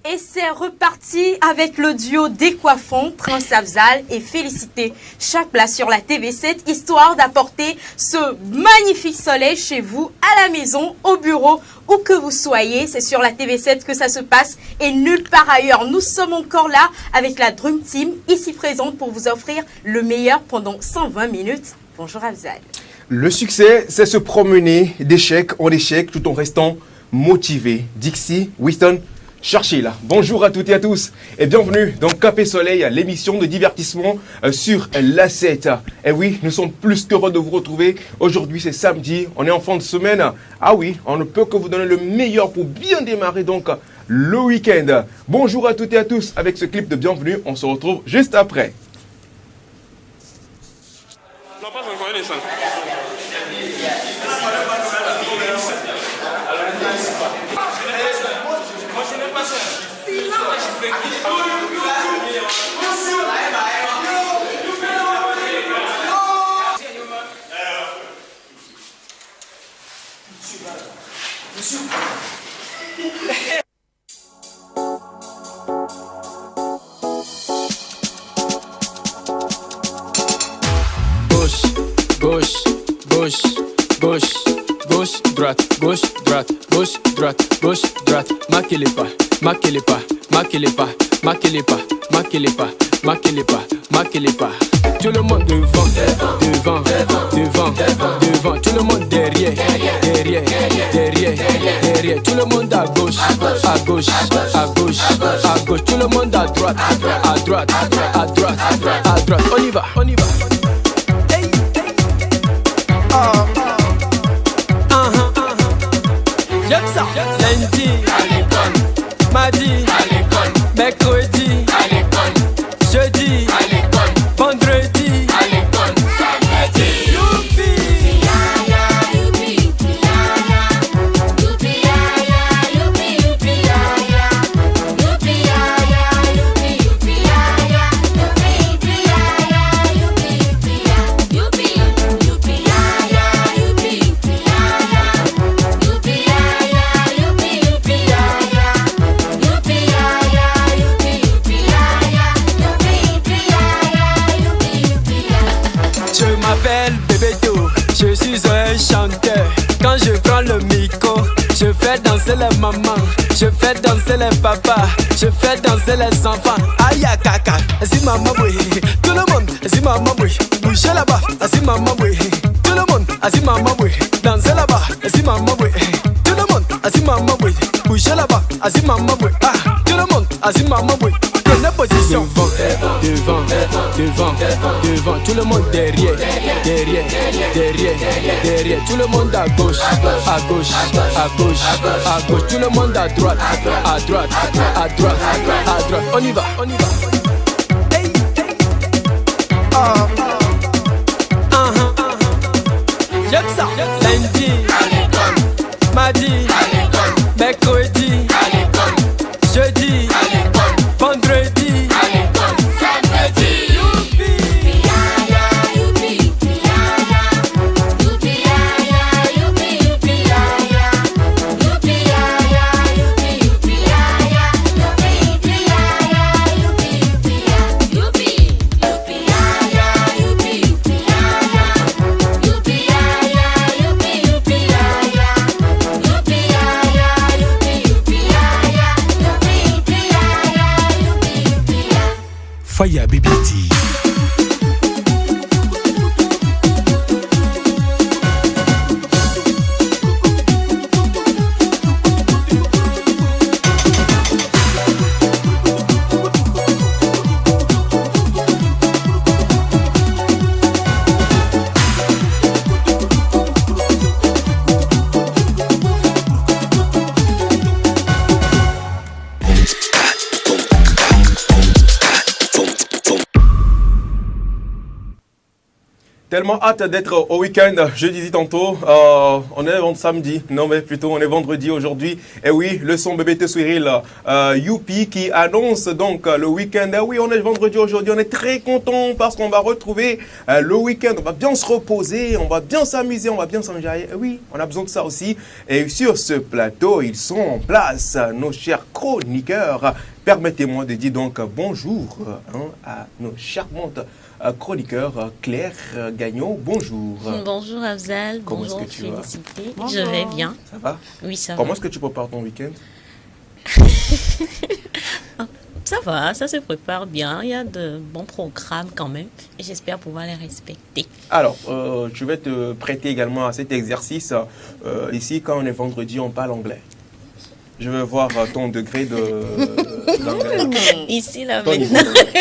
Et c'est reparti avec le duo décoiffant, Prince Afzal et Félicité. Chaque place sur la TV7, histoire d'apporter ce magnifique soleil chez vous, à la maison, au bureau, où que vous soyez. C'est sur la TV7 que ça se passe et nulle part ailleurs. Nous sommes encore là avec la Dream Team, ici présente pour vous offrir le meilleur pendant 120 minutes. Bonjour Afzal. Le succès, c'est se promener d'échec en échec tout en restant motivé. Dixie, Winston, Churchill. Bonjour à toutes et à tous et bienvenue dans Café Soleil, l'émission de divertissement sur la 7. Et oui, nous sommes plus qu'heureux de vous retrouver. Aujourd'hui, c'est samedi, on est en fin de semaine. Ah oui, on ne peut que vous donner le meilleur pour bien démarrer donc le week-end. Bonjour à toutes et à tous. Avec ce clip de bienvenue, on se retrouve juste après. Non, pas encore, les 5. Gauche, droite, marquez les pas, tout le monde devant, tout le monde derrière, tout le monde à gauche, tout le monde à droite, on y va. Lundi, mardi, mercredi, jeudi, vendredi, samedi. Youpi! Je suis un chanteur. Quand je prends le micro, je fais danser les mamans, je fais danser les papas, je fais danser les enfants. Aïe kaka, si maman oui, tout le monde, si maman oui, bougez là-bas, si maman oui, tout le monde, si maman oui, dansez là-bas, si maman oui, tout le monde, si maman oui, bougez là-bas, si maman oui, tout le monde, si maman oui. Prenez position devant, tout le monde derrière, tout le monde à gauche, tout le monde à droite, on y va. Hey. J'aime ça. Lundi, mardi, mercredi, jeudi, vendredi, samedi. Faya BBT. Tellement hâte d'être au week-end. Je disais tantôt, on est samedi, non mais plutôt on est vendredi aujourd'hui. Et oui, le son BBT Cyril, Youpi qui annonce donc le week-end. Et oui, on est vendredi aujourd'hui, on est très content parce qu'on va retrouver le week-end. On va bien se reposer, on va bien s'amuser, on va bien s'enjailler. Et oui, on a besoin de ça aussi. Et sur ce plateau, ils sont en place, nos chers chroniqueurs. Permettez-moi de dire donc bonjour à nos charmantes chroniqueurs. Claire Gagnon, bonjour. Bonjour Afzal, Comment bonjour est-ce que tu vas? Félicité. Bonjour. Je vais bien. Ça va? Oui, ça Comment va. est-ce que tu prépares ton week-end? Ça va, ça se prépare bien. Il y a de bons programmes quand même. Et j'espère pouvoir les respecter. Alors, je vais te prêter également à cet exercice. Ici, quand on est vendredi, on parle anglais. Je veux voir ton degré d'anglais. Ici, là, Ton niveau maintenant. d'anglais.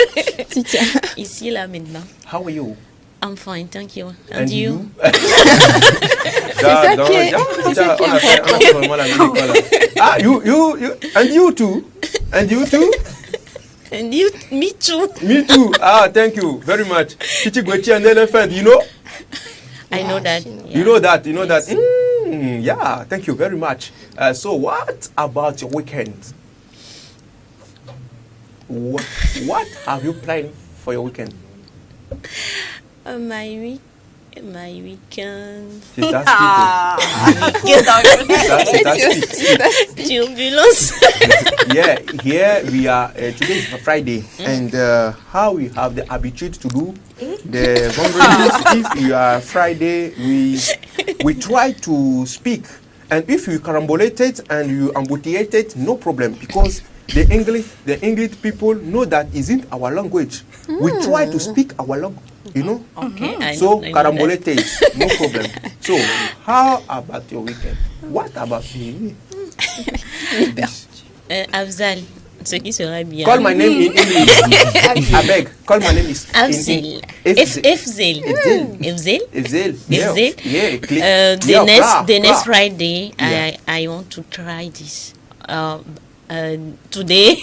Ici, là, maintenant. How are you? I'm fine, thank you. And And you? C'est ça qui est on a fait vraiment la musique. Voilà. Ah, you, and you too? And you too? And you? Me too. Me too. Ah, thank you very much. Titi Gwechi and elephant, you know? I know that. You know that, you know that. Yeah, thank you very much. So what about your weekend? What have you planned for your weekend? My weekend. C'est ta speak. Turbulence. Yeah, here we are. Today is Friday, and how we have the habitude to do the vendredis. If you are Friday, we try to speak, and if you carambolate it and you ambutiate it, no problem, because the English people know that isn't our language. We try to speak our language, you know. Okay, I So know that. carambolate it, no problem. So how about your weekend? What about me? Afzal, ce qui serait bien. Call my name in English. I beg. Call my name is Afzal. Efzel. Efzel. Efzel. Efzel. Yeah. Efzel. Yeah. Click. The Yeah, next blah. Friday, Yeah. I want to try this. Today,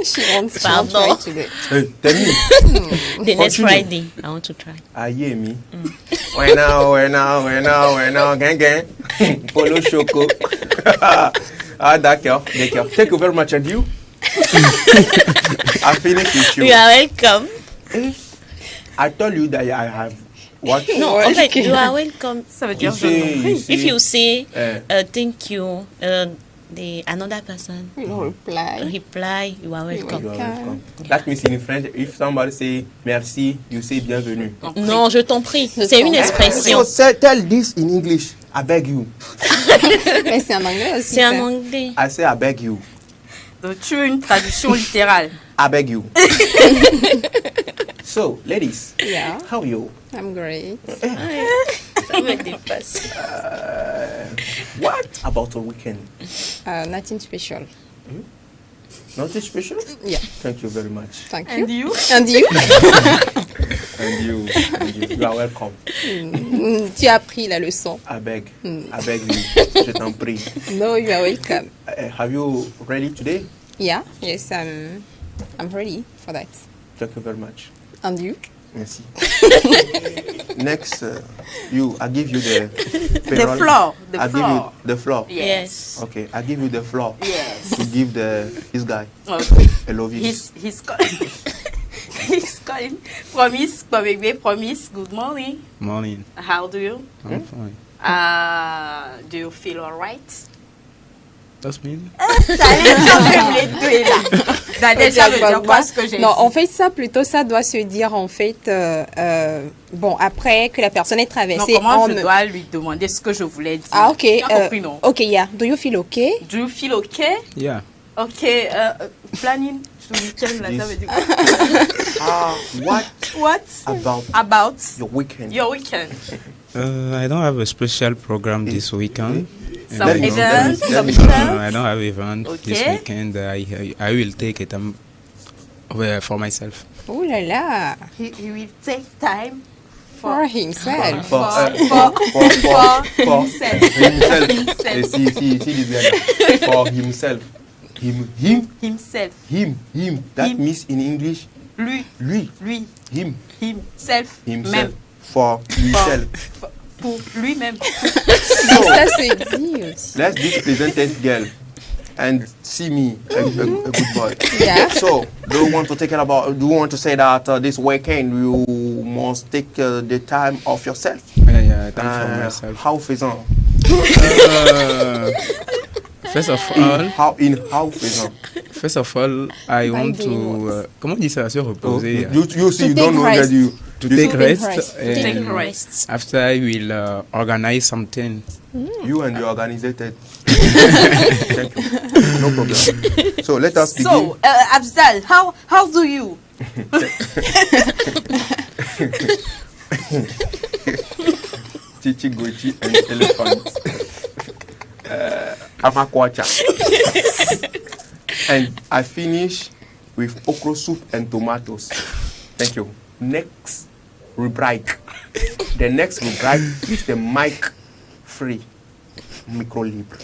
She wants Pardon. to today. Hey, tell me. the next Continue. Friday, I want to try. Ah, yeah, me. When now, gang. Polo Choco. Ah, d'accord. Thank you very much, and you? I finished with you. You are welcome. I told you that I have what? No, en fait, you are welcome. Ça veut You dire say, If you say Eh. thank you, the another person We'll reply. reply, you are welcome. you are welcome. That means in French, if somebody say merci, you say bienvenue. Non, je t'en prie. Je C'est t'en une prie. expression. So tell this in English. I beg you. Mais c'est en anglais aussi. C'est ça. en anglais. I say I beg you. Donc, tu veux une traduction littérale. I beg you. So, ladies, Yeah, how are you? I'm great. Ça me dépasse. What about your weekend? Nothing special. Nothing special? Yeah, Thank you very much. thank And you. you? And you? And you are welcome. Tu as appris la leçon. I beg you. Je t'en prie. No, you are welcome. Have you ready today? Yeah, yes, I'm ready for that. Thank you very much. And you? Merci. Next, I give you the The floor. The I give you floor. the floor. Yes. Okay, I give you the floor Yes. to give this guy. Okay. I love you. He's calling. He's calling. Promise, promise. Good morning. Morning. How do you? I'm fine. Do you feel alright? That's me. J'allais dire les deux là. Dadel, ça veut dire quoi ce que j'ai Non, dit? en fait, ça doit se dire, en fait, bon, après que la personne ait Non, traversé comment en... je dois lui demander ce que je voulais dire? Ah, ok. Tu as compris, non? Ok, yeah. Do you feel okay? Do you feel okay? Yeah. Ok, planning to weekend, là, ça veut dire quoi? What What about about your weekend? your weekend? I don't have a special program this weekend. Some Let me know. events, Let some me know. No, events? I don't have event this Okay. weekend. I will take it for myself. Oh là là, He will take time for himself. For himself. himself. See this guy. For himself. Him. Himself. That Him. means in English, Lui. Lui. Lui. Him. Himself. Himself. Même. For himself. Pour lui-même. Mais ça se dit aussi. Let's be presented girl and see me a good boy. Yeah. So, do you want to say that this weekend you must take the time of yourself? Yeah, time for myself. How faisant? First of all, How faisant? first of all, I want doing to comment on dit ça, se Oh, reposer. you see, you To don't know take that you. To you take see- rest, rest. and Take a rest. after I will organize something. You and your organization. Thank you. No problem. So let us begin. So, Afzal, how do you? Chichi Gochi and elephant. Amakwacha. And I finish with okra soup and tomatoes. Thank you. Next rubric. The next rubric is the mic free. Micro libre.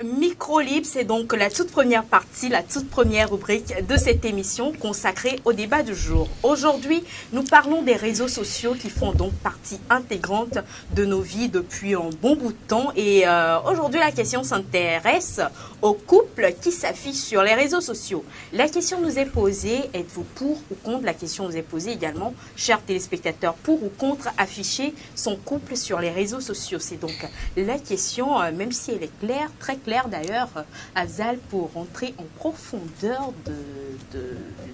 Micro Libre, c'est donc la toute première partie, la toute première rubrique de cette émission consacrée au débat du jour. Aujourd'hui, nous parlons des réseaux sociaux qui font donc partie intégrante de nos vies depuis un bon bout de temps. Et aujourd'hui, la question s'intéresse aux couples qui s'affichent sur les réseaux sociaux. La question nous est posée, êtes-vous pour ou contre? La question nous est posée également, chers téléspectateurs, pour ou contre afficher son couple sur les réseaux sociaux? C'est donc la question, même si elle est claire, très claire d'ailleurs, Afzal, pour rentrer en profondeur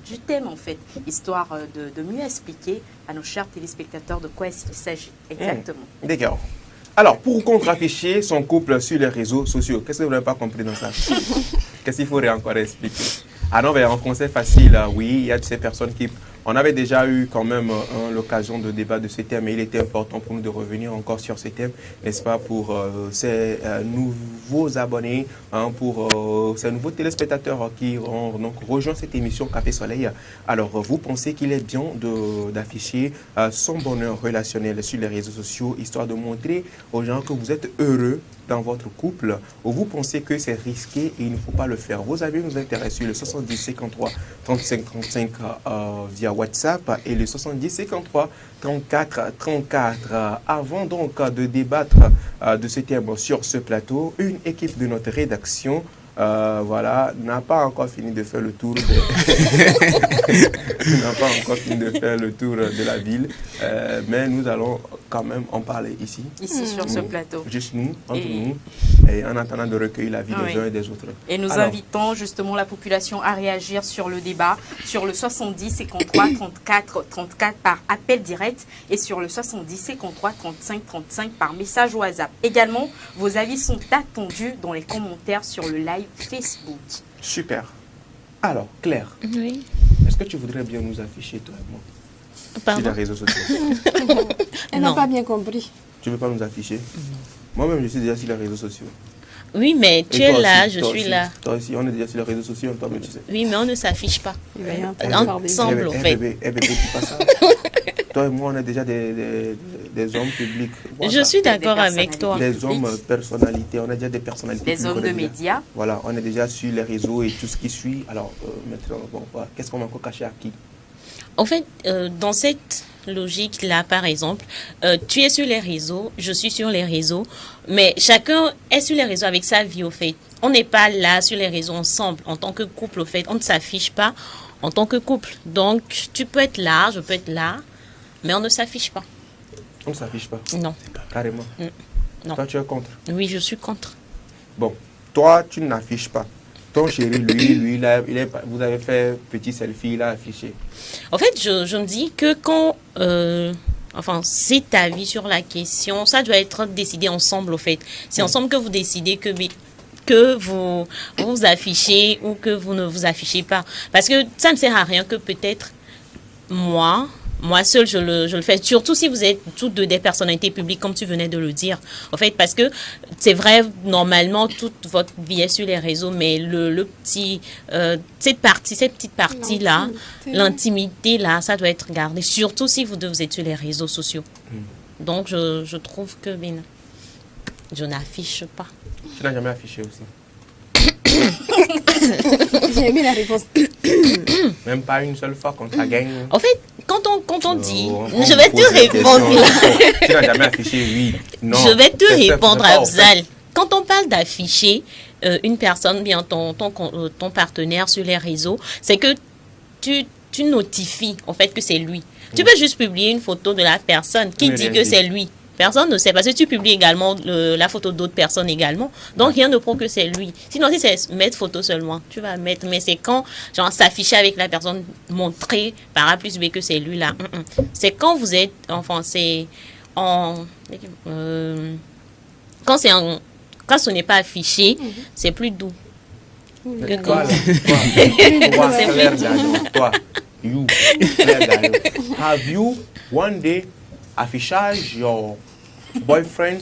du thème en fait, histoire de mieux expliquer à nos chers téléspectateurs de quoi est-ce qu'il s'agit exactement. D'accord. Alors, pour contre afficher son couple sur les réseaux sociaux, qu'est-ce que vous n'avez pas compris dans ça? Qu'est-ce qu'il faudrait encore expliquer? Ah non, mais en français facile, oui, il y a de ces personnes qui... On avait déjà eu quand même l'occasion de débattre de ce thème, et il était important pour nous de revenir encore sur ce thème, n'est-ce pas, pour ces nouveaux abonnés, pour ces nouveaux téléspectateurs qui ont donc rejoint cette émission Café Soleil. Alors, vous pensez qu'il est bien d'afficher son bonheur relationnel sur les réseaux sociaux, histoire de montrer aux gens que vous êtes heureux dans votre couple, ou vous pensez que c'est risqué et il ne faut pas le faire? Vos avis nous intéressent sur le 70 53 35 35 via WhatsApp et le 70 53 34 34. Avant donc de débattre de ce thème sur ce plateau, une équipe de notre rédaction voilà, n'a pas encore fini de faire le tour n'a pas encore fini de faire le tour de la ville, mais nous allons quand même en parler ici. Ici sur ce plateau. Juste nous, entre nous, et en attendant de recueillir la vie des uns et des autres. Et nous Alors, invitons justement la population à réagir sur le débat, sur le 70 53 34 34 par appel direct et sur le 70 53 35 35 par message WhatsApp. Également, vos avis sont attendus dans les commentaires sur le live Facebook. super. Alors, Claire, Oui. est-ce que tu voudrais bien nous afficher, toi et moi, sur les Pardon. réseaux sociaux? Elle n'a Non. pas bien compris. Tu ne veux pas nous afficher? Moi-même, je suis déjà sur les réseaux sociaux. Oui, mais Et tu es toi là, aussi, je toi suis aussi. là. Toi aussi, on est déjà sur les réseaux sociaux, toi-même, tu sais. Oui, mais on ne s'affiche pas. Il va y entendre des Ensemble, au fait. Bébé, dis pas ça. Toi et moi, on est déjà des hommes publics. Voilà. Je suis Des d'accord avec toi. Des hommes personnalités, on a déjà des personnalités. Des publiques, hommes on est de déjà- médias. Voilà, on est déjà sur les réseaux et tout ce qui suit. Alors, maintenant, bon, voilà. Qu'est-ce qu'on va encore cacher à qui? En fait, dans cette logique-là, par exemple, tu es sur les réseaux, je suis sur les réseaux, mais chacun est sur les réseaux avec sa vie, au fait. On n'est pas là sur les réseaux ensemble, en tant que couple, au fait. On ne s'affiche pas en tant que couple. Donc, tu peux être là, je peux être là, mais on ne s'affiche pas. On ne s'affiche pas, Non. carrément. Non. Toi, tu es contre. Oui, je suis contre. Bon, toi, tu n'affiches pas. Ton chéri, lui, vous avez fait petit selfie, il a affiché. En fait, je me dis que quand... enfin, c'est ta vie sur la question, ça doit être décidé ensemble, au fait. C'est ensemble que vous décidez que vous vous affichez ou que vous ne vous affichez pas. Parce que ça ne sert à rien que peut-être moi seule, je le fais. Surtout si vous êtes toutes deux des personnalités publiques, comme tu venais de le dire. En fait, parce que c'est vrai, normalement, toute votre vie est sur les réseaux, mais cette petite partie-là, l'intimité-là, ça doit être gardé. Surtout si vous deux, vous êtes sur les réseaux sociaux. Donc, je trouve que... Je n'affiche pas. Tu n'as jamais affiché aussi. J'ai aimé la réponse. Même pas une seule fois quand tu as gagné. En fait, quand on dit, On je vais pose te des répondre questions. là. Tu n'as jamais affiché, oui, non. Je vais te C'est ça, répondre, c'est pas, en fait. Afzal. Quand on parle d'afficher une personne, bien ton partenaire sur les réseaux, c'est que tu notifies en fait que c'est lui. Tu peux juste publier une photo de la personne qui Mais dit rien que dit. c'est lui. Personne ne sait parce que tu publies également la photo d'autres personnes également. Donc rien ne prouve que c'est lui. Sinon si c'est mettre photo seulement, tu vas mettre. Mais c'est quand genre s'afficher avec la personne, montrer par A plus B que c'est lui là. C'est quand vous êtes, enfin c'est en quand c'est en quand ce n'est pas affiché, c'est plus doux. Que quand- Toi, Claire Gallo, toi, you, Claire Gallo, have you one day affichage your boyfriend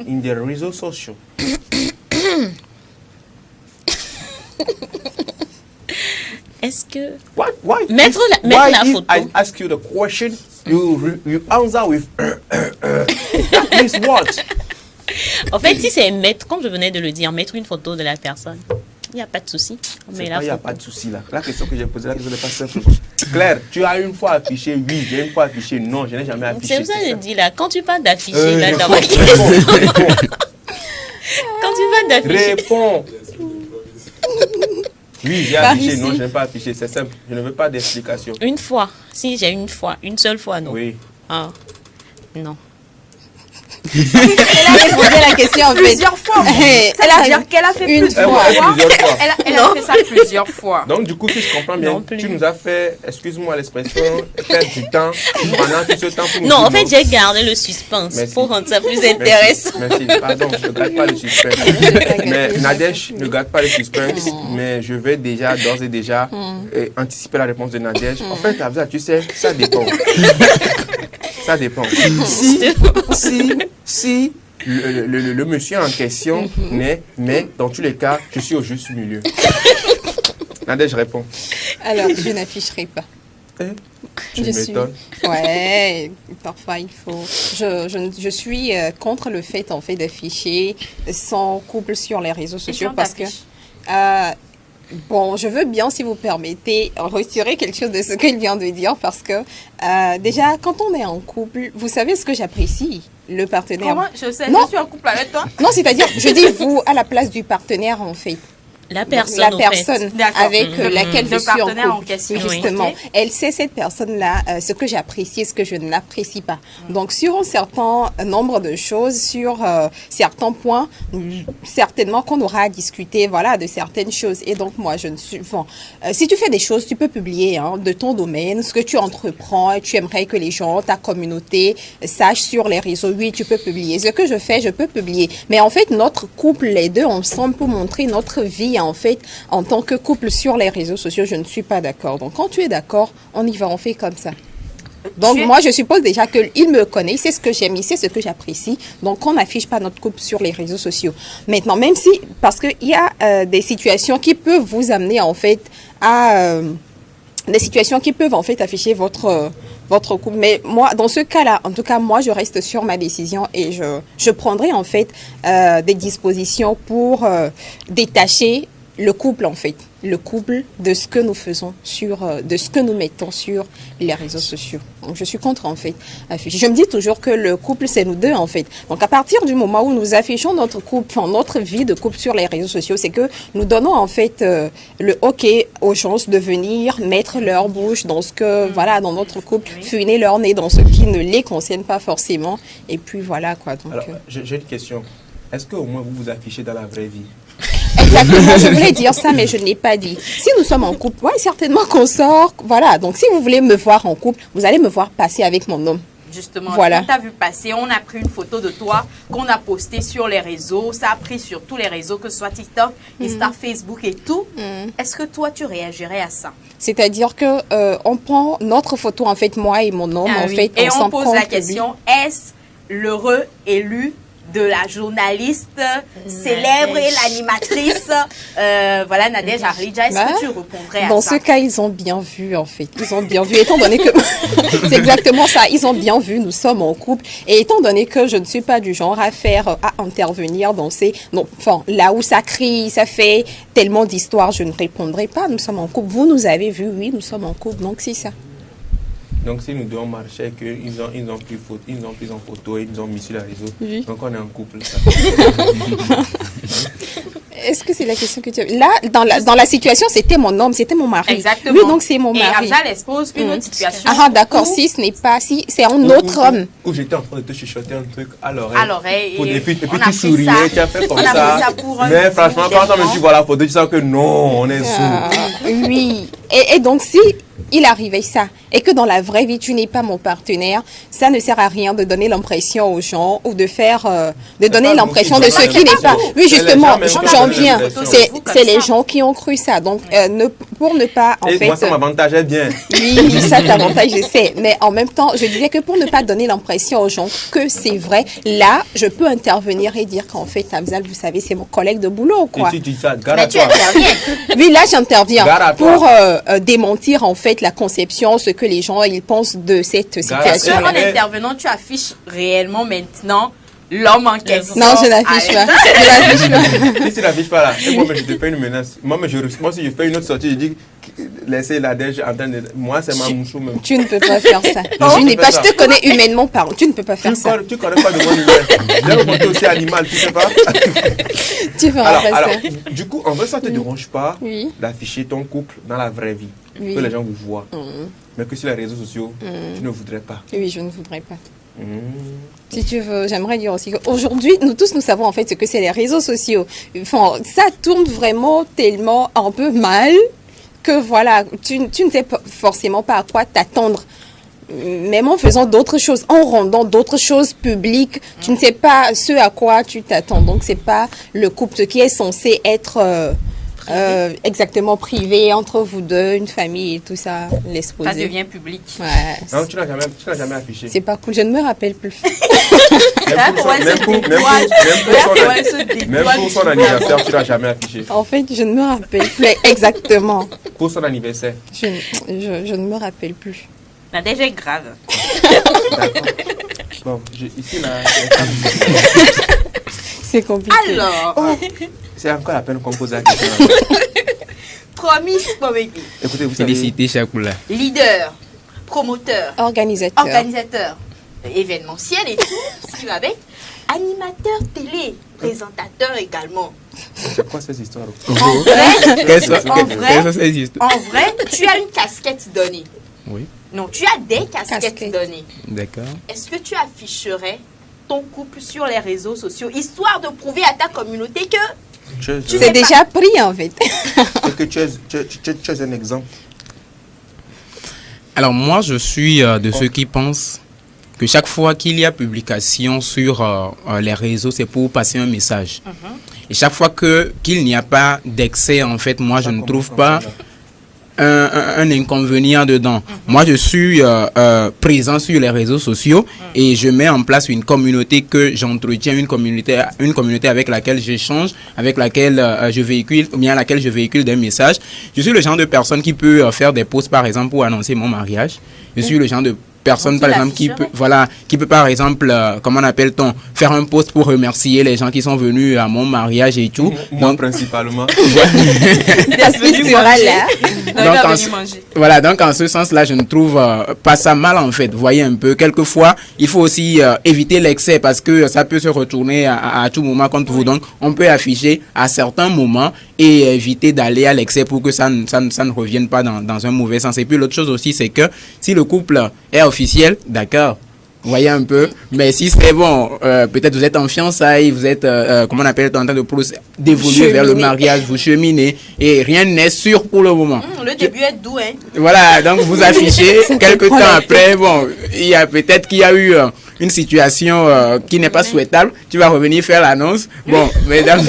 in the réseaux sociaux? Est-ce que Why? Mettre la Why if photo. I ask you the question, you answer with that means what? en fait si c'est mettre, comme je venais de le dire, mettre une photo de la personne, il n'y a pas de souci. On met Il la n'y a photo. pas de souci là. La question que j'ai posée, la question n'est pas simple. Claire, tu as une fois affiché oui, j'ai une fois affiché non, je n'ai jamais affiché. C'est pour ça que je dis là, quand tu parles d'afficher, là, réponds, dans ma question, réponds, quand tu parles d'afficher, réponds. Oui, j'ai Par affiché, ici. non, je n'ai pas affiché, c'est simple. Je ne veux pas d'explication. une fois, si j'ai une seule fois, non. Oui. Ah, non. Elle a posé la question en fait. Plusieurs fois. Elle C'est-à-dire qu'elle a fait une plusieurs fois. fois. Plusieurs fois. Elle a fait ça plusieurs fois. Donc, du coup, si je comprends bien, Non plus. tu nous as fait, excuse-moi l'expression, perdre du temps pendant tout ce temps pour nous Non, dire en fait, j'ai gardé le suspense Merci. pour rendre ça plus Merci, intéressant. merci. Pardon, je ne garde pas le suspense. Mais Nadège ne garde pas le suspense. Mais je vais déjà, d'ores et déjà, anticiper la réponse de Nadège. En fait, Afza, tu sais, ça dépend. Ça dépend. Si le monsieur en question n'est, mais dans tous les cas, je suis au juste milieu. Nadège répond. Alors, je n'afficherai pas. Tu Je suis- m'étonnes. Ouais, parfois il faut. Je suis contre le fait en fait d'afficher son couple sur les réseaux Et si sociaux on parce que t'affiche? bon, je veux bien si vous permettez retirer quelque chose de ce qu'il vient de dire parce que déjà quand on est en couple, vous savez ce que j'apprécie, le partenaire. Comment je sais? Non. Je suis en couple avec toi. Non, c'est-à-dire, je dis vous à la place du partenaire en fait. La personne, La au fait. personne D'accord. avec laquelle je Le suis en partenaire en couple. question. Oui, justement, Ok. elle sait cette personne-là, ce que j'apprécie et ce que je n'apprécie pas. Donc, sur un certain nombre de choses, sur certains points, certainement qu'on aura à discuter, voilà, de certaines choses. Et donc, moi, je ne suis... Bon, si tu fais des choses, tu peux publier hein, de ton domaine, ce que tu entreprends et tu aimerais que les gens, ta communauté, sachent sur les réseaux. Oui, tu peux publier. Ce que je fais, je peux publier. Mais en fait, notre couple, les deux ensemble, pour montrer notre vie, en fait, en tant que couple sur les réseaux sociaux, je ne suis pas d'accord. Donc, quand tu es d'accord, on y va, on fait comme ça. Donc, Tu es- moi, je suppose déjà qu'il me connaît, il sait ce que j'aime, il sait ce que j'apprécie. Donc, on n'affiche pas notre couple sur les réseaux sociaux. Maintenant, même si, parce qu'il y a des situations qui peuvent vous amener, en fait, à... des situations qui peuvent, en fait, afficher votre couple. Mais moi, dans ce cas-là, en tout cas, moi, je reste sur ma décision et je prendrai, en fait, des dispositions pour détacher le couple, en fait. Le couple de ce que nous faisons de ce que nous mettons sur les réseaux sociaux. Donc, je suis contre, en fait, afficher. Je me dis toujours que le couple, c'est nous deux, en fait. Donc, à partir du moment où nous affichons notre couple, enfin, notre vie de couple sur les réseaux sociaux, c'est que nous donnons, en fait, le OK aux gens de venir mettre leur bouche dans ce que, voilà, dans notre couple, fuiner leur nez dans ce qui ne les concerne pas forcément. Et puis, voilà, quoi. Donc, Alors, j'ai une question. Est-ce qu'au moins vous vous affichez dans la vraie vie? exactement, je voulais dire ça, mais je ne l'ai pas dit. Si nous sommes en couple, ouais, certainement qu'on sort, voilà. Donc, si vous voulez me voir en couple, vous allez me voir passer avec mon homme. Justement, Voilà. on t'a vu passer, on a pris une photo de toi qu'on a postée sur les réseaux. Ça a pris sur tous les réseaux, que ce soit TikTok, Insta, Facebook et tout. Est-ce que toi, tu réagirais à ça? C'est-à-dire que on prend notre photo, en fait, moi et mon homme, Ah en oui. fait, Et on ensemble, pose qu'on la publie. question, est-ce l'heureux élu de la journaliste célèbre et l'animatrice. Voilà, Nadège Arlidja, est-ce que tu répondrais à ça? Dans ce cas, ils ont bien vu, en fait. Ils ont bien vu, étant donné que... c'est exactement ça. Ils ont bien vu, nous sommes en couple. Et étant donné que je ne suis pas du genre à intervenir dans ces... Non, enfin, là où ça crie, ça fait tellement d'histoires, je ne répondrai pas. Nous sommes en couple. Vous nous avez vu, oui, nous sommes en couple. Donc, c'est ça. Donc si nous deux on marchait, qu'ils ont pris en photo et ils nous ont mis sur la réseau, oui. Donc on est en couple. Est-ce que c'est la question que tu as? Là, dans la situation, c'était mon homme, c'était mon mari. Exactement. Oui, donc c'est mon mari. Et Arjal expose une autre situation. Ah, d'accord, si ce n'est pas, si c'est un autre homme. Où j'étais en train de te chuchoter un truc à l'oreille. À l'oreille. Et puis tu souriais, tu as fait comme ça. Pour un mais franchement, quand on me dit voilà la photo, tu sens que non, on est sourd. Oui. Et donc, si il arrivait ça, et que dans la vraie vie, tu n'es pas mon partenaire, ça ne sert à rien de donner l'impression aux gens ou de faire, de donner l'impression de ce qui n'est pas. Oui, justement, j'en viens. C'est les gens qui ont cru ça. Donc, pour ne pas, en fait. Moi, ça m'avantageait bien. Oui, ça t'avantage, je sais. Mais en même temps, je disais que pour ne pas donner l'impression aux gens que c'est vrai, là, je peux intervenir et dire qu'en fait, Afzal, vous savez, c'est mon collègue de boulot, quoi. Et tu dis ça, gare mais à tu toi. interviens. Oui, là, j'interviens pour toi. démentir, en fait, la conception, ce que les gens, ils pensent de cette Est-ce situation. qu'en intervenant, tu affiches réellement maintenant l'homme en question? Non, je n'affiche pas. Je n'affiche pas. Si tu n'affiches pas là, et moi, je te fais une menace. Moi, si je fais une autre sortie, je dis laissez la dèche en train de. Moi, c'est ma mouchou même. Tu ne peux pas faire ça. Je te connais humainement parlant. Tu ne peux pas faire ça. Tu ne connais pas de mon univers. J'ai rencontré aussi animal, tu sais pas. Tu feras pas ça. Du coup, en vrai, ça ne te dérange pas Oui. d'afficher ton couple dans la vraie vie. Oui. Que les gens vous voient. Mais que sur les réseaux sociaux, tu ne voudrais pas. Oui, je ne voudrais pas. Si tu veux, j'aimerais dire aussi qu'aujourd'hui, nous tous, nous savons en fait ce que c'est les réseaux sociaux. Enfin, ça tourne vraiment tellement un peu mal que voilà, tu ne sais pas forcément pas à quoi t'attendre. Même en faisant d'autres choses, en rendant d'autres choses publiques, tu ne sais pas ce à quoi tu t'attends. Donc, c'est pas le couple qui est censé être exactement privé entre vous deux, une famille et tout ça, l'exposer. Ça devient public. Ouais. Non, tu n'as jamais affiché. C'est pas cool, je ne me rappelle plus. Même pour son anniversaire, tu n'as jamais affiché. En fait, je ne me rappelle plus exactement. Pour son anniversaire. Je ne me rappelle plus. Nadège est grave. D'accord. Bon, ici, là, c'est compliqué. Alors, c'est encore la peine qu'on pose la question. promis, Mobébi. Écoutez, vous savez. Félicité Chakoula. Leader, promoteur, organisateur, événementiel et tout, ce qui va avec, animateur télé, présentateur également. C'est quoi ces histoires? En vrai, tu as une casquette donnée. Oui. Non, tu as des casquettes données. D'accord. Est-ce que tu afficherais ton couple sur les réseaux sociaux, histoire de prouver à ta communauté que c'est déjà pris en fait. Est-ce que tu as un exemple? Alors moi, je suis de ceux qui pensent que chaque fois qu'il y a publication sur les réseaux, c'est pour passer un message. Et chaque fois qu'il n'y a pas d'excès, en fait, moi, je ne trouve pas un inconvénient dedans. Moi, je suis présent sur les réseaux sociaux et je mets en place une communauté que j'entretiens, une communauté avec laquelle j'échange, avec laquelle je véhicule, ou bien à laquelle je véhicule des messages. Je suis le genre de personne qui peut faire des posts, par exemple, pour annoncer mon mariage. Je suis le genre de personne, par exemple, qui peut par exemple, comment appelle-t-on, faire un post pour remercier les gens qui sont venus à mon mariage et tout. Moi, principalement. Donc en ce sens-là, je ne trouve pas ça mal en fait. Vous voyez un peu, quelquefois, il faut aussi éviter l'excès parce que ça peut se retourner à tout moment contre vous. Donc, on peut afficher à certains moments et éviter d'aller à l'excès pour que ça ne revienne pas dans un mauvais sens. Et puis l'autre chose aussi, c'est que si le couple est officiel, d'accord, vous voyez un peu, mais si c'est bon, peut-être vous êtes en fiançailles, vous êtes, comment on appelle, en train d'évoluer vers le mariage, vous cheminez, et rien n'est sûr pour le moment. Le début est doux, hein. Voilà, donc vous affichez, quelques temps après, bon, il y a peut-être qu'il y a eu une situation qui n'est pas souhaitable, tu vas revenir faire l'annonce, bon, mesdames,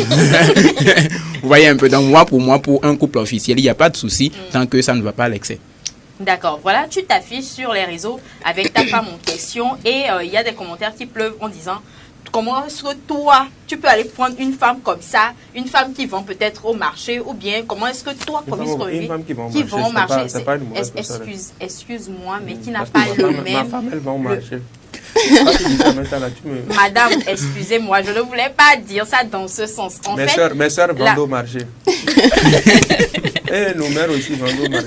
vous voyez un peu, donc pour moi, pour un couple officiel, il n'y a pas de souci, tant que ça ne va pas à l'excès. D'accord, voilà, tu t'affiches sur les réseaux avec ta femme en question et il y a des commentaires qui pleuvent en disant comment est-ce que toi, tu peux aller prendre une femme comme ça, une femme qui vend peut-être au marché ou bien comment est-ce que toi, comme Une femme qui vend au marché, c'est pas une mauvaise personne. excuse-moi, mais qui n'a Parce pas que le ma même... femme, elle va au marché. Quand tu dis ça, maintenant, là, tu me... Madame, excusez-moi, je ne voulais pas dire ça dans ce sens. En Mes fait, sœurs vendent au marché. Et nos mères aussi vendent au marché.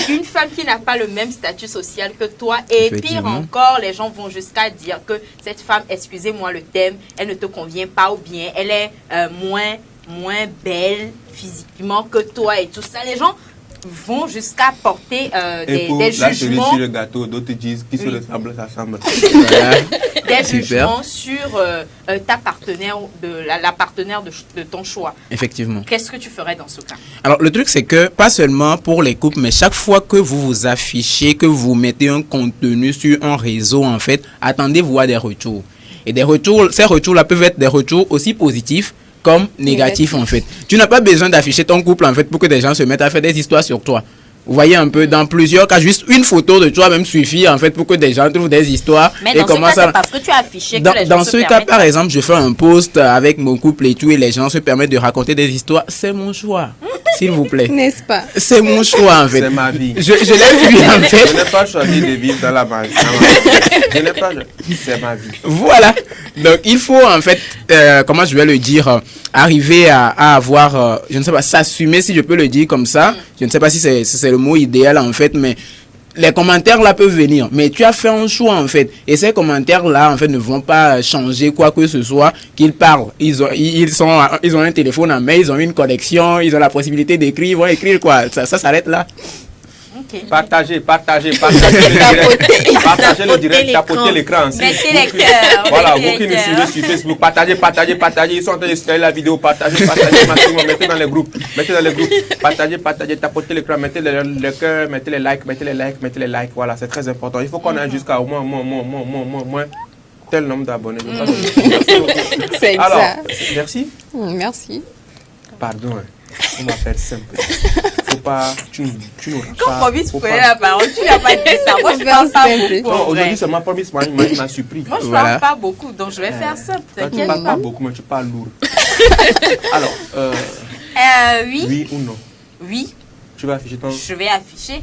une femme qui n'a pas le même statut social que toi, et pire Effectivement. encore, les gens vont jusqu'à dire que cette femme, excusez-moi le thème, elle ne te convient pas ou bien elle est moins belle physiquement que toi et tout ça. Les gens vont jusqu'à porter Et pour des la cerise jugements. sur le gâteau, d'autres disent qui se Oui. ressemble, ça semble. Des Super. jugements sur ta partenaire, la partenaire de ton choix. Effectivement. Qu'est-ce que tu ferais dans ce cas? Alors, le truc, c'est que, pas seulement pour les couples, mais chaque fois que vous vous affichez, que vous mettez un contenu sur un réseau, en fait, attendez voir des retours. Et des retours, ces retours-là peuvent être des retours aussi positifs comme négatifs, en fait. Tu n'as pas besoin d'afficher ton couple, en fait, pour que des gens se mettent à faire des histoires sur toi. Vous voyez un peu, dans plusieurs cas, juste une photo de toi-même suffit, en fait, pour que des gens trouvent des histoires. Mais et dans ce cas, commencent c'est à... parce que tu as affiché que Dans, les gens dans se ce cas, permettent. par exemple, je fais un post avec mon couple et tout, et les gens se permettent de raconter des histoires. C'est mon choix, s'il vous plaît. N'est-ce pas? C'est mon choix, en fait. C'est ma vie. Je l'ai vu, en fait. Je n'ai pas choisi de vivre dans la magie. Je n'ai pas... C'est ma vie. Voilà. Donc, il faut, en fait, comment je vais le dire, arriver à avoir, je ne sais pas, s'assumer, si je peux le dire comme ça. Je ne sais pas si c'est le mot idéal, en fait, mais les commentaires là peuvent venir. Mais tu as fait un choix, en fait. Et ces commentaires là, en fait, ne vont pas changer quoi que ce soit qu'ils parlent. Ils ont un téléphone en main, ils ont une connexion, ils ont la possibilité d'écrire, ils vont écrire quoi. Ça s'arrête là. Ok. Partagez le direct. Partagez le direct, tapotez l'écran. Mettez les cœurs. Voilà, mettez vous qui les nous cœurs. suivez sur Facebook, partagez. Ils sont en train de faire la vidéo, partagez maximum, mettez dans les groupes. Partagez, tapotez l'écran, mettez le cœur, mettez les likes. Voilà, c'est très important. Il faut qu'on ait jusqu'à au moins tel nombre d'abonnés. C'est exact. Alors, merci. Merci. Pardon, on va faire simple. Faut pas, tu nous Quand Promis prenait la parole, tu n'as pas dit ça. Moi, je Faire parle pas simple. beaucoup. en Non, vrai. aujourd'hui, c'est ma promise, m'a surpris. Moi, je Voilà. parle pas beaucoup, donc je vais faire simple. Toi, tu T'inquiète parles pas. pas beaucoup, mais tu parles lourd. Alors, Oui, oui ou non? oui, Tu vas afficher ton... je vais afficher.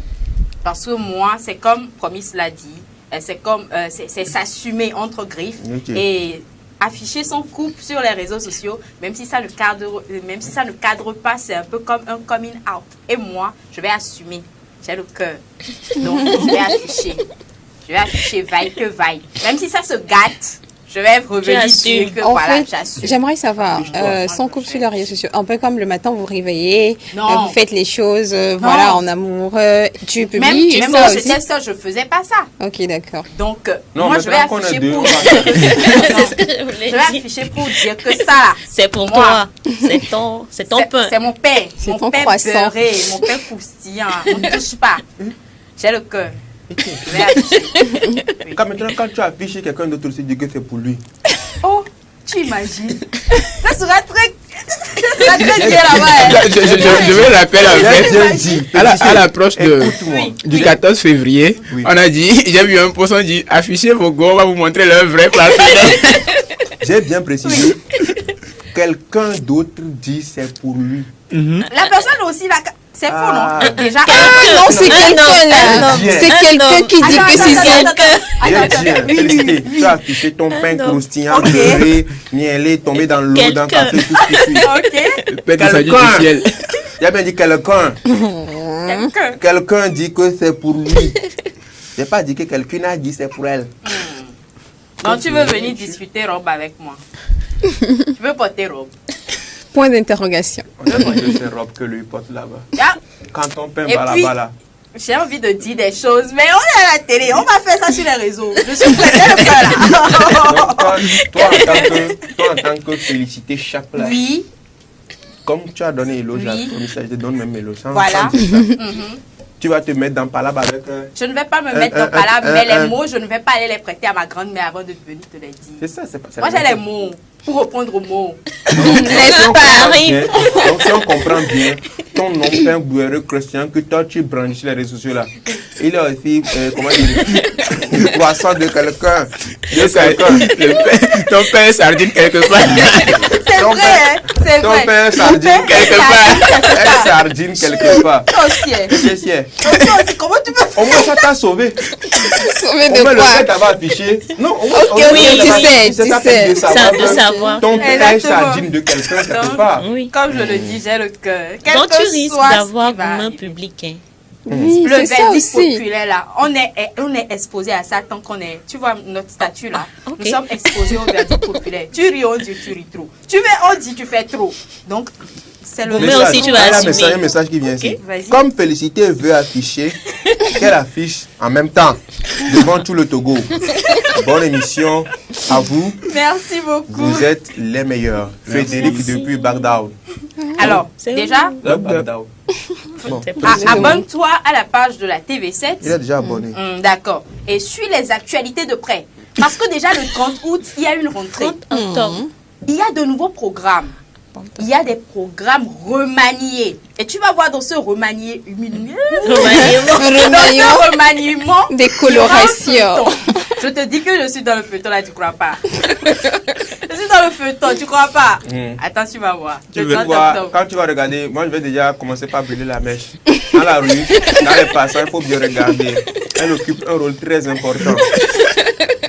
Parce que moi, c'est comme Promis l'a dit, c'est comme c'est s'assumer entre griffes Ok. et afficher son couple sur les réseaux sociaux, même si ça ne cadre pas, c'est un peu comme un coming out. Et moi, je vais assumer. J'ai le cœur. Donc, je vais afficher. Je vais afficher vaille que vaille. Même si ça se gâte, je vais revenir assumes. dire que En voilà, fait, j'assume. j'aimerais savoir, Affiche-toi. son couple sur les réseaux sociaux, un peu comme le matin vous réveillez, Non. vous faites les choses, voilà, en amour, tu publies Même ça quand aussi. j'étais seule, je faisais pas ça. Ok, d'accord. Donc, Non, moi, mais je vais maintenant qu'on est afficher deux, pour on va dire que C'est ce que je voulais je vais dire. afficher pour dire que ça, là, C'est pour Moi. toi. C'est ton pain. c'est mon pain. C'est Mon ton pain croissant. beurré, mon pain croustillant. On ne touche pas. J'ai le cœur. Je vais afficher. Quand tu affiches quelqu'un d'autre aussi, dis que c'est pour lui. Oh, tu imagines? Ça sera très bien là-bas. hein. Je vais rappeler en fait. Bien dit. À l'approche Écoute-moi. du 14 février, Oui. on a dit, j'ai vu un post, on dit, affichez vos go, on va vous montrer leur vrai partenaire. J'ai bien précisé. Quelqu'un d'autre dit c'est pour lui. La personne aussi, là, c'est faux, Ah. non? Déjà, Non, c'est quelqu'un là. homme. C'est quelqu'un qui dit Attends, que c'est ça. Bien, félicité. Tu as affiché ton pain croustillant, Ok. beurré, mielé, tombé dans l'eau, dans le café, tout ce qui suit. ok. Père du salut du Quelqu'un. ciel. Il a bien dit quelqu'un. Quelqu'un. Quelqu'un dit que c'est pour lui. J'ai pas dit que quelqu'un a dit c'est pour elle. Donc, tu veux venir discuter robe avec moi? Tu veux porter robe? Point d'interrogation. On a pas de ces robes que lui porte là-bas. Ah, Quand ton pain Et va puis- là-bas là. j'ai envie de dire des choses, mais on est à la télé, on va faire ça sur les réseaux. Je suis prête, j'ai le cœur Donc, là. toi, en tant que Félicité Chapla, Oui, comme tu as donné éloge à Oui. ton message, je te donne même éloge. Voilà. Sans dire ça. tu vas te mettre dans palabre avec... Je ne vais pas me mettre dans palabre, mais les mots, je ne vais pas aller les prêter à ma grand-mère avant de venir te les dire. C'est ça, c'est pas ça. Moi, j'ai les mots pour répondre aux mots. Donc, si on comprend bien, ton nom fait un goureux chrétien que toi, tu branches sur les réseaux sociaux là. Il a aussi, comment dire, le croissant de quelqu'un. Ton père est sardine quelque part. C'est vrai, hein, c'est Ton vrai. père est sardine quelque part. Elle est sardine quelque part. Toi aussi, hein. Yes, yes. Toi aussi, comment tu peux Au moins, ça t'a sauvé. Sauvé Au de moins, le quoi? fait d'avoir affiché. Non, au moins, oui, tu sais. Ça de savoir. Ton père est Exactement. sardine de quelqu'un quelque part. Oui. Comme je le dis, j'ai le cœur. Quel Donc que tu risques soit ce d'avoir qui va un arriver. public. Hein. Oui, Le c'est ça verdict aussi. populaire là, on est exposé à ça tant qu'on est. Tu vois notre statut là, ok. nous sommes exposés au verdict populaire. Tu ris, on dit tu ris trop. Tu fais, on dit tu fais trop. Donc c'est le Mais Message. aussi, tu vas Il y a assumer. un message qui vient ici. Vas-y. Comme Félicité veut afficher, qu'elle affiche en même temps devant tout le Togo. Bonne émission à vous. Merci beaucoup. Vous êtes les meilleurs. Frédéric depuis Bagdad. Alors C'est déjà, Bagdad. C'est pas- abonne-toi à la page de la TV7. Il est déjà abonné. D'accord. Et suis les actualités de près. Parce que déjà le 30 août, il y a une rentrée. 30 octobre. Il y a de nouveaux programmes. Il y a des programmes remaniés. Et tu vas voir dans ce remanié, dans ce remaniement, Des il y aura un colorations. feuilleton. Je te dis que je suis dans le feuilleton là, tu crois pas. Je suis dans le feuilleton, tu crois pas. Attends, tu vas voir. Tu Le veux 30 voir, octobre. quand tu vas regarder, moi je vais déjà commencer par brûler la mèche. Dans la rue, dans les passants, il faut bien regarder. Elle occupe un rôle très important.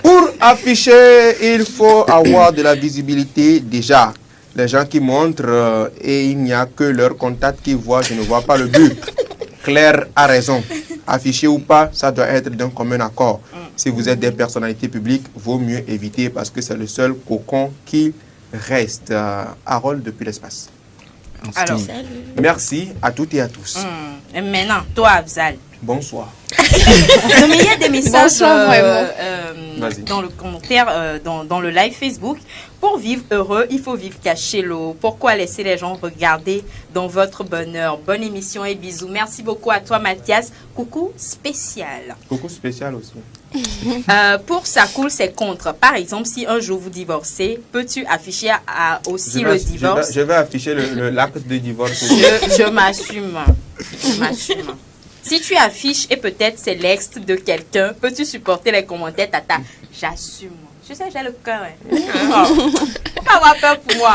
Pour afficher, il faut avoir de la visibilité déjà. Les gens qui montrent et il n'y a que leur contact qui voit, je ne vois pas le but. Claire a raison. Afficher ou pas, ça doit être d'un commun accord. Si vous êtes des personnalités publiques, vaut mieux éviter parce que c'est le seul cocon qui reste. Harold depuis l'espace. Alors, Merci à toutes et à tous. et maintenant, toi, Abzal. Bonsoir. Le meilleur des messages Bonsoir, vraiment. Vas-y. dans le commentaire, dans le live Facebook. Pour vivre heureux, il faut vivre caché l'eau. Pourquoi laisser les gens regarder dans votre bonheur? Bonne émission et bisous. Merci beaucoup à toi, Mathias. Coucou spécial. Coucou spécial aussi. Pour ça coule, c'est contre. Par exemple, si un jour vous divorcez, peux-tu afficher aussi le divorce? Je vais afficher l'acte de divorce. Je m'assume. Je m'assume. Si tu affiches et peut-être c'est l'ex de quelqu'un, peux-tu supporter les commentaires, tata? J'assume. Je sais, j'ai le cœur. Hein. Faut pas avoir peur pour moi.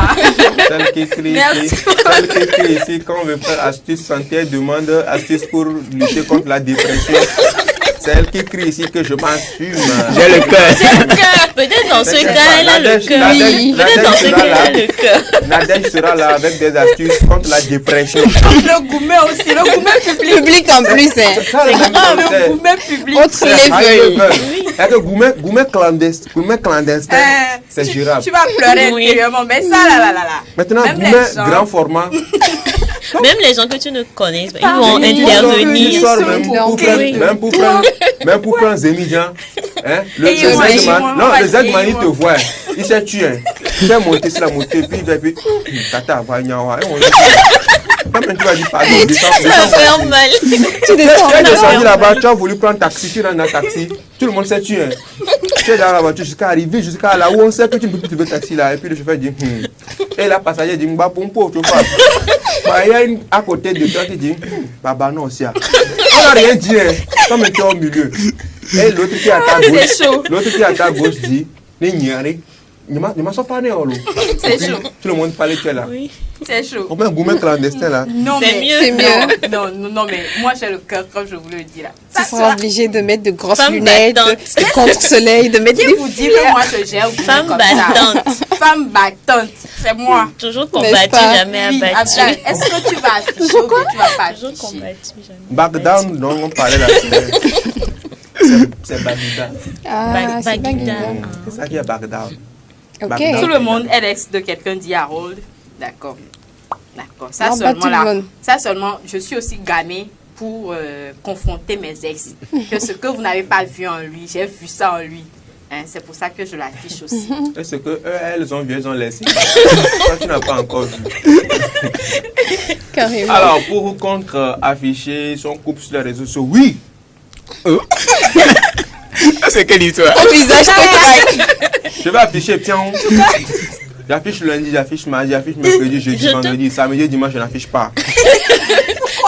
Celle qui écrit Merci. ici, celle qui écrit ici, quand on veut faire astuce santé, elle demande astuce pour lutter contre la dépression. C'est elle qui écrit ici que je m'assume. J'ai le cœur. J'ai le cœur. Peut-être dans ce cas, elle a le cœur. Nadège Peut-être dans ce sera cas, elle là. a le cœur. Nadège sera là avec des astuces contre la dépression. Le gourmet aussi, le gourmet public. Public en plus, hein. Ça, Le gourmet public. Autre level. Avec le gourmet clandestin, c'est gérable. Tu vas pleurer Oui. intérieurement, mais ça, là. Maintenant, Même gourmet les gens- grand format. Même les gens que tu ne connais pas, ils Ah, vont oui, intervenir. Ils sortent Oui. même pour prendre Zémidjan. Hein? Et ils vont chez moi, on Non, va le dire, Zedman, ils il te vont- voit. Il s'est tué. Il s'est monté sur la montée, puis il va puis tata, va nyawa. Quand même, tu vas dire pardon, descends. Ça va faire mal. Tu descends. Tu es descendu là-bas, tu as voulu prendre un taxi, tu rentres dans un taxi, tout le monde s'est tué. Tu es dans la voiture jusqu'à arriver, jusqu'à là où on sait que tu ne peux plus trouver le taxi là. Et puis le chauffeur dit, Et la passager dit, Mba pompo, tu vois. Il y a une à côté de toi qui dit, Baba non, aussi. On n'a rien dit, hein, comme tu es au milieu. Et l'autre qui est à ta gauche, C'est chaud. l'autre qui est à ta gauche dit, Nignari, ne m'a pas né, C'est chaud. tout le monde parlait, tu es là. Oui. C'est chaud. Comme un gourmet clandestin là. Non, C'est mais mieux. C'est mieux. Non, mais moi j'ai le cœur comme je vous le dis là. Tu Ça seras obligé de mettre de grosses Femme lunettes, battante. de contre-soleil, de mettre Qui des vous dit que moi je gère vous Femme comme ça? battante. Femme battante, c'est moi. Toujours N'est-ce combattu, pas? jamais Oui, abattu. Abdel, est-ce que tu vas afficher ou bien tu vas pas Toujours afficher? combattu, jamais. Backdown, dont on parlait là, c'est Bagdad. Ah, c'est Bagdad. Bagdad. C'est ça qui est Backdown. Ok. Bagdad. Tout le monde est l'ex de quelqu'un dit Harold. D'accord. D'accord. Ça Non, pas seulement tout le là. monde. Ça seulement, je suis aussi gamée pour confronter mes ex. Que ce que vous n'avez pas vu en lui, j'ai vu ça en lui. Hein, c'est pour ça que je l'affiche aussi. Est-ce que eux, elles ont vu, elles ont laissé. Toi, tu n'as pas encore vu. Carrément. Alors, pour ou contre afficher son couple sur les réseaux sociaux, oui. C'est quelle histoire? Ton visage te craque. Je vais afficher, tiens. J'affiche lundi, j'affiche mardi, j'affiche mercredi, jeudi, vendredi, samedi, dimanche, je n'affiche pas.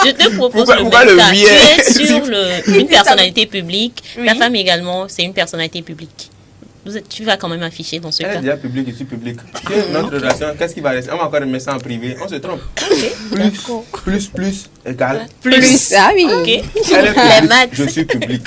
Je te propose Pourquoi le le même cas. Tu biais? es sur une personnalité publique. Ta femme également, c'est une personnalité publique. Tu vas quand même afficher dans ce Elle est cas. déjà publique, je suis public. Notre relation, qu'est-ce qui va rester? On va encore mettre ça en privé. On se trompe. Plus, égale. Plus. Ah oui. Ok. Elle est Les publique, maths. je suis public.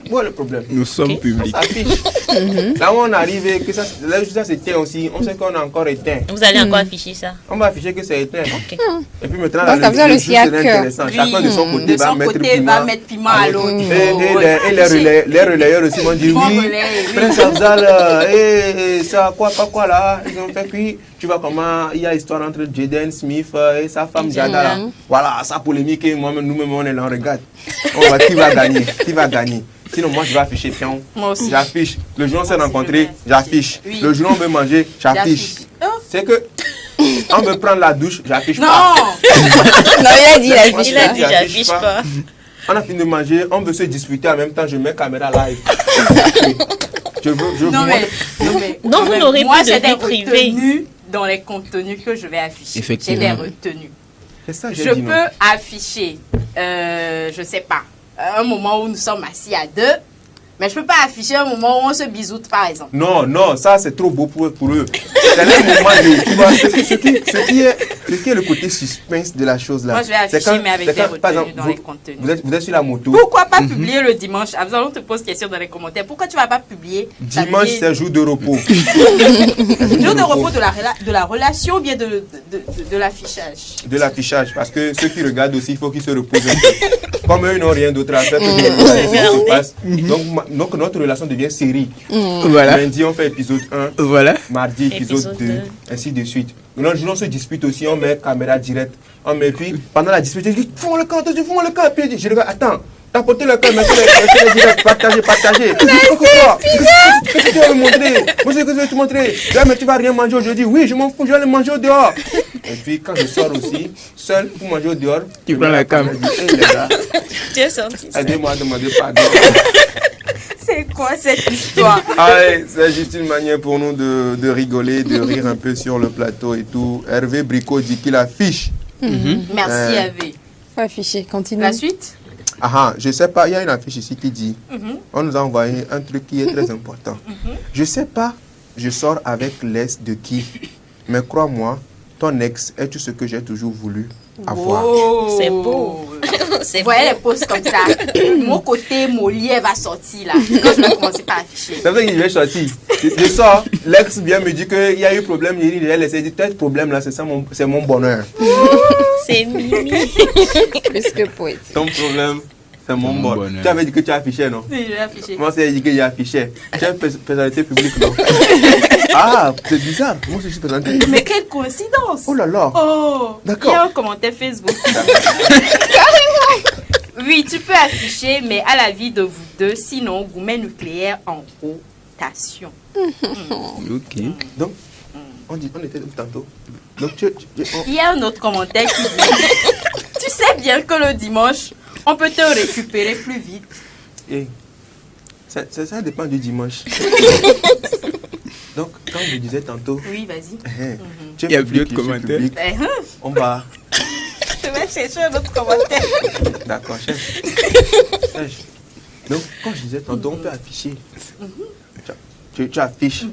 Voilà le problème. Nous sommes publics. Ça s'affiche. Là où on arrive, que ça s'éteint aussi, on sait qu'on a encore éteint. Vous allez encore afficher ça. On va afficher que c'est éteint. Ok. Et puis maintenant, Donc, comme ça, le jeu serait siac, intéressant. Chacun de son côté De va son mettre côté, piment. va mettre piment à l'autre. Et les relayeurs aussi m'ont dit Ils vont oui, relayer, oui. Prince Afzal, ça, quoi là. Ils ont fait puis, tu vois comment il y a histoire entre Jaden Smith et sa femme Jada là. Voilà, ça polémique, et moi-même, nous-mêmes, on est là, on regarde. On va, qui va gagner? Qui va gagner? Sinon, moi, je vais afficher pion. Moi aussi. J'affiche. Le jour où on s'est Moi aussi, rencontrés, je vais afficher. j'affiche. Oui. Le jour où on veut manger, j'affiche. Oh. C'est que, on veut prendre la douche, j'affiche Non. pas. Non, il a dit, il a Il a dit j'affiche pas. On a fini de manger, on veut se disputer en même temps, je mets caméra live. Je Non, vous mais. Donc, vous n'aurez moi, plus de j'ai des vie privée. retenues dans les contenus que je vais afficher. J'ai Effectivement. des retenues. C'est ça, Je j'ai dit non. peux afficher, je sais pas, un moment où nous sommes assis à deux, mais je peux pas afficher un moment où on se bisoute, par exemple. Non, non, ça c'est trop beau pour eux. C'est un moment de. Tu vois, ce qui est le côté suspense de la chose là. Moi, je vais c'est afficher, mais avec c'est des par retenues exemple, dans les contenus. vous êtes sur la moto. Pourquoi pas publier le dimanche? Absalom te pose question dans les commentaires. Pourquoi tu vas pas publier Dimanche, samedi, c'est jour de repos. jour de repos de la relation ou bien de l'affichage? De l'affichage, parce que ceux qui regardent aussi, il faut qu'ils se reposent un peu. Comme eux, ils n'ont rien d'autre à faire que de regarder ce qui se passe. Donc, notre relation devient série. Voilà. Lundi, on fait épisode 1. Voilà. Mardi, épisode 2, ainsi de suite. Le jour où on se dispute aussi, on met caméra directe. On met puis, pendant la dispute, je dis, fous-moi le camp, fous-moi le camp. Puis je regarde, attends, tapotez le camp, mettez les directs, partagez. Qu'est-ce que tu vas me montrer? Moi, c'est que je vais te montrer. Là, mais tu vas rien manger aujourd'hui. Oui, je m'en fous, je vais aller manger au dehors. Et puis, quand je sors aussi, seul pour manger au dehors, Tu prends la cam. je dis, hey, les gars, Tu es sorti. aidez-moi à demander pardon. C'est quoi cette histoire? Allez, c'est juste une manière pour nous de rigoler, de rire un peu sur le plateau et tout. Hervé Bricot dit qu'il affiche. Merci, Hervé. Faut afficher, continue. La suite? Ah, je sais pas, il y a une affiche ici qui dit, on nous a envoyé un truc qui est très important. Je sais pas, je sors avec l'ex de qui, mais crois-moi, ton ex est tout ce que j'ai toujours voulu avoir. Oh. C'est beau. C'est Vous voyez les beau. posts comme ça. Mon côté, mon lien va sortir là. Quand je vais commencer par afficher. C'est vrai qu'il vient sortir. Je sors, l'ex vient me dire qu'il y a eu problème, il a laissé, il dit, tel problème là, c'est mon bonheur. C'est Mimi. Plus que poète. Ton problème, c'est mon bonheur. bonheur. Tu avais dit que tu affichais, non? Oui, je vais afficher. Moi, c'est dit que j'ai affiché. Tu es une personnalité publique, non? Ah, c'est bizarre. Moi, je suis personnalité publique. Mais quelle coïncidence! Oh là là. Oh! D'accord. Il y a un commentaire Facebook. Oui, tu peux afficher, mais à l'avis de vous deux, sinon, gourmet nucléaire en rotation. Ok. Donc, on était où tantôt? Donc, Il y a un autre commentaire qui dit tu sais bien que le dimanche, on peut te récupérer plus vite. Hey, ça dépend du dimanche. Donc, quand je disais tantôt, Oui, vas-y. tu es Il y a public, plus de je suis commentaires. public, on va. Je vais chercher un autre commentaire. D'accord, chef. Donc, quand je disais tantôt, on peut afficher. Tu affiches,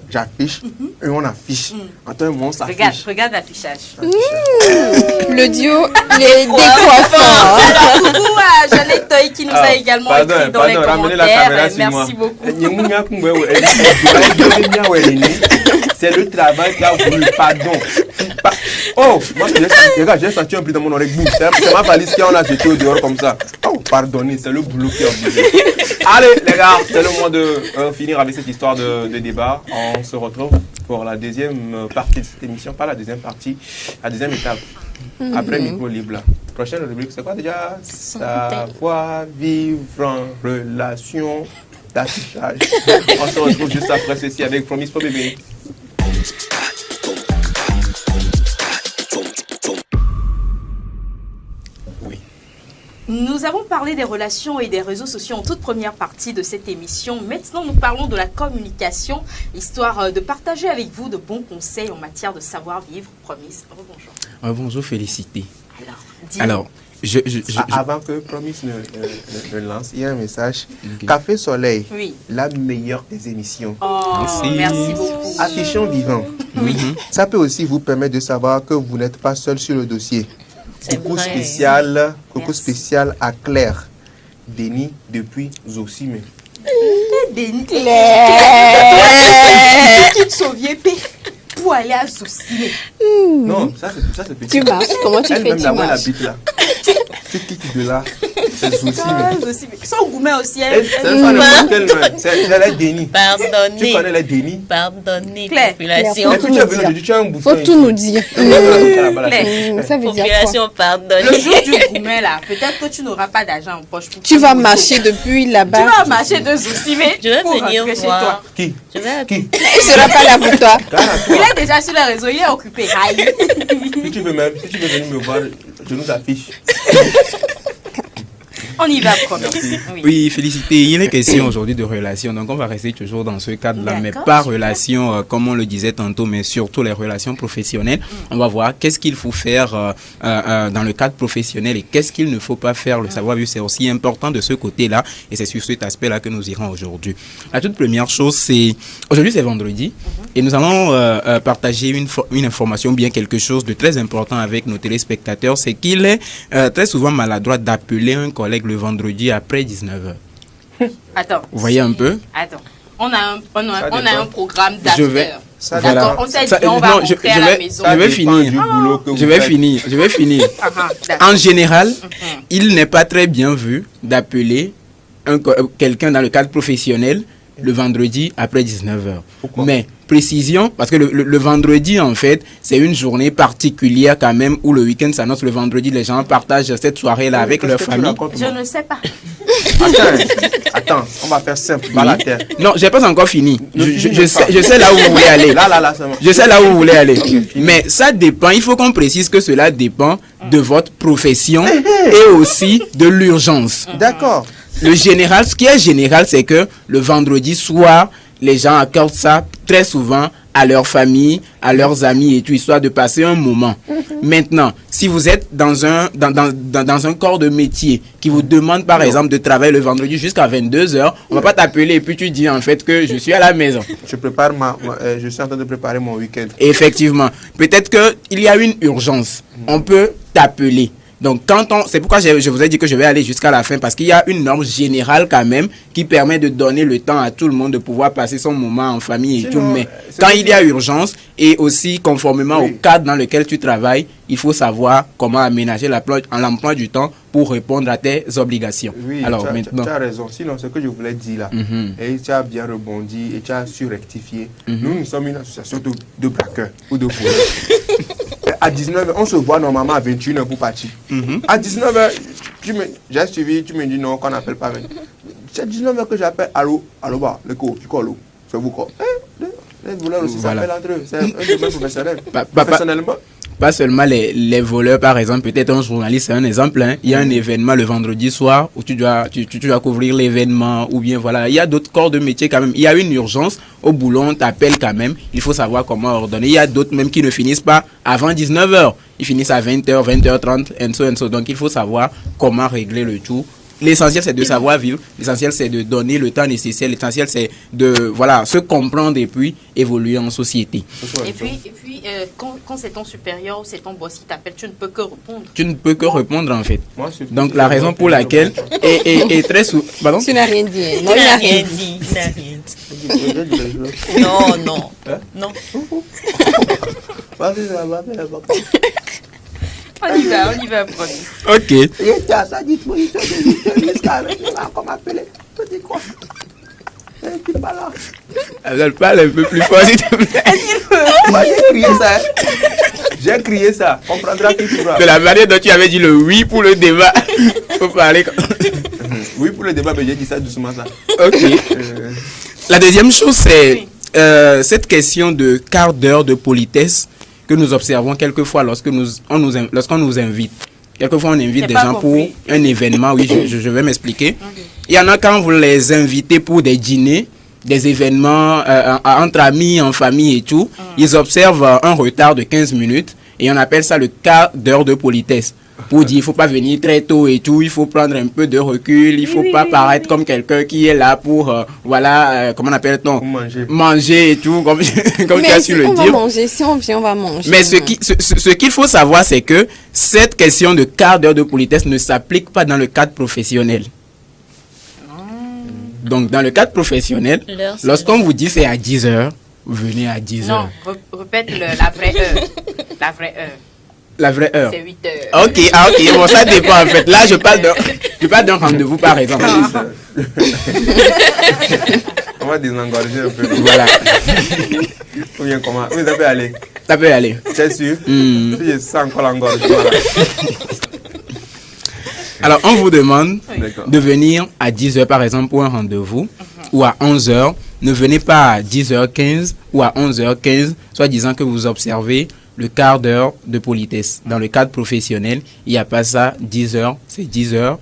j'affiche, et on affiche. Attends, on s'affiche. Regarde l'affichage. Le duo, les décoiffants. Alors, coucou à Jeannette Toy qui nous a également écrit dans les ramenez la commentaires. caméra sur moi. Merci beaucoup. C'est le travail qui a voulu, pardon. Oh, moi j'ai senti un bruit dans mon oreille. C'est ma valise qu'on a jetée au dehors comme ça. Oh, pardonnez, c'est le boulot qui a obligé. Allez, les gars, c'est le moment de finir avec cette histoire de débat. On se retrouve pour la deuxième partie de cette émission, pas la deuxième partie, la deuxième étape. Après micro libre là. Prochaine rubrique, c'est quoi déjà? Savoir vivre en relation. d'affichage. On se retrouve juste après ceci avec Promise for Bébé. Nous avons parlé des relations et des réseaux sociaux en toute première partie de cette émission. Maintenant, nous parlons de la communication, histoire de partager avec vous de bons conseils en matière de savoir-vivre. Promise, rebonjour. Bonjour, Félicité. Alors, Avant que Promise ne lance, il y a un message. Café Soleil, oui. La meilleure des émissions. Oh, merci beaucoup. Affichons vivant. Oui. Ça peut aussi vous permettre de savoir que vous n'êtes pas seul sur le dossier. Coucou Merci. spécial à Claire. Denis depuis Zossime. Denis. Claire. Tu te souviens pour aller à Zossime. Non, ça c'est petit. Tu marches, comment tu fais, Elle-même tu là-bas, elle marches. habite là. Tu quittes de là. C'est Zossime. Ils sont gourmets aussi. C'est pas le modèle, c'est la Denis. Tu Pardonnez. connais la Denis? Pardonnez, Claire. population. Claire, Et puis tu as venu aujourd'hui, tu as un bouton. Faut tout nous dire. Claire. Ça veut dire quoi? Population, pardonnez. Le jour du gourmet là, peut-être que tu n'auras pas d'argent en poche. Pour Tu vas prendre le marcher depuis Tu là-bas. vas marcher de Zossime. Je vais pour venir rentrer chez voir. toi. Qui? Je vais Qui? Il sera pas là pour toi. Il est déjà sur les réseaux, il est occupé. Aïe. Si tu veux venir me voir, je nous affiche. On y va, Promise. Oui, Félicité. Il est question aujourd'hui de relations. Donc, on va rester toujours dans ce cadre-là, mais D'accord. pas relations, comme on le disait tantôt, mais surtout les relations professionnelles. On va voir qu'est-ce qu'il faut faire dans le cadre professionnel et qu'est-ce qu'il ne faut pas faire. Le savoir-vivre, c'est aussi important de ce côté-là. Et c'est sur cet aspect-là que nous irons aujourd'hui. La toute première chose, c'est... Aujourd'hui, c'est vendredi. Et nous allons partager une information, bien quelque chose de très important avec nos téléspectateurs. C'est qu'il est très souvent maladroit d'appeler un collègue le vendredi après 19h. Attends. Vous voyez un peu? Attends. On a un programme Je vais- d'after. Ça Voilà. D'accord. On s'est dit, Ça- on va non, rentrer à la maison. je vais dépend finir. du boulot que vous Je vais faites. finir. D'accord. En général, il n'est pas très bien vu d'appeler quelqu'un dans le cadre professionnel le vendredi après 19h. Pourquoi? Mais précision, parce que le vendredi, en fait, c'est une journée particulière quand même où le week-end s'annonce. Le vendredi, les gens partagent cette soirée-là avec Qu'est-ce leur que tu famille. racontes, Je moi? ne sais pas. Attends, on va faire simple. Bas la terre. Non, j'ai pas encore fini. Ne Je finis pas. sais là où vous voulez aller. Là, c'est bon. Je sais là où vous voulez aller. Ok, fini. Mais ça dépend, il faut qu'on précise que cela dépend de votre profession et aussi de l'urgence. D'accord. Le général, ce qui est général, c'est que le vendredi soir, les gens accordent ça très souvent à leur famille, à leurs amis et tout, histoire de passer un moment. Maintenant, si vous êtes dans un corps de métier qui vous demande par exemple de travailler le vendredi jusqu'à 22h, on va pas t'appeler et puis tu dis en fait que je suis à la maison. Je suis en train de préparer mon week-end. Effectivement, peut-être qu'il y a une urgence, on peut t'appeler. Donc, c'est pourquoi je vous ai dit que je vais aller jusqu'à la fin, parce qu'il y a une norme générale quand même qui permet de donner le temps à tout le monde de pouvoir passer son moment en famille et Sinon, tout. Mais c'est quand que- il y a urgence et aussi conformément Oui. au cadre dans lequel tu travailles, il faut savoir comment aménager l'emploi du temps pour répondre à tes obligations. Oui, Alors tu as, maintenant, tu as raison. Sinon, ce que je voulais dire là, et tu as bien rebondi et tu as su rectifier. Nous sommes une association de braqueurs ou de voleurs. À 19h, on se voit normalement à 21h pour partir. À 19h, j'ai suivi, tu me dis non, qu'on n'appelle pas. C'est à 19h que j'appelle. Allô, bah, le co, tu colles. C'est vous quoi? Les voleurs aussi Voilà. s'appellent entre eux. C'est un domaine professionnel. Papa- Professionnellement. pas seulement les voleurs, par exemple, peut-être un journaliste, c'est un exemple. Hein. Il y a un événement le vendredi soir où tu dois couvrir l'événement, ou bien voilà, il y a d'autres corps de métier quand même. Il y a une urgence au boulot, on t'appelle quand même. Il faut savoir comment ordonner. Il y a d'autres même qui ne finissent pas avant 19h. Ils finissent à 20h, 20h30, and so. Donc il faut savoir comment régler le tout. L'essentiel, c'est de savoir vivre. L'essentiel, c'est de donner le temps nécessaire. L'essentiel, c'est de se comprendre et puis évoluer en société. Et puis quand c'est ton supérieur ou c'est ton boss qui t'appelle, tu ne peux que répondre. Tu ne peux que répondre, en fait. Moi, Donc, la raison pour laquelle est très souvent... Pardon? Tu n'as rien dit. hein. Il Non, il n'a n'a rien rien dit. dit. Il n'a rien dit. Non. Non. On y va, promis. Ok. Il était à sa disposition jusqu'à comment appeler. Tu dis quoi? Tu pas là. Elle parle un peu plus fort, s'il te plaît. Moi, j'ai crié ça. J'ai crié ça. On prendra qui pourra. De la manière dont tu avais dit le oui pour le débat. Faut parler comme... Oui, pour le débat, mais j'ai dit ça doucement, ça. Ok. La deuxième chose, c'est cette question de quart d'heure de politesse que nous observons quelquefois lorsqu'on nous invite. Quelquefois, on invite J'ai des pas gens compris. pour un événement. Oui, je vais m'expliquer. Il y en a quand vous les invitez pour des dîners, des événements entre amis, en famille et tout, ils observent un retard de 15 minutes et on appelle ça le quart d'heure de politesse. Pour dire, il ne faut pas venir très tôt et tout, il faut prendre un peu de recul, il ne faut pas paraître comme quelqu'un qui est là pour, comment on appelle-t-on, manger et tout, comme, comme tu as su le on va dire. manger, si on vient, on va manger. Mais ce qu'il faut savoir, c'est que cette question de quart d'heure de politesse ne s'applique pas dans le cadre professionnel. Donc, dans le cadre professionnel, L'heure, c'est lorsqu'on l'heure. vous dit c'est à 10 heures, venez à 10 Non, heures. répète la vraie heure. La vraie heure. La vraie heure. C'est 8 heures. Ok, ok, bon, ça dépend en fait. Là, je parle d'un rendez-vous par exemple. On va désengorger un peu. Voilà, Ou bien comment? Oui, ça peut aller. ça peut aller. C'est sûr. Hmm. Si je sens encore l'engorgement, là. Alors, on vous demande D'accord. de venir à 10 heures par exemple pour un rendez-vous ou à 11 heures. Ne venez pas à 10h15 ou à 11h15, soit disant que vous observez le quart d'heure de politesse. Dans le cadre professionnel, il n'y a pas ça. 10 heures, c'est 10 heures.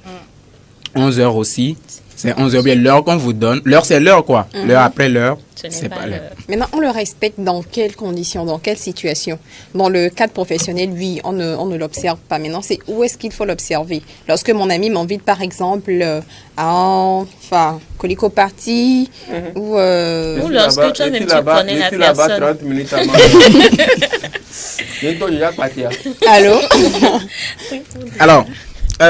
11 heures aussi, c'est 11 heures. Bien, l'heure qu'on vous donne, l'heure c'est l'heure quoi. L'heure après l'heure, Ce n'est c'est pas pas l'heure. l'heure. Maintenant, on le respecte dans quelles conditions, dans quelle situation? Dans le cadre professionnel, oui, on ne l'observe pas. Maintenant, c'est où est-ce qu'il faut l'observer? Lorsque mon ami m'invite, par exemple, à Colico Party ou... Ou lorsque toi-même tu connais la là-bas personne. 30 minutes avant. Bientôt, il y a parti. Allô? Alors,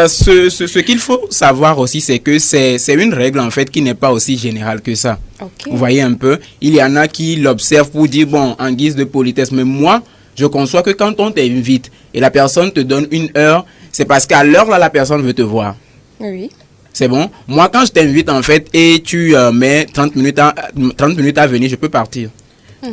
ce qu'il faut savoir aussi, c'est que c'est une règle en fait qui n'est pas aussi générale que ça. Ok. Vous voyez un peu, il y en a qui l'observent pour dire, bon, en guise de politesse. Mais moi, je conçois que quand on t'invite et la personne te donne une heure, c'est parce qu'à l'heure là, la personne veut te voir. Oui. C'est bon? Moi, quand je t'invite en fait et tu mets 30 minutes à venir, je peux partir.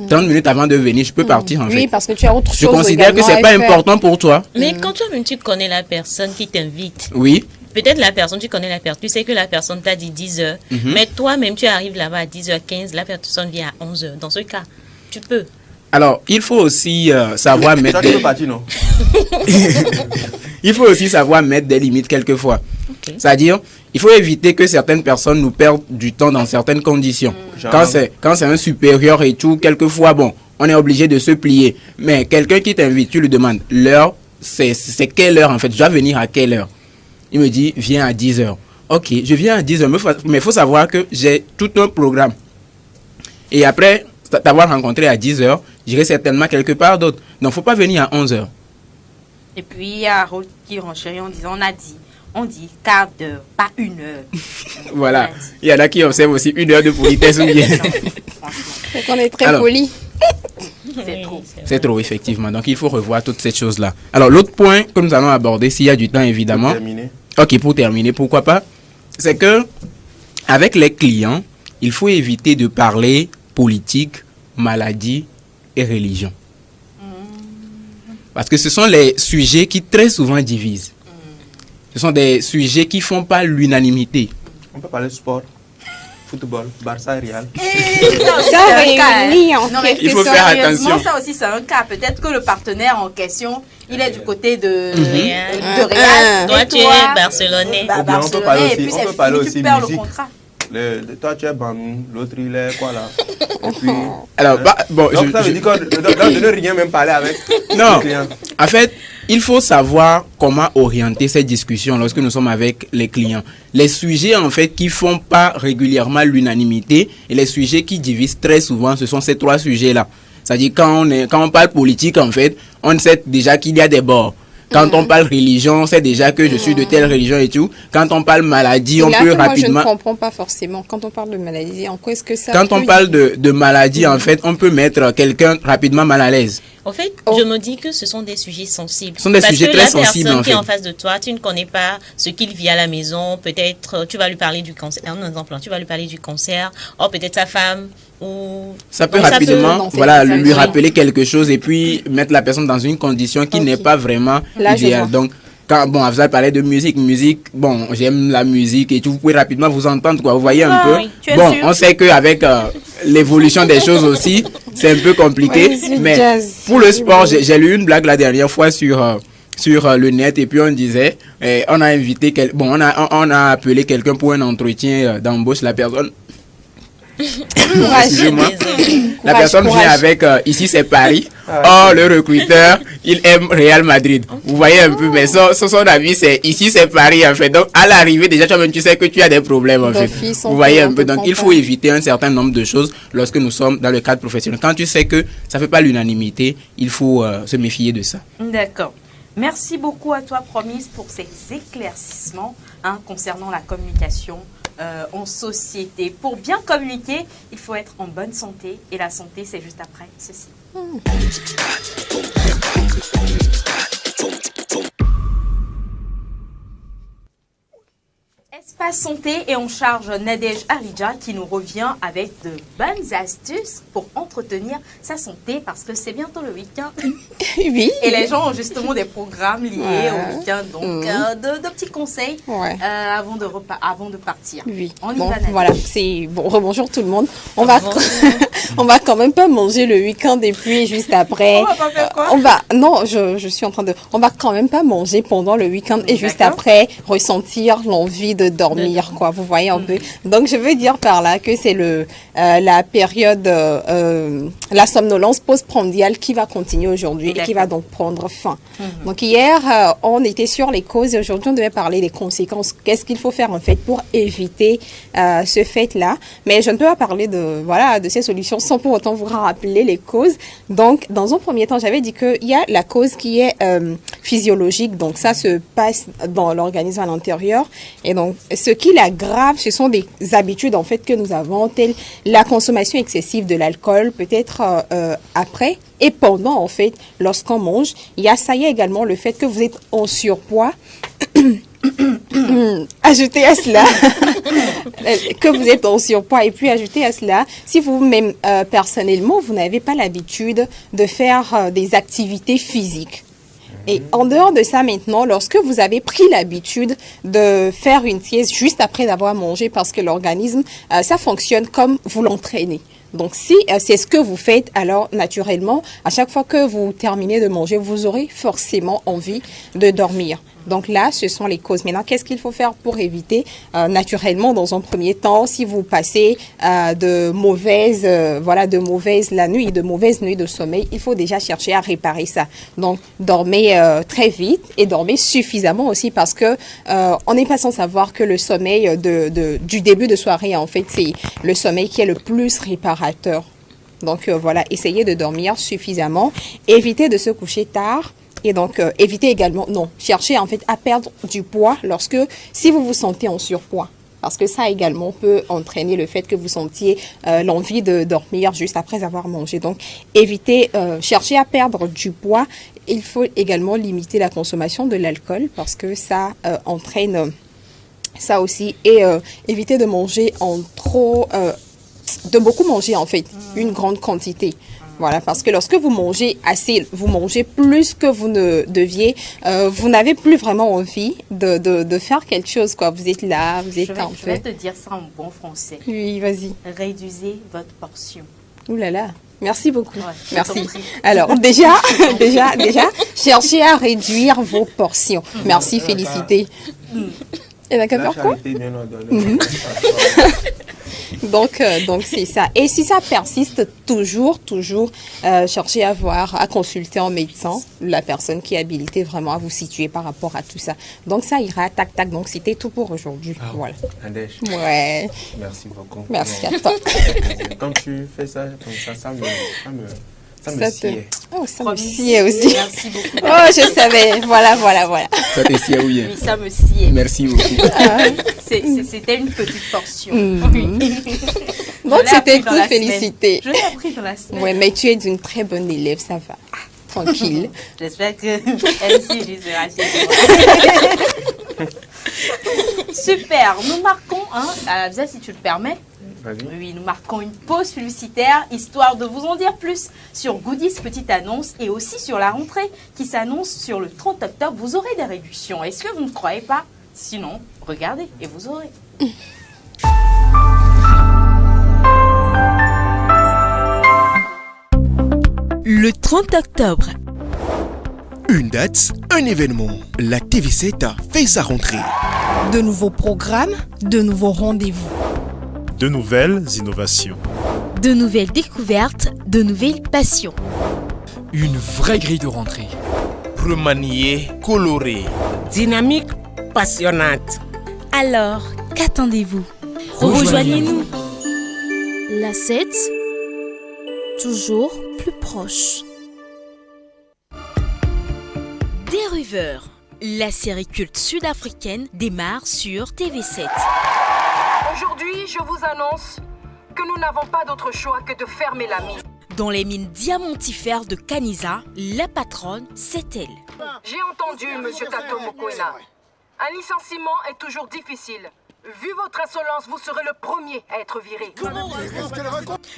30 minutes avant de venir, je peux partir en Oui, fait. parce que tu as autre chose Je considère que également c'est à pas faire. important pour toi. Mais quand toi-même tu connais la personne qui t'invite, Oui. peut-être la personne, tu connais la personne, tu sais que la personne t'a dit 10 heures, mais toi-même tu arrives là-bas à 10h15, la personne vient à 11 heures. Dans ce cas, tu peux. Alors, il faut aussi savoir mettre Toi, tu peux partir, non? il faut aussi savoir mettre des limites quelquefois. Ok. C'est-à-dire, il faut éviter que certaines personnes nous perdent du temps dans certaines conditions. Genre. Quand c'est un supérieur et tout, quelquefois, bon, on est obligé de se plier. Mais quelqu'un qui t'invite, tu lui demandes l'heure, c'est quelle heure en fait? Je dois venir à quelle heure? Il me dit, viens à 10 heures. Ok, je viens à 10 heures, mais il faut savoir que j'ai tout un programme. Et après t'avoir rencontré à 10 heures, j'irai certainement quelque part d'autre. Donc, il ne faut pas venir à 11 heures. Et puis, il y a Harold qui renchérit en disant, on dit quart d'heure, pas une heure. Voilà. Il y en a qui observent aussi une heure de politesse ou bien. Non, franchement, Donc, on est très Alors. poli. c'est trop. C'est trop, effectivement. Donc, il faut revoir toutes ces choses-là. Alors, l'autre point que nous allons aborder, s'il y a du temps, évidemment. Terminé. Ok, pour terminer, pourquoi pas? C'est que, avec les clients, il faut éviter de parler politique, maladie et religion. Parce que ce sont les sujets qui très souvent divisent. Ce sont des sujets qui ne font pas l'unanimité. On peut parler de sport, football, Barça et Real. Ça réunit en Non, mais quelque Il faut sorte. faire sérieusement, attention. ça aussi, c'est un cas. Peut-être que le partenaire en question, il est du côté de Real. Real. Toi, et tu es barcelonais. Bah, Ou bien on peut Barcelonais, parler et aussi- puis on c'est peut parler fini, aussi tu perds le musique. contrat. Toi, tu es Bandung, l'autre, il est quoi là? Et puis, Alors, bon, donc, ça veut dire qu'on ne doit rien même parler avec Non. le client. En fait, il faut savoir comment orienter cette discussion lorsque nous sommes avec les clients. Les sujets, en fait, qui font pas régulièrement l'unanimité et les sujets qui divisent très souvent, ce sont ces trois sujets-là. C'est-à-dire, quand on parle politique, en fait, on sait déjà qu'il y a des bords. Quand on parle religion, on sait déjà que je suis de telle religion et tout. Quand on parle maladie, on Là peut que moi, je rapidement... ne comprends pas forcément. Quand on parle de maladie, en quoi est-ce que ça Quand on peut- parle de maladie, en fait, on peut mettre quelqu'un rapidement mal à l'aise. En fait, Oh. je me dis que ce sont des sujets sensibles. Ce sont des Parce sujets que très la sensibles, personne en qui est fait. en face de toi, tu ne connais pas ce qu'il vit à la maison. Peut-être tu vas lui parler du cancer. Un exemple, tu vas lui parler du cancer. Or, peut-être sa femme ou... Ça peut Donc, rapidement, non, c'est voilà, ça, lui oui. rappeler quelque chose et puis mettre la personne dans une condition qui Ok. n'est pas vraiment Là, je idéale. vois. Donc, bon, Afzal parlait de musique, bon, j'aime la musique et tout, vous pouvez rapidement vous entendre, quoi, vous voyez un peu. Oui, tu es Bon, sûr. on sait qu'avec l'évolution des choses aussi, c'est un peu compliqué, Ouais, c'est mais jazz. pour le sport, j'ai lu une blague la dernière fois sur le net et puis on disait, on a invité, on a appelé quelqu'un pour un entretien d'embauche, la personne... Excusez-moi. La personne vient avec ici c'est Paris. Oh, le recruteur, il aime Real Madrid. Vous voyez un peu, mais son avis c'est ici c'est Paris en fait. Donc à l'arrivée déjà tu sais que tu as des problèmes en fait. Vous voyez un peu. Donc il faut éviter un certain nombre de choses lorsque nous sommes dans le cadre professionnel. Quand tu sais que ça fait pas l'unanimité, il faut se méfier de ça. D'accord. Merci beaucoup à toi, Promise, pour ces éclaircissements concernant la communication en société. Pour bien communiquer, il faut être en bonne santé. Et la santé, c'est juste après ceci. Espace santé et on charge Nadège Aridja qui nous revient avec de bonnes astuces pour entretenir sa santé parce que c'est bientôt le week-end. Oui. Et les gens ont justement des programmes liés Ouais. au week-end. Donc, de petits conseils Ouais. avant de partir. Oui. On y Bon, va, Nadège. voilà, c'est bon. Rebonjour tout le monde. On va quand même pas manger le week-end et puis juste après. On va pas faire quoi? Non, je suis en train de. On va quand même pas manger pendant le week-end et juste D'accord. après ressentir l'envie de dormir, quoi. Vous voyez un peu. Donc je veux dire par là que c'est la période, la somnolence postprandiale qui va continuer aujourd'hui et qui va donc prendre fin. Donc hier, on était sur les causes et aujourd'hui on devait parler des conséquences. Qu'est-ce qu'il faut faire en fait pour éviter ce fait-là? Mais je ne peux pas parler de ces solutions sans pour autant vous rappeler les causes. Donc dans un premier temps, j'avais dit qu'il y a la cause qui est physiologique. Donc ça se passe dans l'organisme à l'intérieur. Et donc ce qui l'aggrave, ce sont des habitudes en fait que nous avons, telles la consommation excessive de l'alcool, peut-être après et pendant en fait lorsqu'on mange. Il y a également le fait que vous êtes en surpoids. Ajoutez à cela que vous êtes en surpoids et puis ajoutez à cela si vous-même personnellement vous n'avez pas l'habitude de faire des activités physiques. Et en dehors de ça maintenant, lorsque vous avez pris l'habitude de faire une sieste juste après avoir mangé parce que l'organisme, ça fonctionne comme vous l'entraînez. Donc si c'est ce que vous faites, alors naturellement, à chaque fois que vous terminez de manger, vous aurez forcément envie de dormir. Donc là, ce sont les causes. Maintenant, qu'est-ce qu'il faut faire pour éviter? Naturellement, dans un premier temps, si vous passez de mauvaises nuits de sommeil, il faut déjà chercher à réparer ça. Donc, dormez très vite et dormez suffisamment aussi parce que on n'est pas sans savoir que le sommeil du début de soirée, en fait, c'est le sommeil qui est le plus réparateur. Donc voilà, essayez de dormir suffisamment, évitez de se coucher tard. Et donc, évitez également, cherchez en fait à perdre du poids si vous vous sentez en surpoids. Parce que ça également peut entraîner le fait que vous sentiez l'envie de dormir juste après avoir mangé. Donc, évitez, cherchez à perdre du poids. Il faut également limiter la consommation de l'alcool parce que ça entraîne ça aussi. Et évitez de manger de beaucoup manger en fait, une grande quantité. Voilà, parce que lorsque vous mangez assez, vous mangez plus que vous ne deviez, vous n'avez plus vraiment envie de faire quelque chose, quoi. Vous êtes là, vous êtes Je vais te dire ça en bon français. Oui, vas-y. Réduisez votre portion. Ouh là là. Merci beaucoup. Ouais, merci. Alors, déjà, cherchez à réduire vos portions. Merci, félicité. Et n'a qu'à faire quoi? Donc c'est ça. Et si ça persiste toujours, cherchez à consulter un médecin, la personne qui est habilitée vraiment à vous situer par rapport à tout ça. Donc ça ira, tac. Donc c'était tout pour aujourd'hui. Voilà. Nadège, Ouais. merci beaucoup. Merci à toi. Quand tu fais ça comme ça me sied. Oh, ça me sied aussi. Merci beaucoup. Oh, je savais. Voilà. Ça te sied, oui. Oui, ça me sied. Merci beaucoup. C'était une petite portion. Donc l'ai c'était appris dans la tout, félicité. Je l'ai appris dans la semaine. Ouais, mais tu es d'une très bonne élève, ça va. Tranquille. J'espère que elle aussi lisera chez moi. Super. Nous marquons, Abza, si tu le permets, Vas-y. Oui, nous marquons une pause publicitaire, histoire de vous en dire plus sur Goodies, petite annonce, et aussi sur la rentrée qui s'annonce sur le 30 octobre. Vous aurez des réductions. Est-ce que vous ne croyez pas? Sinon, regardez et vous aurez. Le 30 octobre. Une date, un événement. La TV7 a fait sa rentrée. De nouveaux programmes, de nouveaux rendez-vous. De nouvelles innovations. De nouvelles découvertes, de nouvelles passions. Une vraie grille de rentrée. Remaniée, colorée. Dynamique, passionnante. Alors, qu'attendez-vous? Rejoignez-nous. La 7, toujours plus proche. Des Rêveurs, la série culte sud-africaine démarre sur TV7. Aujourd'hui, je vous annonce que nous n'avons pas d'autre choix que de fermer la mine. Dans les mines diamantifères de Kanisa, la patronne, c'est elle. J'ai entendu, monsieur Tato Mokoena. Un licenciement est toujours difficile. Vu votre insolence, vous serez le premier à être viré.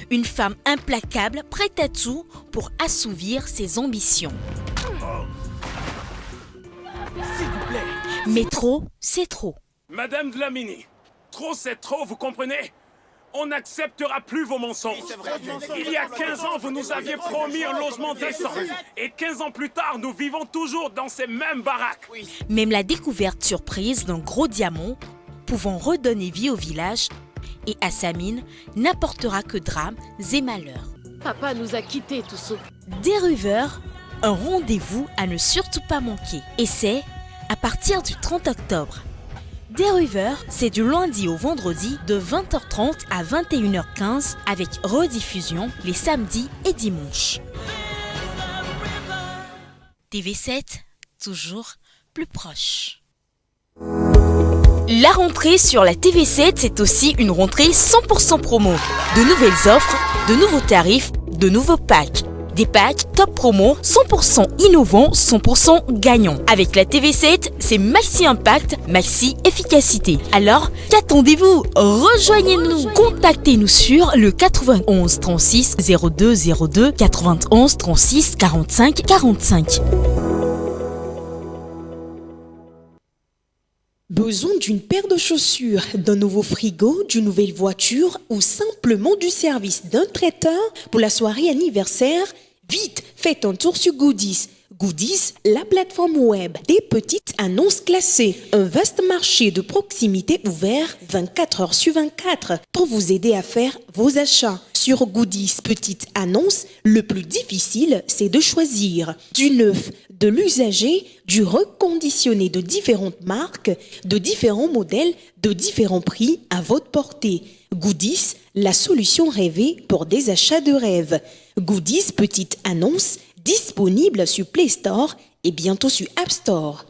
Une femme implacable, prête à tout pour assouvir ses ambitions. S'il vous plaît. Mais trop, c'est trop. Madame Dlamini, trop c'est trop, vous comprenez? On n'acceptera plus vos mensonges. Il y a 15 ans, vous nous aviez promis un logement décent. Et 15 ans plus tard, nous vivons toujours dans ces mêmes baraques. Même la découverte surprise d'un gros diamant pouvant redonner vie au village et à sa mine n'apportera que drames et malheurs. Papa nous a quittés tous. Des Rêveurs, un rendez-vous à ne surtout pas manquer. Et c'est à partir du 30 octobre. Des Rêveurs, c'est du lundi au vendredi de 20h30 à 21h15 avec rediffusion les samedis et dimanches. TV7, toujours plus proche. La rentrée sur la TV7, c'est aussi une rentrée 100% promo. De nouvelles offres, de nouveaux tarifs, de nouveaux packs. Des packs top promo 100% innovants, 100% gagnants. Avec la TV7, c'est maxi impact, maxi efficacité. Alors, qu'attendez-vous? Rejoignez-nous. Contactez-nous sur le 91 36 02 02 91 36 45 45. Besoin d'une paire de chaussures, d'un nouveau frigo, d'une nouvelle voiture ou simplement du service d'un traiteur pour la soirée anniversaire? Vite, faites un tour sur Goodies. Goodies, la plateforme web des petites annonces classées. Un vaste marché de proximité ouvert 24 heures sur 24 pour vous aider à faire vos achats. Sur Goodies Petites Annonces, le plus difficile, c'est de choisir du neuf, de l'usager, du reconditionné de différentes marques, de différents modèles, de différents prix à votre portée. Goodies, la solution rêvée pour des achats de rêve. Goodies Petites Annonces, disponible sur Play Store et bientôt sur App Store.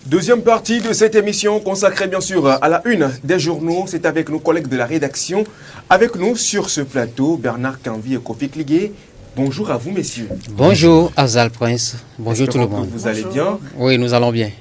Deuxième partie de cette émission consacrée bien sûr à la une des journaux. C'est avec nos collègues de la rédaction. Avec nous sur ce plateau, Bernard Canvi et Kofi Kligué. Bonjour à vous messieurs. Bonjour Azal Prince. Bonjour tout le monde. Vous allez bien? Oui, nous allons bien.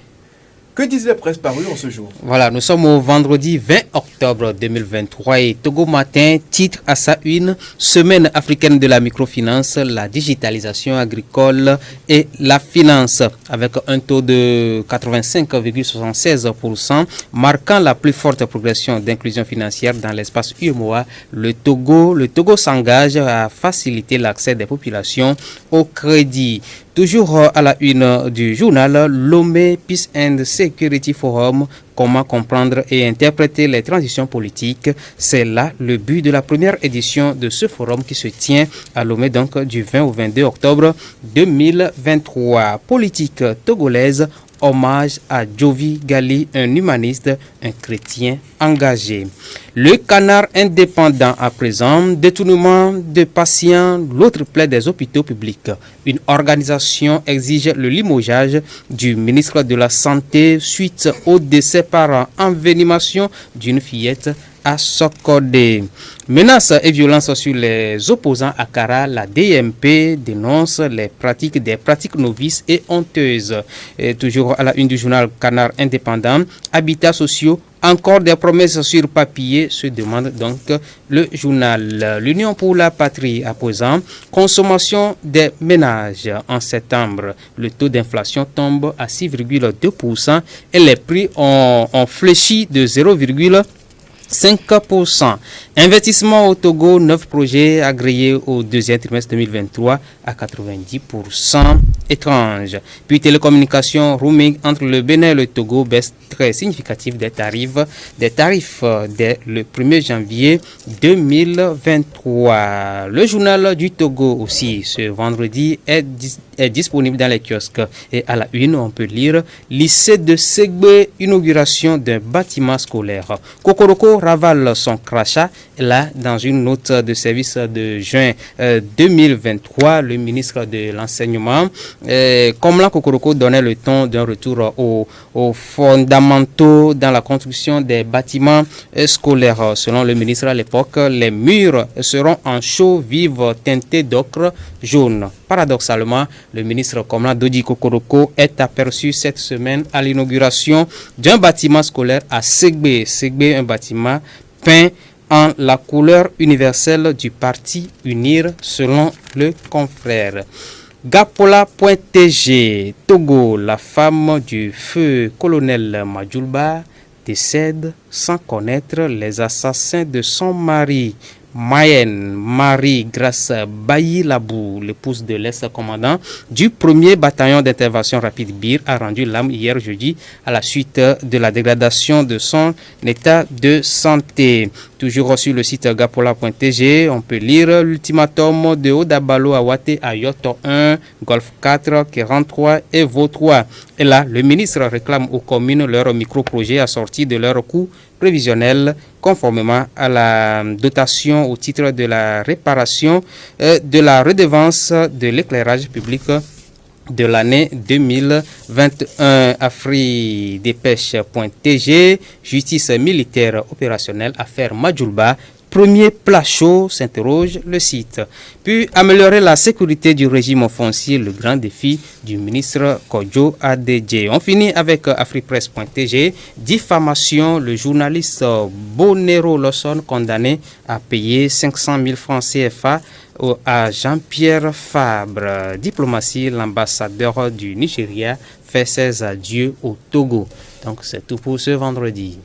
Que disent les presse parues en ce jour? Voilà, nous sommes au vendredi 20 octobre 2023 et Togo Matin titre à sa une « Semaine africaine de la microfinance, la digitalisation agricole et la finance » avec un taux de 85,76%, marquant la plus forte progression d'inclusion financière dans l'espace UEMOA. Le Togo s'engage à faciliter l'accès des populations au crédit. Toujours à la une du journal, Lomé Peace and Security Forum, comment comprendre et interpréter les transitions politiques. C'est là le but de la première édition de ce forum qui se tient à Lomé donc du 20 au 22 octobre 2023. Politique togolaise, hommage à Jovi Gali, un humaniste, un chrétien engagé. Le Canard indépendant à présent, détournement de patients, l'autre plaie des hôpitaux publics. Une organisation exige le limogeage du ministre de la Santé suite au décès par envenimation d'une fillette à Sokodé. Menaces et violences sur les opposants à Kara, la DMP dénonce des pratiques novices et honteuses. Et toujours à la une du journal Canard Indépendant, habitats sociaux, encore des promesses sur papier, se demande donc le journal. L'Union pour la patrie à présent, consommation des ménages en septembre. Le taux d'inflation tombe à 6,2% et les prix ont fléchi de 0,5%. Investissement au Togo, 9 projets agréés au deuxième trimestre 2023 à 90% étranges. Puis télécommunications, roaming entre le Bénin et le Togo, baisse très significative des tarifs dès le 1er janvier 2023. Le journal du Togo aussi, ce vendredi, est disponible dans les kiosques. Et à la une, on peut lire lycée de Segbe, inauguration d'un bâtiment scolaire. Kokoroko ravale son crachat. Là, dans une note de service de juin 2023, le ministre de l'Enseignement, Komla Kokoroko, donnait le ton d'un retour aux fondamentaux dans la construction des bâtiments scolaires. Selon le ministre à l'époque, les murs seront en chaux vive teintés d'ocre jaune. Paradoxalement, le ministre Komla Dodi Kokoroko est aperçu cette semaine à l'inauguration d'un bâtiment scolaire à Segbe. Segbe, un bâtiment peint en la couleur universelle du parti UNIR, selon le confrère. Gapola.tg, Togo, la femme du feu colonel Majulba décède sans connaître les assassins de son mari. Mayenne Marie-Grâce Bayi-Labou, l'épouse de l'ex-commandant du 1er bataillon d'intervention rapide BIR, a rendu l'âme hier jeudi à la suite de la dégradation de son état de santé. Toujours sur le site gapola.tg, on peut lire l'ultimatum de Odabalo Awate à Yoto 1, Golf 4, 43 et Vaux 3. Et là, le ministre réclame aux communes leur micro-projet assorti de leur coût prévisionnel conformément à la dotation au titre de la réparation de la redevance de l'éclairage public de l'année 2021. Afridépêche.tg, justice militaire opérationnelle, affaire Majulba, premier plat chaud, s'interroge le site. Puis améliorer la sécurité du régime foncier, le grand défi du ministre Kodjo Adedje. On finit avec afripresse.tg, diffamation, le journaliste Bonero Lawson condamné à payer 500 000 francs CFA à Jean-Pierre Fabre. Diplomatie, l'ambassadeur du Nigeria fait ses adieux au Togo. Donc c'est tout pour ce vendredi.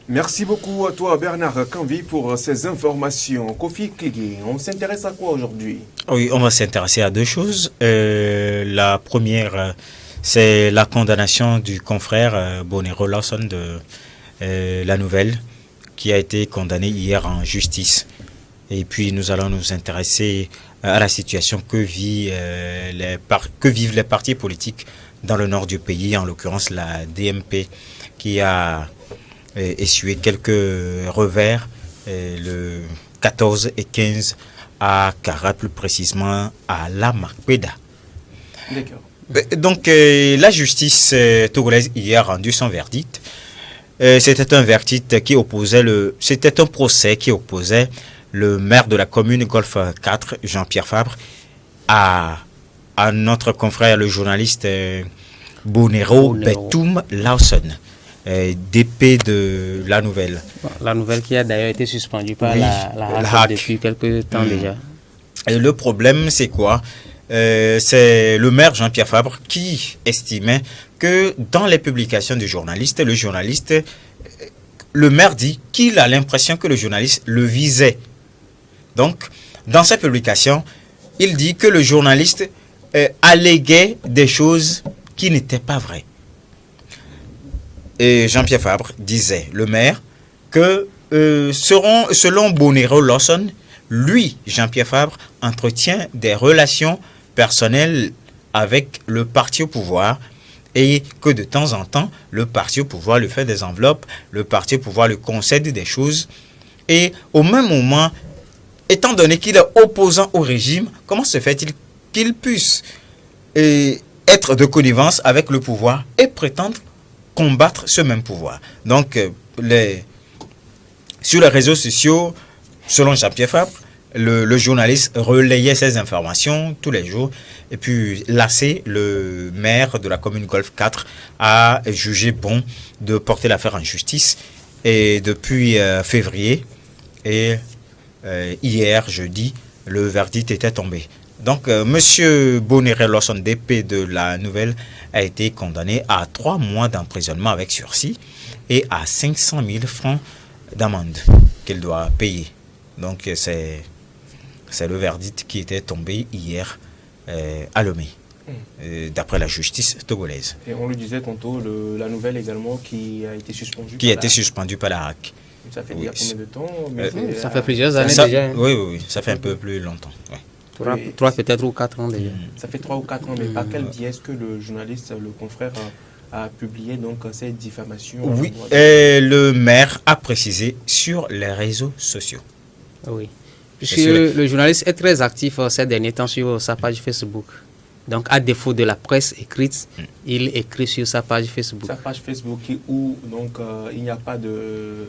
Merci beaucoup à toi Bernard Canvi pour ces informations. Kofi Kligé, on s'intéresse à quoi aujourd'hui? Oui, on va s'intéresser à deux choses. La première, c'est la condamnation du confrère Bonero Lawson de La Nouvelle, qui a été condamné hier en justice. Et puis nous allons nous intéresser à la situation que vivent les partis politiques dans le nord du pays, en l'occurrence la DMP, qui a essuyé quelques revers le 14 et 15 à Kara, plus précisément à La Marqueda. D'accord. Donc la justice togolaise hier a rendu son verdict. C'était un verdict qui opposait c'était un procès qui opposait le maire de la commune Golf 4, Jean-Pierre Fabre, à notre confrère, le journaliste Bonero Betoum Lawson, DP de La Nouvelle. La Nouvelle qui a d'ailleurs été suspendue par la HAC depuis quelques temps déjà. Et le problème, c'est quoi? C'est le maire Jean-Pierre Fabre qui estimait que dans les publications du journaliste, le maire dit qu'il a l'impression que le journaliste le visait. Donc, dans sa publication, il dit que le journaliste alléguait des choses qui n'étaient pas vraies. Et Jean-Pierre Fabre disait, le maire, que selon Bonero Lawson, lui, Jean-Pierre Fabre, entretient des relations personnelles avec le parti au pouvoir et que de temps en temps, le parti au pouvoir lui fait des enveloppes, le parti au pouvoir lui concède des choses. Et au même moment, étant donné qu'il est opposant au régime, comment se fait-il qu'il puisse être de connivence avec le pouvoir et prétendre combattre ce même pouvoir? Donc, sur les réseaux sociaux, selon Jean-Pierre Fabre, le journaliste relayait ces informations tous les jours. Et puis, lassé, le maire de la commune Golfe 4 a jugé bon de porter l'affaire en justice. Et depuis février et hier, jeudi, le verdict était tombé. Donc, M. Bonere Lawson, DP de la Nouvelle, a été condamné à 3 mois d'emprisonnement avec sursis et à 500 000 francs d'amende qu'il doit payer. Donc, c'est le verdict qui était tombé hier à Lomé, d'après la justice togolaise. Et on le disait tantôt, la Nouvelle également qui a été suspendue. Qui a été suspendue par la HAC. Ça fait déjà combien de temps ça fait plusieurs années déjà. Oui, ça fait un peu plus longtemps. Ouais. 3 peut-être ou 4 ans déjà. Ça fait 3 ou 4 ans, mais par quel biais est-ce que le journaliste, le confrère, a publié donc cette diffamation? Oui, le maire a précisé sur les réseaux sociaux. Oui, puisque le journaliste est très actif ces derniers temps sur sa page Facebook. Donc, à défaut de la presse écrite, il écrit sur sa page Facebook. Sa page Facebook où donc il n'y a pas de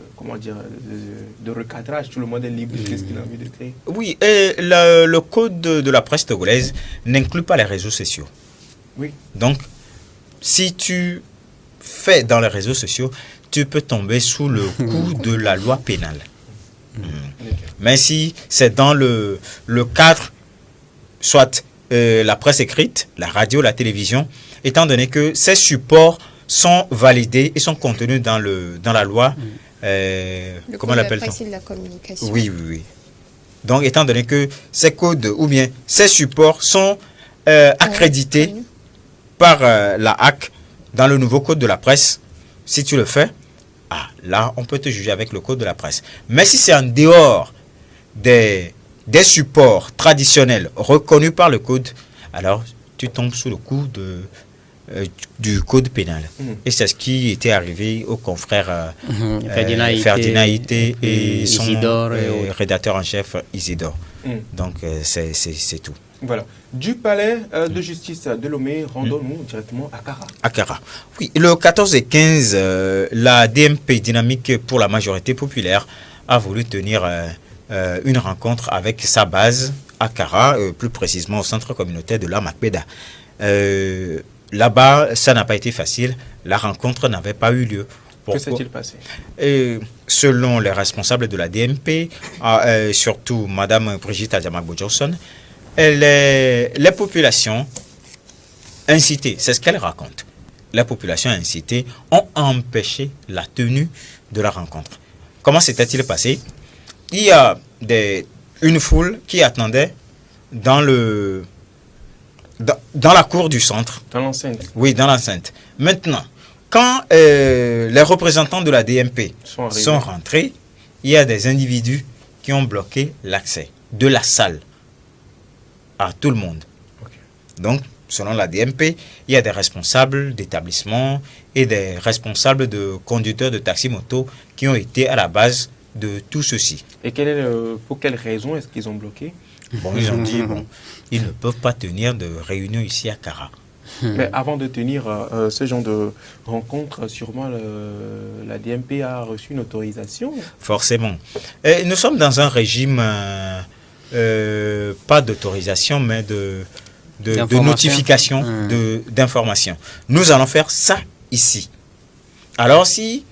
de recadrage, tout le monde est libre de ce qu'il a envie de créer. Oui, et le code de la presse togolaise n'inclut pas les réseaux sociaux. Oui. Donc, si tu fais dans les réseaux sociaux, tu peux tomber sous le coup de la loi pénale. Mais si c'est dans le cadre, soit la presse écrite, la radio, la télévision, étant donné que ces supports sont validés et sont contenus dans la loi, comment l'appelle-t-on? La communication. Oui. Donc, étant donné que ces codes ou bien ces supports sont accrédités par la HAC dans le nouveau code de la presse, si tu le fais, là, on peut te juger avec le code de la presse. Mais si c'est en dehors des supports traditionnels reconnus par le code, alors tu tombes sous le coup du code pénal. Et c'est ce qui était arrivé au confrère Ferdinand Ité et son rédacteur en chef Isidore. Donc c'est tout. Voilà. Du palais de justice de Lomé, rendons-nous directement à Kara. À Kara. Oui, le 14 et 15, la DMP Dynamique pour la majorité populaire a voulu tenir une rencontre avec sa base à Kara, plus précisément au centre communautaire de la Macbeda. Là-bas, ça n'a pas été facile. La rencontre n'avait pas eu lieu. Que s'est-il passé? Selon les responsables de la DMP, surtout Mme Brigitte Adjamagbo-Johnson, les populations incitées, c'est ce qu'elle raconte, les populations incitées ont empêché la tenue de la rencontre. Comment s'était-il passé? Il y a une foule qui attendait dans la cour du centre. Dans l'enceinte? Oui, dans l'enceinte. Maintenant, quand les représentants de la DMP sont rentrés, il y a des individus qui ont bloqué l'accès de la salle à tout le monde. Donc, selon la DMP, il y a des responsables d'établissements et des responsables de conducteurs de taxi-moto qui ont été à la base de tout ceci. Et pour quelle raison est-ce qu'ils ont bloqué? Ils ont dit, ils ne peuvent pas tenir de réunion ici à Kara. Mais avant de tenir ce genre de rencontre, sûrement la DMP a reçu une autorisation. Forcément. Et nous sommes dans un régime, pas d'autorisation, mais de notification, d'information. Nous allons faire ça ici. Alors si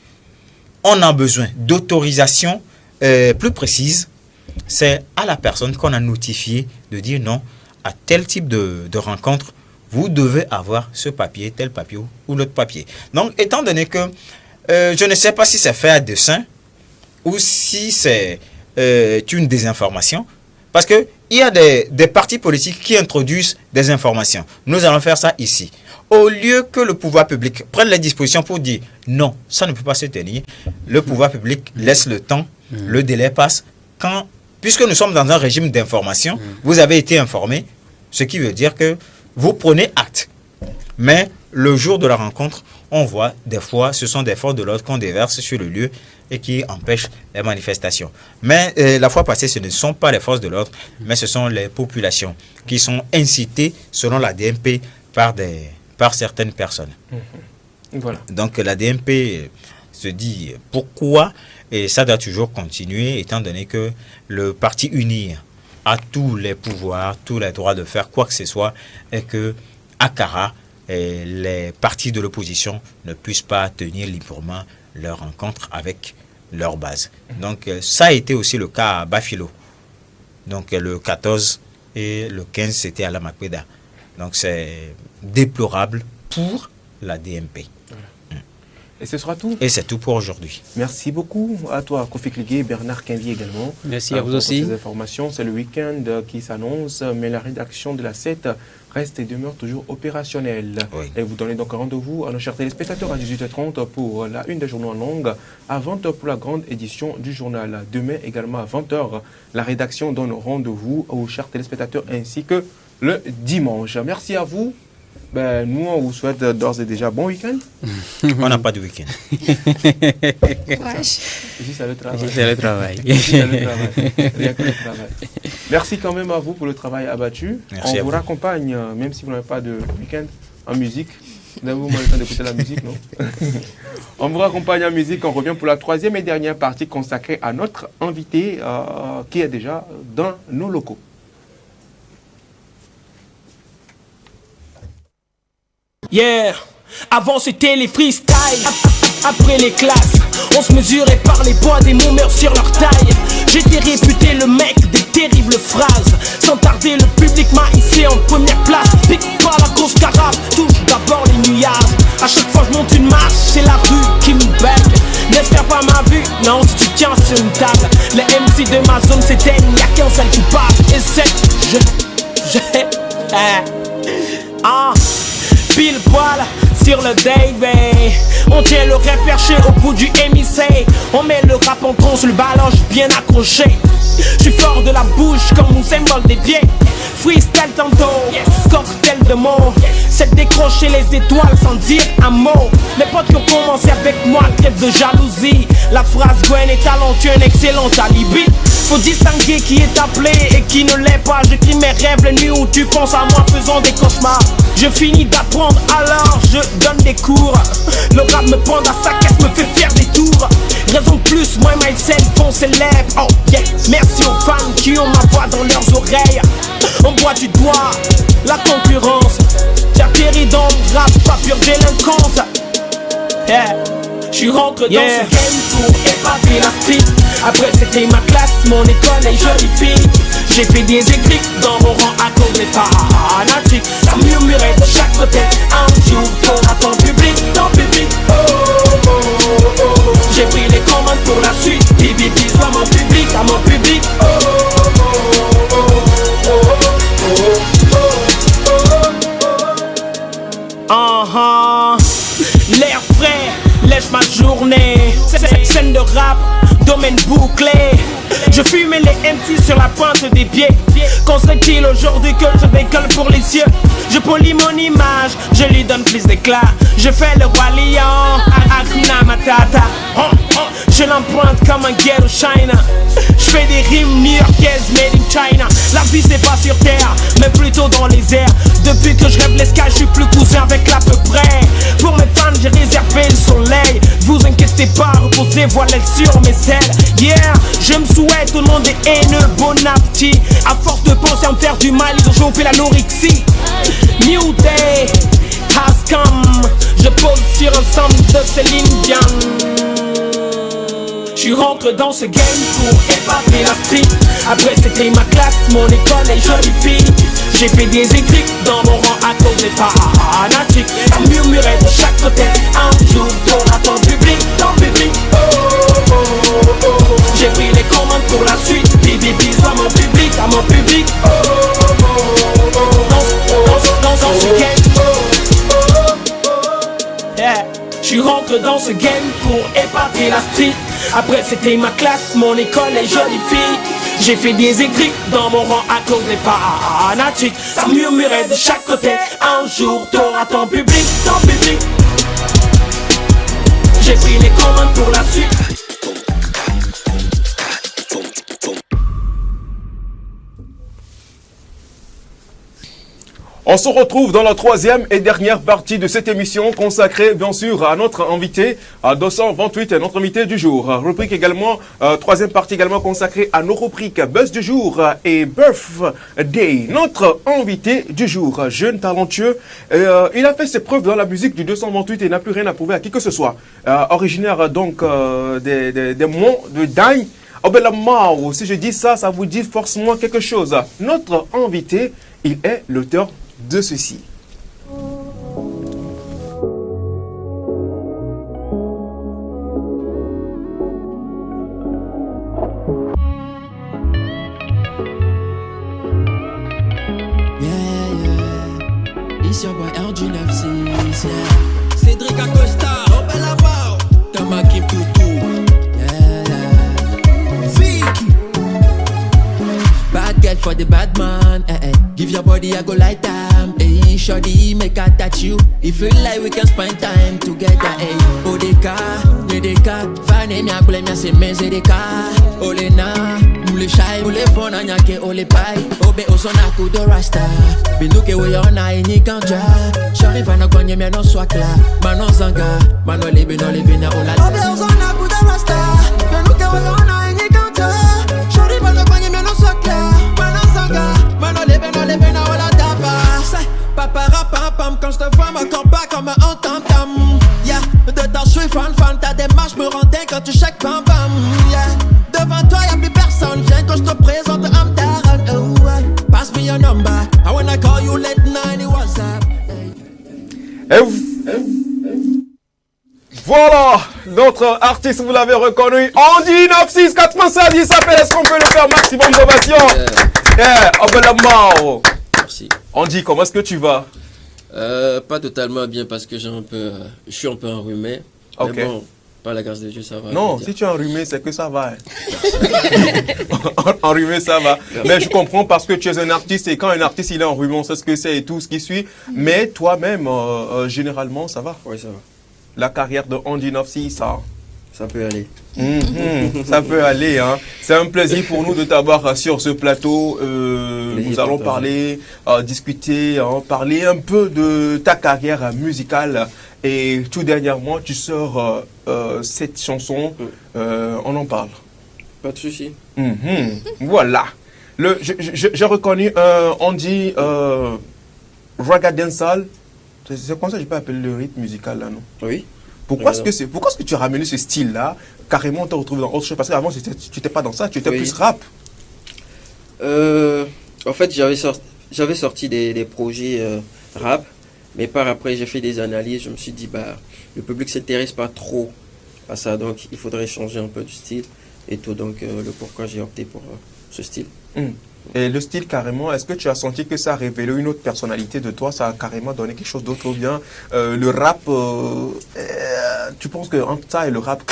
on a besoin d'autorisation plus précise, c'est à la personne qu'on a notifié de dire non, à tel type de rencontre, vous devez avoir ce papier, tel papier ou l'autre papier. Donc, étant donné que je ne sais pas si c'est fait à dessein ou si c'est une désinformation, parce qu'il y a des partis politiques qui introduisent des informations. Nous allons faire ça ici. Au lieu que le pouvoir public prenne les dispositions pour dire non, ça ne peut pas se tenir, le pouvoir public laisse le temps, le délai passe. Puisque nous sommes dans un régime d'information, vous avez été informé, ce qui veut dire que vous prenez acte. Mais le jour de la rencontre, on voit des fois, ce sont des forces de l'ordre qu'on déverse sur le lieu et qui empêchent les manifestations. Mais la fois passée, ce ne sont pas les forces de l'ordre, mais ce sont les populations qui sont incitées, selon la DMP, par certaines personnes. Voilà. Donc la DMP se dit pourquoi, et ça doit toujours continuer, étant donné que le parti uni a tous les pouvoirs, tous les droits de faire quoi que ce soit, et que Akara et les partis de l'opposition ne puissent pas tenir librement leur rencontre avec leur base. Donc ça a été aussi le cas à Bafilo. Donc le 14 et le 15 c'était à la Makweda. Donc c'est déplorable pour la DMP. Et ce sera tout. Et c'est tout pour aujourd'hui. Merci beaucoup à toi, Kofi Kligué, Bernard Quinlier également. Merci à vous aussi. Pour ces informations, c'est le week-end qui s'annonce, mais la rédaction de la 7 reste et demeure toujours opérationnelle. Oui. Et vous donnez donc rendez-vous à nos chers téléspectateurs à 18h30 pour la une des journaux en langue, à 20h pour la grande édition du journal. Demain également à 20h, la rédaction donne rendez-vous aux chers téléspectateurs ainsi que le dimanche. Merci à vous. Ben, nous, on vous souhaite d'ores et déjà bon week-end. On n'a pas de week-end. Ici, c'est le travail. C'est le travail. Ici, c'est le travail. Rien que le travail. Merci quand même à vous pour le travail abattu. Merci on vous raccompagne, même si vous n'avez pas de week-end, en musique. Vous avez le temps d'écouter la musique, non? On vous raccompagne en musique. On revient pour la troisième et dernière partie consacrée à notre invité qui est déjà dans nos locaux. Yeah, avant c'était les freestyles, après les classes, on se mesurait par les poids des moumeurs sur leur taille. J'étais réputé le mec des terribles phrases. Sans tarder le public m'a hissé en première place. Pique pas la grosse carafe, touche d'abord les nuages. À chaque fois je monte une marche, c'est la rue qui me baigne. N'espère pas ma vue, non si tu tiens sur une table. Les MC de ma zone s'éteignent, y'a qu'un seul coupable. Et c'est pile poil sur le day, on tient le rêve perché au bout du MIC. On met le rap en tronc sur le ballon, bien accroché. J'suis fort de la bouche comme un symbole des pieds. Freestyle tantôt, cocktail de mots. C'est décrocher les étoiles sans dire un mot. Les potes qui ont commencé avec moi trêve de jalousie. La phrase Gwen est talentueux, un excellent alibi. Faut distinguer qui est appelé et qui ne l'est pas. J'écris mes rêves les nuits où tu penses à moi faisant des cauchemars. Je finis d'apprendre alors je donne des cours. Le rap me prend à sa caisse, me fait faire des tours. Raison de plus, moi et Myself font célèbre. Oh yeah, merci aux fans qui ont ma voix dans leurs oreilles. On boit du doigt la concurrence. J'atterris dans le rap, pas pure délinquance. Yeah. J'suis rentré dans ce game pour épater la street. Après c'était ma classe, mon école et jolie fille. J'ai fait des écrits dans mon rang à cause des fanatiques. Ça murmurait de chaque côté. Un jour t'auras ton public, oh, oh, oh, oh. J'ai pris les commandes pour la suite. Bibi soit mon public, à mon public, oh, oh, oh, oh, oh, oh, oh. L'air frais, lèche ma journée. Scène de rap, domaine bouclé. Je fumais les MC sur la pointe des pieds. Qu'en serait-il aujourd'hui que je décolle pour les cieux? Je polis mon image, je lui donne plus d'éclat. Je fais le roi lion, Hakuna Matata. Je l'emprunte comme un ghetto China. Je fais des rimes new-yorkaises made in China. La vie c'est pas sur terre, mais plutôt dans les airs. Depuis que je rêve les skies, je suis plus cousin avec l'à peu près. Pour mes fans j'ai réservé le soleil. Vous inquiétez pas, reposez voilez sur mes ailes. Yeah, je me souhaite au nom des haineux bon appétit. À force de penser à me faire du mal, ils ont chopé la lorixie. New day has come. Je pose sur un sample de Céline Dion. J'suis rentré dans ce game pour épater la street. Après c'était ma classe, mon école et jolie fille. J'ai fait des écrits dans mon rang à cause des fanatiques. Ça murmurait de chaque côté. Un jour t'auras ton public, oh, oh, oh, oh. J'ai pris les commandes pour la suite. Bibi soit mon public, à mon public, oh, oh, oh, oh. Dans ce game, oh, oh, oh. Yeah. J'suis rentré dans ce game pour épater la street. Après c'était ma classe, mon école et jolie fille. J'ai fait des écrits dans mon rang à cause des fanatiques. Ça murmurait de chaque côté. Un jour t'auras ton public, J'ai pris les commandes pour la suite. On se retrouve dans la troisième et dernière partie de cette émission consacrée bien sûr à notre invité, à 228, notre invité du jour. Rubrique également, troisième partie également consacrée à nos rubriques Buzz du jour et Birthday. Notre invité du jour, jeune talentueux, il a fait ses preuves dans la musique du 228 et n'a plus rien à prouver à qui que ce soit. Originaire donc des monts de Dagne. Obelamao, si je dis ça, ça vous dit forcément quelque chose. Notre invité, il est l'auteur de ceci. It's your boy LG96, yeah. Cédric Acosta, Obelamao, Tamaki Tutu, Vicky. Bad girl for the bad man, eh, eh. Give your body a go like time, eh. Shorty make I touch you. If you like we can spend time together, eh. Odeka, Nedeka, Fane mi akule mi ase mezedeka. Olena, mule shy, mule fona nyake ole pai. Obe osona kudo rasta. Binduke we yona ini ganja. Shorty fana kwenye mi no swakla. Mano zanga, mano libi na ola. Obe osona kudo rasta. Binduke we yona ini ganja. Shorty fana kwenye mi no swakla. Mano zanga, mano libi na ola tapa. Say, papa rapam quand je te vois ma corps pas comme un tam-tam. Yeah, de ta je suis fan, ta démarche me rend dingue quand tu shake bam bam. Yeah, devant toi y'a plus personne, viens quand je te présente I'm Darren. Oh, ouais. Pass me your number, I wanna call you late night, what's up? Voilà, notre artiste, vous l'avez reconnu, Andy 9696, il s'appelle, est-ce qu'on peut le faire maximum d'ovation? Obelamao. Merci. Andy, comment est-ce que tu vas? Pas totalement bien parce que je suis un peu enrhumé. Ok. Mais bon, par la grâce de Dieu, ça va. Non, si tu es enrhumé, c'est que ça va. Enrhumé, ça va. Mais je comprends parce que tu es un artiste et quand un artiste il est enrhumé, on sait ce que c'est et tout ce qui suit. Mais toi-même, généralement, ça va. Oui, ça va. La carrière de Andy 96, ça peut aller. Ça peut aller. Hein. C'est un plaisir pour nous de t'avoir sur ce plateau. Nous allons parler, discuter, parler un peu de ta carrière musicale. Et tout dernièrement, tu sors cette chanson. On en parle. Pas de souci. Voilà. J'ai reconnu Andy Raga Dancehall. C'est comme ça que je peux appeler le rythme musical là, non? Oui. Pourquoi est-ce que tu as ramené ce style-là? Carrément, on t'a retrouvé dans autre chose. Parce qu'avant, tu n'étais pas dans ça, tu étais plus rap. En fait, j'avais sorti des projets rap. Mais par après, j'ai fait des analyses. Je me suis dit, le public ne s'intéresse pas trop à ça. Donc, il faudrait changer un peu de style et tout. Donc, le pourquoi j'ai opté pour ce style. Et le style, carrément, est-ce que tu as senti que ça a révélé une autre personnalité de toi? Ça a carrément donné quelque chose d'autre ou bien le rap, tu penses que entre ça et le rap,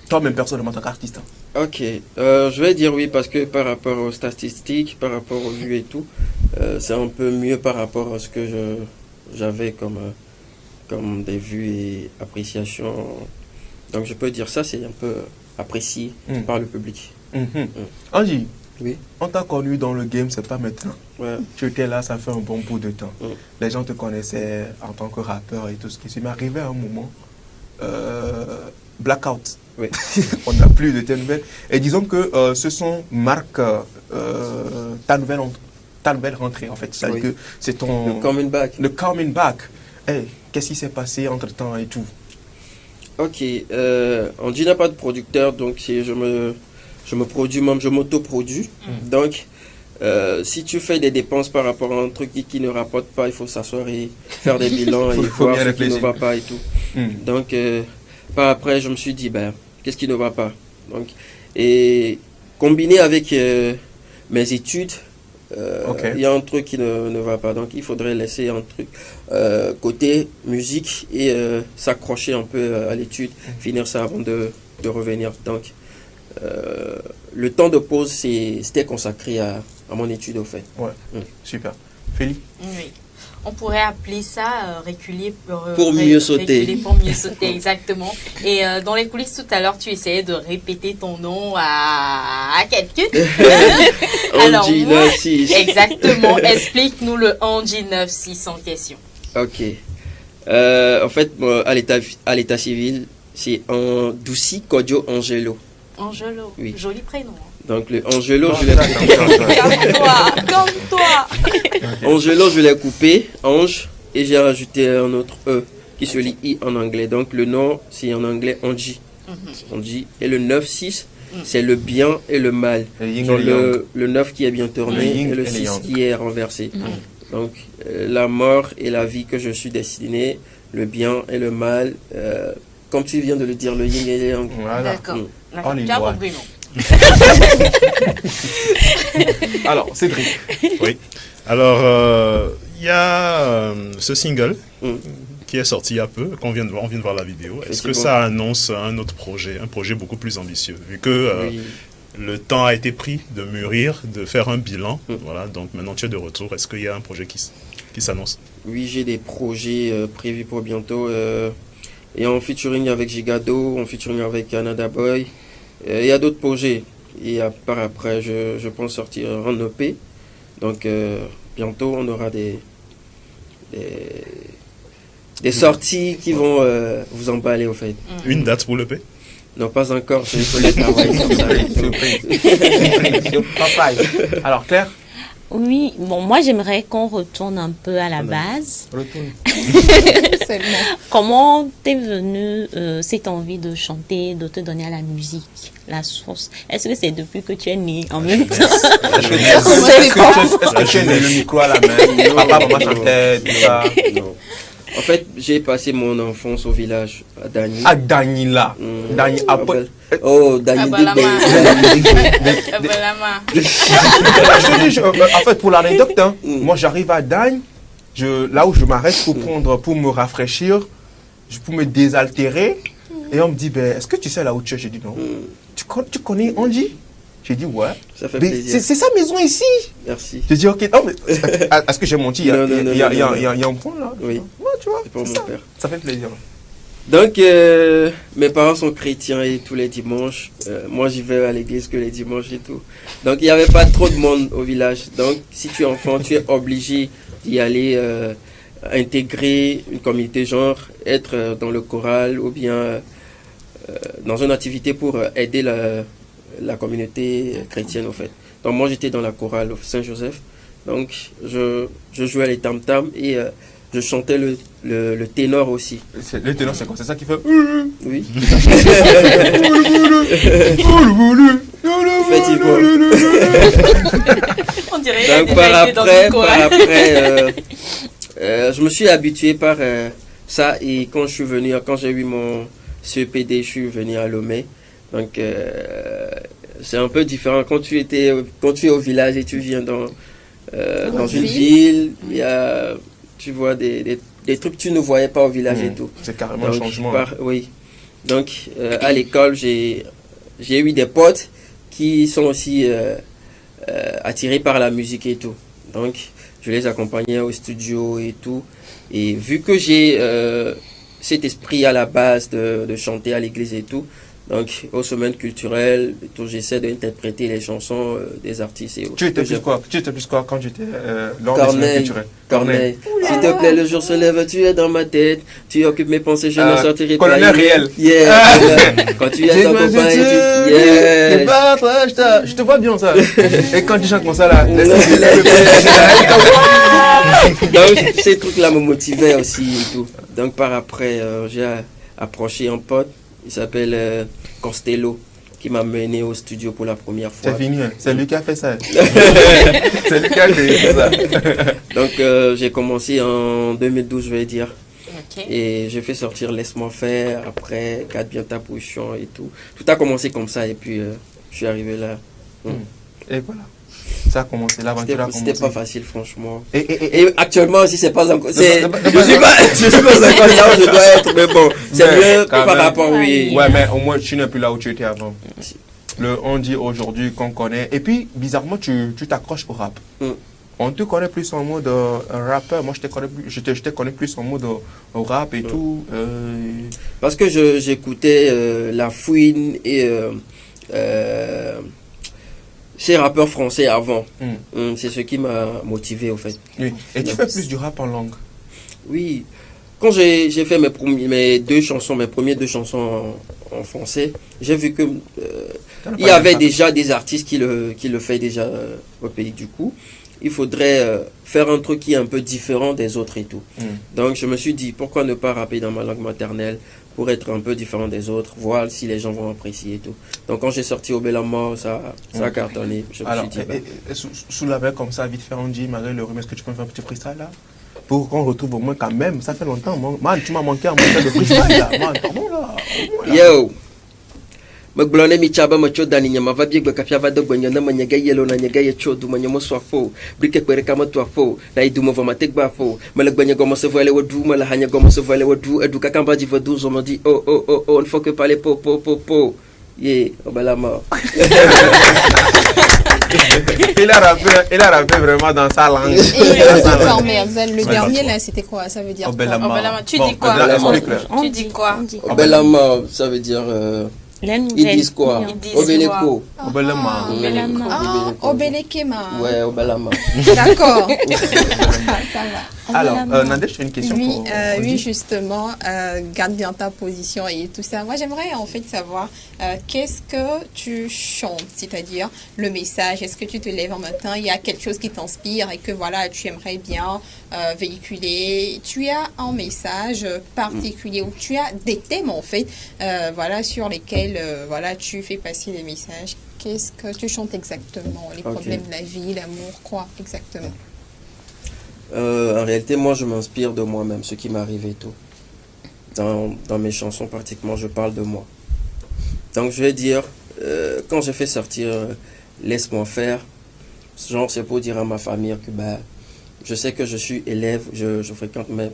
toi-même personnellement, en tant qu'artiste? Ok, je vais dire oui parce que par rapport aux statistiques, par rapport aux vues et tout, c'est un peu mieux par rapport à ce que j'avais comme des vues et appréciations. Donc je peux dire ça, c'est un peu apprécié par le public. Andy, oui. On t'a connu dans le game, c'est pas maintenant. Ouais. Tu étais là, ça fait un bon bout de temps. Les gens te connaissaient en tant que rappeur et tout ce qui s'est. Mais arrivé à un moment, blackout. Oui. On n'a plus de tes nouvelles. Et disons que ce sont marque ta nouvelle rentrée en fait. C'est-à-dire que c'est ton... Le coming back. Le coming back. Hey, qu'est-ce qui s'est passé entre temps et tout? Ok, on dit n'a pas de producteur, donc je me produis même, je m'auto-produis. Donc, si tu fais des dépenses par rapport à un truc qui ne rapporte pas, il faut s'asseoir et faire des bilans et voir ce qui ne va pas et tout. Donc, par après, je me suis dit, qu'est-ce qui ne va pas? Donc, et combiné avec mes études, il y a un truc qui ne va pas. Donc, il faudrait laisser un truc côté musique et s'accrocher un peu à l'étude, finir ça avant de revenir. Donc, le temps de pause, c'était consacré à mon étude, au fait. Ouais, super. Félix? Oui. On pourrait appeler ça reculer pour mieux sauter. Reculer pour mieux sauter, exactement. Et dans les coulisses tout à l'heure, tu essayais de répéter ton nom à quelqu'un. Alors, Angie 96. Exactement. Explique-nous le Angie 96 en question. Ok. En fait, à l'état civil, c'est Douci Kodio Angelo. Angelo, oui. Joli prénom. Donc le Angelo, je l'ai comme toi. Angelo, je l'ai coupé, Ange, et j'ai rajouté un autre E qui se lit I en anglais. Donc le nom, c'est en anglais Angie. Angie. Et le 9-6, c'est le bien et le mal. Donc, le 9 qui est bien tourné et le 6 qui est renversé. Donc la mort et la vie que je suis destiné, le bien et le mal, comme tu viens de le dire, le yin et le yang. D'accord. Tu as compris, non? Alors, Cédric. Oui. Alors, il y a ce single qui est sorti il y a peu, on vient de voir la vidéo. Est-ce que ça annonce un autre projet, un projet beaucoup plus ambitieux, vu que le temps a été pris de mûrir, de faire un bilan. Voilà, donc maintenant tu es de retour. Est-ce qu'il y a un projet qui s'annonce? Oui, j'ai des projets prévus pour bientôt. Et en featuring avec Gigado, en featuring avec Canada Boy. Il y a d'autres projets. Et après, je pense sortir un EP. Donc, bientôt, on aura des sorties qui vont vous emballer, au fait. Une date pour l'EP? Non, pas encore. Je vais travailler sur ça. Alors, Claire? Oui, bon, moi j'aimerais qu'on retourne un peu à la base. Comment t'es venue cette envie de chanter, de te donner à la musique, la source? Est-ce que c'est depuis que tu es né en même temps? Est-ce que tu es né le micro à la main? Papa, maman chantait, tout ça? Non. En fait, j'ai passé mon enfance au village, à Dagny. À Dagny, là. Dagny, après. Oh, Dagny. En fait, pour l'anecdote, moi j'arrive à Dagny, là où je m'arrête pour me rafraîchir, pour me désaltérer. Et on me dit, est-ce que tu sais là où tu es? J'ai dit non. Tu connais Angie? J'ai dit ouais. Ça fait plaisir. C'est sa maison ici. Merci. J'ai dit ok. Non, mais est-ce que j'ai menti? Il y a un point là. Oui. Ouais, tu vois. C'est pour mon père. Ça fait plaisir. Donc, mes parents sont chrétiens et tous les dimanches, moi j'y vais à l'église que les dimanches et tout. Donc, il n'y avait pas trop de monde au village. Donc, si tu es enfant, tu es obligé d'y aller intégrer une communauté genre, être dans le choral ou bien dans une activité pour aider la communauté chrétienne, en fait. Donc, moi j'étais dans la chorale Saint-Joseph. Donc, je jouais les tam-tams et je chantais le ténor aussi. Le ténor, c'est quoi? C'est ça qui fait... Oui. Effectivement. On dirait donc, par après, je me suis habitué par ça. Et quand j'ai eu mon CEPD, je suis venu à Lomé. Donc, c'est un peu différent. Quand tu es au village et tu viens dans une ville, il y a... Tu vois des trucs que tu ne voyais pas au village et tout. C'est carrément un changement. Oui. Donc, à l'école, j'ai eu des potes qui sont aussi attirés par la musique et tout. Donc, je les accompagnais au studio et tout. Et vu que j'ai cet esprit à la base de chanter à l'église et tout, donc aux semaines culturelles, j'essaie d'interpréter les chansons des artistes. Et tu étais plus quoi? Quand tu étais lors des semaines culturelles? Corneille. S'il te plaît, le jour se lève, tu es dans ma tête, tu occupes mes pensées, je ne sortirai pas. Colonel réel. Yeah. Quand tu es dans ton copain et tu... Yeah. Je te vois bien ça. Et quand tu chantes comme ça là... Donc ces trucs-là me motivaient aussi et tout. Donc par après, j'ai approché un pote. Il s'appelle Costello, qui m'a mené au studio pour la première fois. C'est fini, c'est lui qui a fait ça. C'est lui qui a fait ça. Donc j'ai commencé en 2012, je vais dire. Okay. Et j'ai fait sortir Laisse-moi faire, après 4 bien ta position et tout. Tout a commencé comme ça et puis je suis arrivé là. Et voilà. Ça a commencé, l'aventure a commencé. C'était pas facile, franchement. Et actuellement aussi, c'est pas encore. Je suis pas encore là où je dois être, mais bon, c'est mieux par rapport, oui. Ouais, mais au moins, tu n'es plus là où tu étais avant. Le on dit aujourd'hui qu'on connaît. Et puis, bizarrement, tu t'accroches au rap. On te connaît plus en mode rappeur. Moi, je te connais plus en mode rap et tout. Parce que j'écoutais La Fouine et ces rappeurs français avant. C'est ce qui m'a motivé, au fait. Oui. Et tu fais plus du rap en langue? Oui. Quand j'ai fait mes premières deux chansons en français, j'ai vu que il y avait déjà des artistes qui le font déjà au pays. Du coup, il faudrait faire un truc qui est un peu différent des autres et tout. Donc je me suis dit, pourquoi ne pas rapper dans ma langue maternelle pour être un peu différent des autres, voir si les gens vont apprécier et tout. Donc quand j'ai sorti Au Bel Amour, ça a cartonné. Je me suis dit, sous la main comme ça, vite faire, on dit, malgré le rhume, est-ce que tu peux me faire un petit freestyle là? Pour qu'on retrouve au moins quand même, ça fait longtemps. Man, tu m'as manqué un moment de freestyle là. Man, pardon là. Yo! Magblone mi chaba macho dani nyama va biegba kapya va dogba nyana manyaga yelo na nyaga yecho du manyamo swafo brike kwere kama twafo na idumo va mategba fo malagba nyago mo se voile wodu mala hanya go mo se voile wodu edu kakamba di vodu zo mo di on ne faut que parler po. Yeah, Au Bel Amour. Il a rappé vraiment dans sa langue. Le dernier là, c'était quoi? Ça veut dire Au Bel quoi? Amour. Tu dis quoi? Tu dis quoi? Au Bel Amour, ça veut dire ils disent quoi? Obeleko. Au Bel Amour. Obelekema. Ouais, Au Bel Amour. D'accord. Ça va. Alors, Nadège, j'ai une question pour oui, justement, garde bien ta position et tout ça. Moi, j'aimerais en fait savoir qu'est-ce que tu chantes, c'est-à-dire le message. Est-ce que tu te lèves un matin, il y a quelque chose qui t'inspire et que voilà, tu aimerais bien véhiculer. Tu as un message particulier ou tu as des thèmes en fait, voilà, sur lesquels voilà, tu fais passer les messages. Qu'est-ce que tu chantes exactement? Les problèmes de la vie, l'amour, quoi exactement? En réalité, moi, je m'inspire de moi-même, ce qui m'arrive et tout. Dans mes chansons, pratiquement, je parle de moi. Donc, je vais dire, quand j'ai fait sortir Laisse-moi faire, genre, c'est pour dire à ma famille que je sais que je suis élève, je fréquente, mais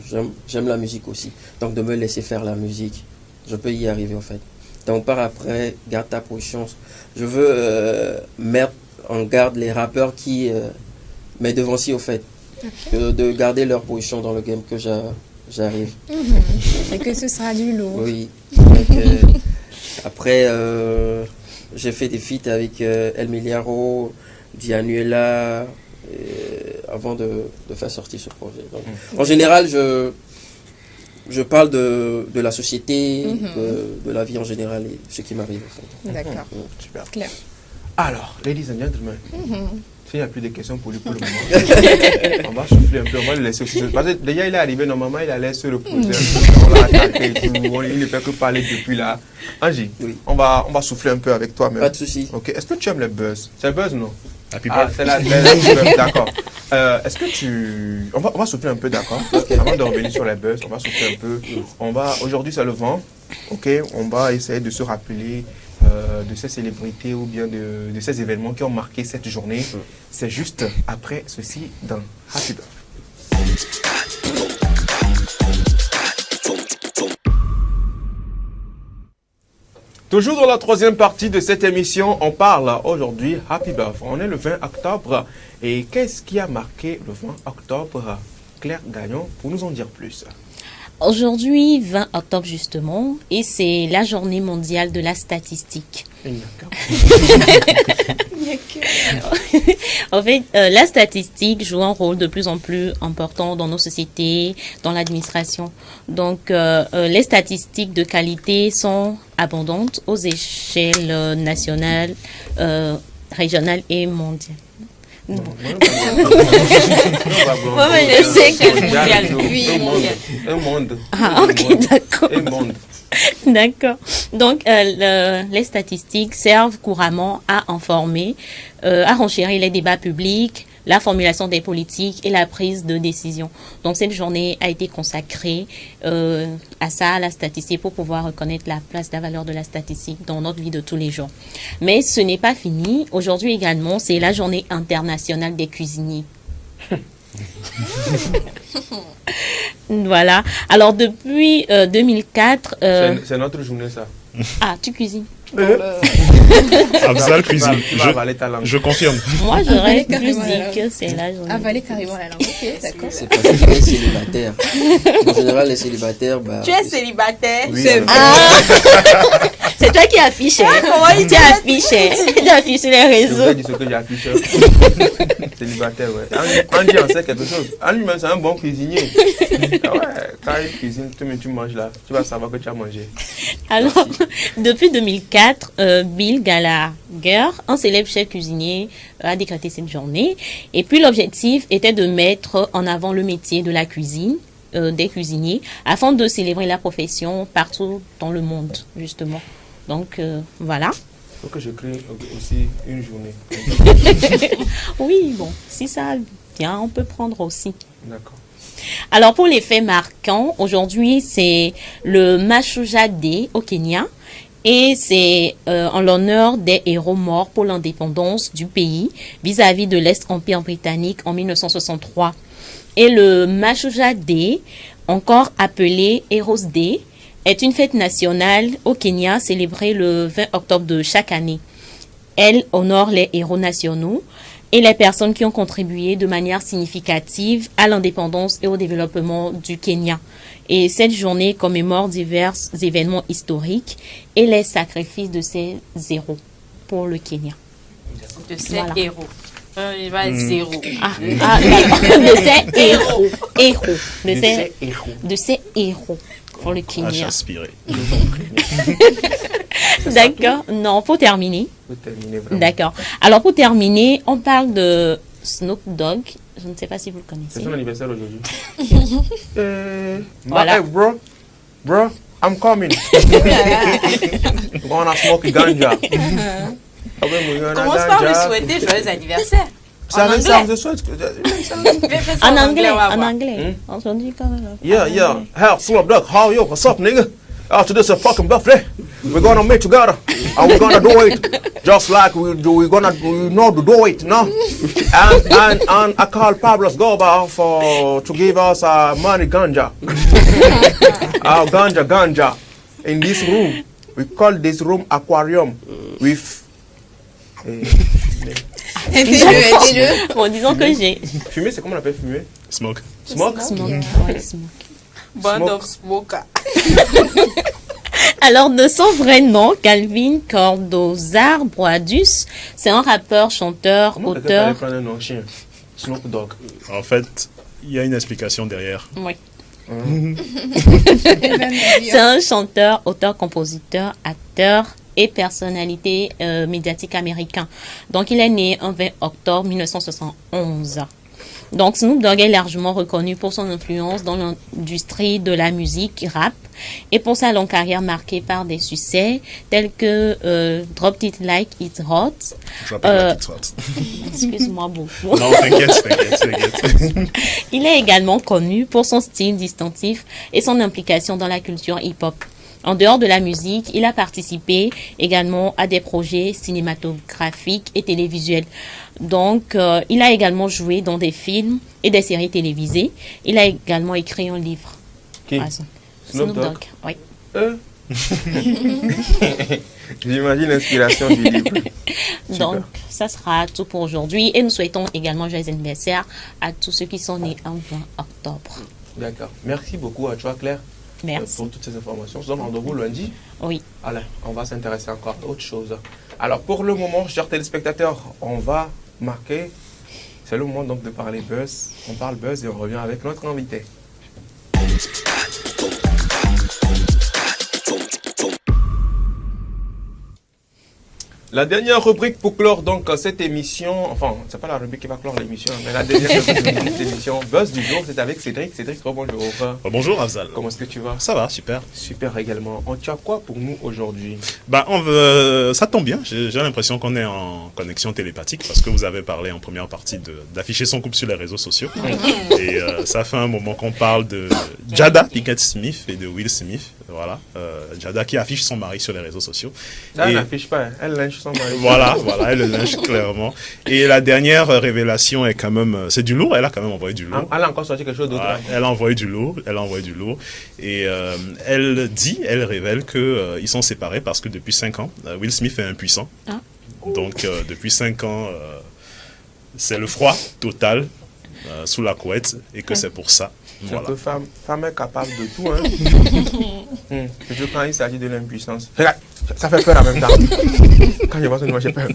j'aime la musique aussi. Donc, de me laisser faire la musique, je peux y arriver, en fait. Donc, par après, garde ta position. Je veux mettre en garde les rappeurs qui me devancent, au fait. De garder leur position dans le game que j'arrive. Et que ce sera du lourd. Oui. Donc, après, j'ai fait des feats avec El Miliaro, Dianuela, avant de faire sortir ce projet. Donc, en général, je parle de la société, de la vie en général et ce qui m'arrive. D'accord. Super. Clair. Alors, ladies and gentlemen, il n'y a plus de questions pour lui pour le moment. On va souffler un peu, on va le laisser aussi. Parce que déjà, il est arrivé, normalement, il allait se reposer. On l'a attaqué et tout. Il ne fait que parler depuis là. Angie, on va souffler un peu avec toi. Pas de souci. Ok. Est-ce que tu aimes les buzz? C'est le buzz, non? Happy c'est la d'accord. Est-ce que tu... On va souffler un peu, d'accord? Avant de revenir sur les buzz, on va souffler un peu. Aujourd'hui, c'est le vent. Ok. On va essayer de se rappeler de ces célébrités ou bien de ces événements qui ont marqué cette journée. C'est juste après ceci dans Happy Birthday. Toujours dans la troisième partie de cette émission, on parle aujourd'hui Happy Birthday. On est le 20 octobre et qu'est-ce qui a marqué le 20 octobre? Claire Gagnon, pour nous en dire plus. Aujourd'hui, 20 octobre justement, et c'est la journée mondiale de la statistique. En fait, la statistique joue un rôle de plus en plus important dans nos sociétés, dans l'administration. Donc, les statistiques de qualité sont abondantes aux échelles nationales, régionales et mondiales. Non. Je sais que mondial. Oui, un monde. Ah, ok, d'accord. Un monde. D'accord. Donc, les statistiques servent couramment à informer, à renchérir les débats publics, la formulation des politiques et la prise de décision. Donc, cette journée a été consacrée à ça, à la statistique, pour pouvoir reconnaître la place, la valeur de la statistique dans notre vie de tous les jours. Mais ce n'est pas fini. Aujourd'hui également, c'est la journée internationale des cuisiniers. Voilà. Alors, depuis 2004... C'est notre journée, ça. Ah, tu cuisines? Afzal cuisine. Je confirme. Moi, j'aurais plus dit que c'est la journée. Avaler carrément la langue. Ok, d'accord. C'est parce que tu es célibataire. En général, les célibataires, bah. Tu es célibataire. Oui, c'est C'est toi qui affiches. Tu affiches. Tu affiches sur les réseaux. Je ce que j'affiche. Célibataire, ouais. Andy en sait quelque chose. En lui-même, c'est un bon cuisinier. Ah ouais, quand il cuisine, tu manges là. Tu vas savoir que tu as mangé. Alors, depuis 2004, Bill Gallagher, un célèbre chef cuisinier, a décrété cette journée. Et puis, l'objectif était de mettre en avant le métier de la cuisine, des cuisiniers, afin de célébrer la profession partout dans le monde, justement. Donc, voilà. Il faut que je crée aussi une journée. Oui, bon, si ça vient, on peut prendre aussi. D'accord. Alors, pour les faits marquants, aujourd'hui, c'est le Mashujaa Day au Kenya. Et c'est en l'honneur des héros morts pour l'indépendance du pays vis-à-vis de l'Est-Empire britannique en 1963. Et le Mashujaa Day, encore appelé Heroes Day, est une fête nationale au Kenya célébrée le 20 octobre de chaque année. Elle honore les héros nationaux et les personnes qui ont contribué de manière significative à l'indépendance et au développement du Kenya. Et cette journée commémore divers événements historiques et les sacrifices de ces héros pour le Kenya. De ces héros. Il va être zéro. De ces héros. De ces héros pour le Kenya. D'accord. Non, pour terminer. D'accord. Alors, pour terminer, on parle de Snoop Dogg. Je ne sais pas si vous le connaissez. C'est son anniversaire aujourd'hui. Voilà. Hey, bro, I'm coming. Gonna smoke ganja. Commence par lui souhaiter joyeux anniversaire. En anglais. Aujourd'hui, quand même. Yeah. Hey, Snoop Dogg, how are you? What's up, nigga? After this fucking birthday, we're gonna meet together and we're gonna do it just like we know to do it, no? And I call Pablo Escobar to give us money ganja. Ganja. In this room, we call this room aquarium with. Bon, disons que j'ai. Fumer, c'est comment on appelle fumer? Smoke. Smoke? Band of smoker. Alors, de son vrai nom, Calvin Cordozar Broadus, c'est un rappeur, chanteur, auteur. Prendre un nom chien. Snoop Dogg. En fait, il y a une explication derrière. Oui. C'est un chanteur, auteur, compositeur, acteur et personnalité médiatique américain. Donc, il est né un 20 octobre 1971. Donc, Snoop Dogg est largement reconnu pour son influence dans l'industrie de la musique rap et pour sa longue carrière marquée par des succès tels que Drop It Like It's Hot. Excuse-moi beaucoup. Non, t'inquiète. Il est également connu pour son style distinctif et son implication dans la culture hip-hop. En dehors de la musique, il a participé également à des projets cinématographiques et télévisuels. Donc, il a également joué dans des films et des séries télévisées. Il a également écrit un livre. Qui? Snoop Dogg. Oui. J'imagine l'inspiration du livre. Donc, ça sera tout pour aujourd'hui. Et nous souhaitons également joyeux anniversaire à tous ceux qui sont nés en 20 octobre. D'accord. Merci beaucoup à toi, Claire. Merci. Pour toutes ces informations. Je donne rendez-vous lundi. Oui. Allez, on va s'intéresser encore à autre chose. Alors, pour le moment, chers téléspectateurs, on va marquer. C'est le moment donc de parler buzz. On parle buzz et on revient avec notre invité. La dernière rubrique pour clore donc cette émission, enfin, c'est pas la rubrique qui va clore l'émission, mais la dernière rubrique de cette émission, Buzz du jour, c'est avec Cédric. Cédric, bonjour. Bonjour Afzal. Comment est-ce que tu vas? Ça va, super. Super également. Tu as quoi pour nous aujourd'hui? Ça tombe bien, j'ai l'impression qu'on est en connexion télépathique parce que vous avez parlé en première partie d'afficher son couple sur les réseaux sociaux. Et ça fait un moment qu'on parle de Jada Pinkett Smith et de Will Smith. Voilà. Jada qui affiche son mari sur les réseaux sociaux. Elle n'affiche pas, elle lynche son son mari. Voilà, elle le lynche clairement. Et la dernière révélation est quand même, c'est du lourd. Elle a quand même envoyé du lourd. Elle a encore sorti quelque chose d'autre. Elle a envoyé du lourd. Et elle révèle que ils sont séparés parce que depuis 5 ans, Will Smith est impuissant. Donc depuis 5 ans, c'est le froid total sous la couette et que c'est pour ça. Voilà. Que femme est capable de tout. Hein. Surtout quand il s'agit de l'impuissance. Regarde, ça fait peur en même temps. Quand je vois ça, moi j'ai peur.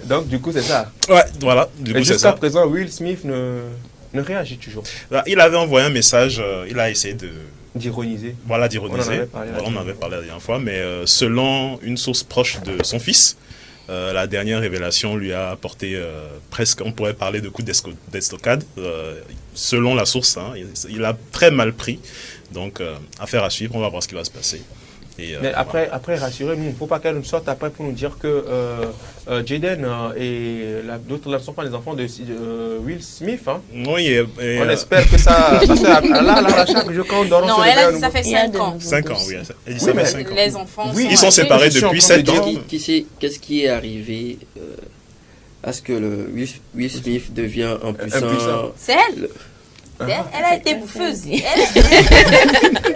Donc du coup c'est ça. Ouais, voilà. Du coup, jusqu'à présent, Will Smith ne réagit toujours. Il avait envoyé un message, il a essayé d'ironiser. Voilà, d'ironiser. On en avait parlé la dernière fois, mais selon une source proche de son fils, la dernière révélation lui a apporté presque, on pourrait parler de coup d'estocade. Selon la source, hein, il a très mal pris. Donc, affaire à suivre, on va voir ce qui va se passer. Mais après rassurez-nous, il ne faut pas qu'elle nous sorte après pour nous dire que Jaden et d'autres ne sont pas les enfants de Will Smith. Hein. Oui, on espère que ça... Parce que là, chaque jour quand on dort, non, elle a dit ça fait 5 ans. 5 ans, oui. Elle dit oui, ça fait 5 ans. Les enfants ils sont séparés depuis 7 ans. Qu'est-ce qui est arrivé à ce que le Will Smith devient impuissant? C'est elle. Elle a été bouffeuse.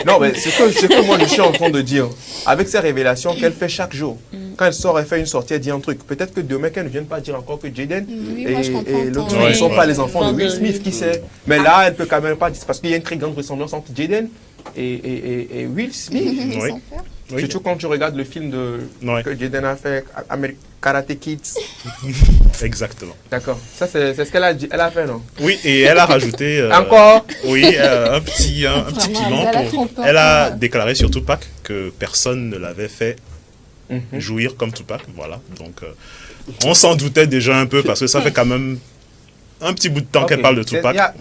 Non, mais c'est que moi je suis en train de dire. Avec ces révélations qu'elle fait chaque jour, quand elle sort, elle fait une sortie, elle dit un truc. Peut-être que demain, qu'elle ne vienne pas dire encore que Jaden et l'autre ne sont pas les enfants de Will Smith, qui sait. Mais là, elle peut quand même pas dire. Parce qu'il y a une très grande ressemblance entre Jaden et Will Smith. Oui. Surtout quand tu regardes le film que Jaden a fait, Karate Kids. Exactement. D'accord. Ça, c'est ce qu'elle a fait, non? Oui, et elle a rajouté... Encore oui, un petit piment. Elle a déclaré sur Tupac que personne ne l'avait fait jouir comme Tupac. Voilà. Donc, on s'en doutait déjà un peu parce que ça fait quand même un petit bout de temps qu'elle parle de Tupac. Là,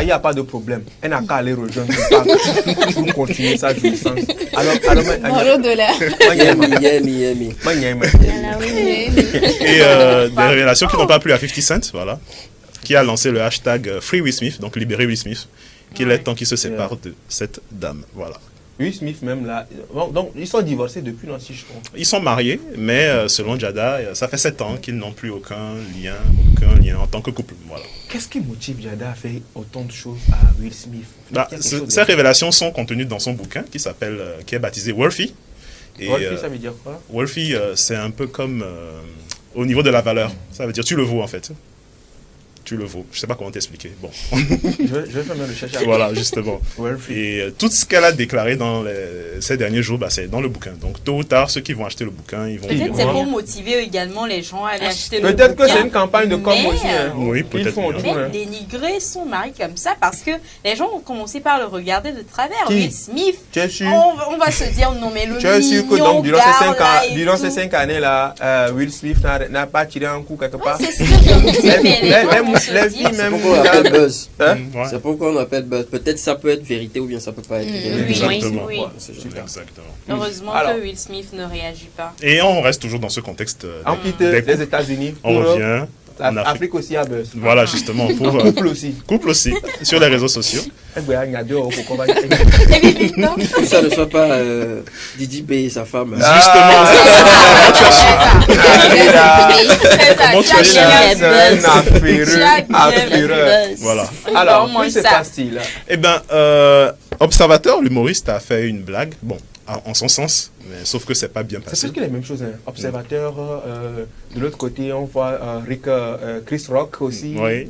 il n'y a pas de problème. Elle n'a qu'à aller rejoindre Tupac pour continuer sa jouissance. Alors, et des révélations qui n'ont pas plu à 50 Cent, voilà, qui a lancé le hashtag Free Will Smith, donc libérer Will Smith, qu'il est temps qu'il se sépare de cette dame. Voilà. Will Smith même là, donc ils sont divorcés depuis, non, si je trompe. Ils sont mariés, mais selon Jada, ça fait 7 ans qu'ils n'ont plus aucun lien en tant que couple. Voilà. Qu'est-ce qui motive Jada à faire autant de choses à Will Smith? Ces révélations sont contenues dans son bouquin qui est baptisé Worthy. Worthy, ça veut dire quoi? Worthy, c'est un peu comme au niveau de la valeur. Ça veut dire tu le vaux en fait. Tu le vaux. Je ne sais pas comment t'expliquer. Bon. je vais faire le chercher. Voilà, justement. Et tout ce qu'elle a déclaré dans ces derniers jours, c'est dans le bouquin. Donc, tôt ou tard, ceux qui vont acheter le bouquin, ils vont... Peut-être c'est pour motiver également les gens à aller acheter le bouquin. Peut-être que c'est une campagne de com aussi. Hein. Oui, peut-être. Mais dénigrer son mari comme ça, parce que les gens ont commencé par le regarder de travers. Will Smith, on va se dire, non mais le tu es sûr que donc, durant ces 5 années-là, Will Smith n'a pas tiré un coup quelque part? C'est ce que je les filles même c'est pourquoi on appelle buzz. Peut-être ça peut être vérité ou bien ça peut pas être vérité. Exactement. Oui. Exactement. Heureusement que Will Smith ne réagit pas. Et on reste toujours dans ce contexte. On quitte les États-Unis. On revient. En Afrique aussi à buzz. Voilà, justement. Pour couple aussi. Sur les réseaux sociaux. Que ça ne soit pas Didi B et sa femme. Justement. Voilà. Alors, que se passe-t-il? Eh bien, Observateur, l'humoriste, a fait une blague. Bon, en son sens, mais sauf que c'est pas bien passé. C'est presque les mêmes choses. Hein. Observateur, de l'autre côté, on voit Chris Rock aussi. Oui.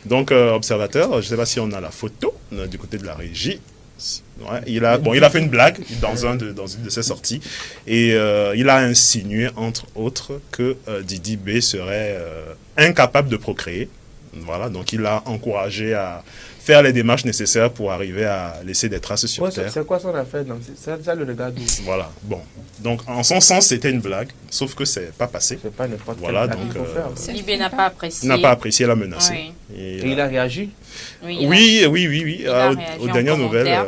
Donc, Observateur, je ne sais pas si on a la photo du côté de la régie. Ouais, il a fait une blague dans une de ses sorties et il a insinué, entre autres, que Didi B serait incapable de procréer. Voilà, donc il a encouragé à faire les démarches nécessaires pour arriver à laisser des traces sur Terre. C'est quoi son affaire? Ça le regarde. Voilà, bon. Donc, en son sens, c'était une blague, sauf que c'est pas passé. C'est pas n'importe quelle voilà, blague donc, qu'il faut faire. Libé n'a pas apprécié. Il n'a pas apprécié, il a menacé. Oui. Et il a réagi? Oui. Aux dernières nouvelles,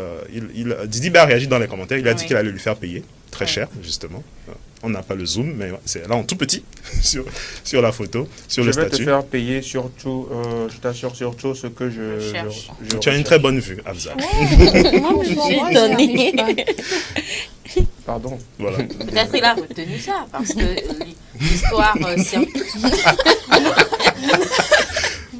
Didi B a réagi dans les commentaires. Il a dit qu'il allait lui faire payer très cher, justement. On n'a pas le zoom, mais c'est là en tout petit sur la photo, sur le statut. Je vais te faire payer surtout, je t'assure surtout ce que je tu as une très bonne vue, Afza. Je suis étonnée. Pardon. Voilà. Peut-être il a retenu ça, parce que l'histoire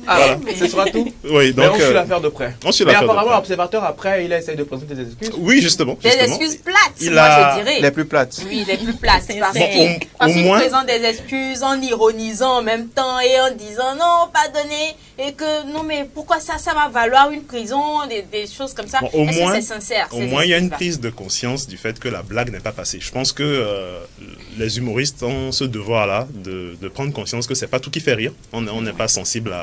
Alors, ce sera tout. Oui, mais donc, on suit l'affaire de près. on suit mais l'affaire de apparemment, près. l'observateur, après, il essaie de présenter des excuses. Oui, justement. des excuses plates, Il moi a- je dirais. Les plus plates. Oui, les plus plates. Parce Bon, au qu'il moins- présente des excuses en ironisant en même temps et en disant non, pas donné, et que non, mais pourquoi ça va valoir une prison, des choses comme ça. Bon, au Est-ce moins, que c'est sincère? au ces moins, il y a une excuses-là? prise de conscience du fait que la blague n'est pas passée. Je pense que les humoristes ont ce devoir-là de prendre conscience que c'est pas tout qui fait rire. On n'est pas sensible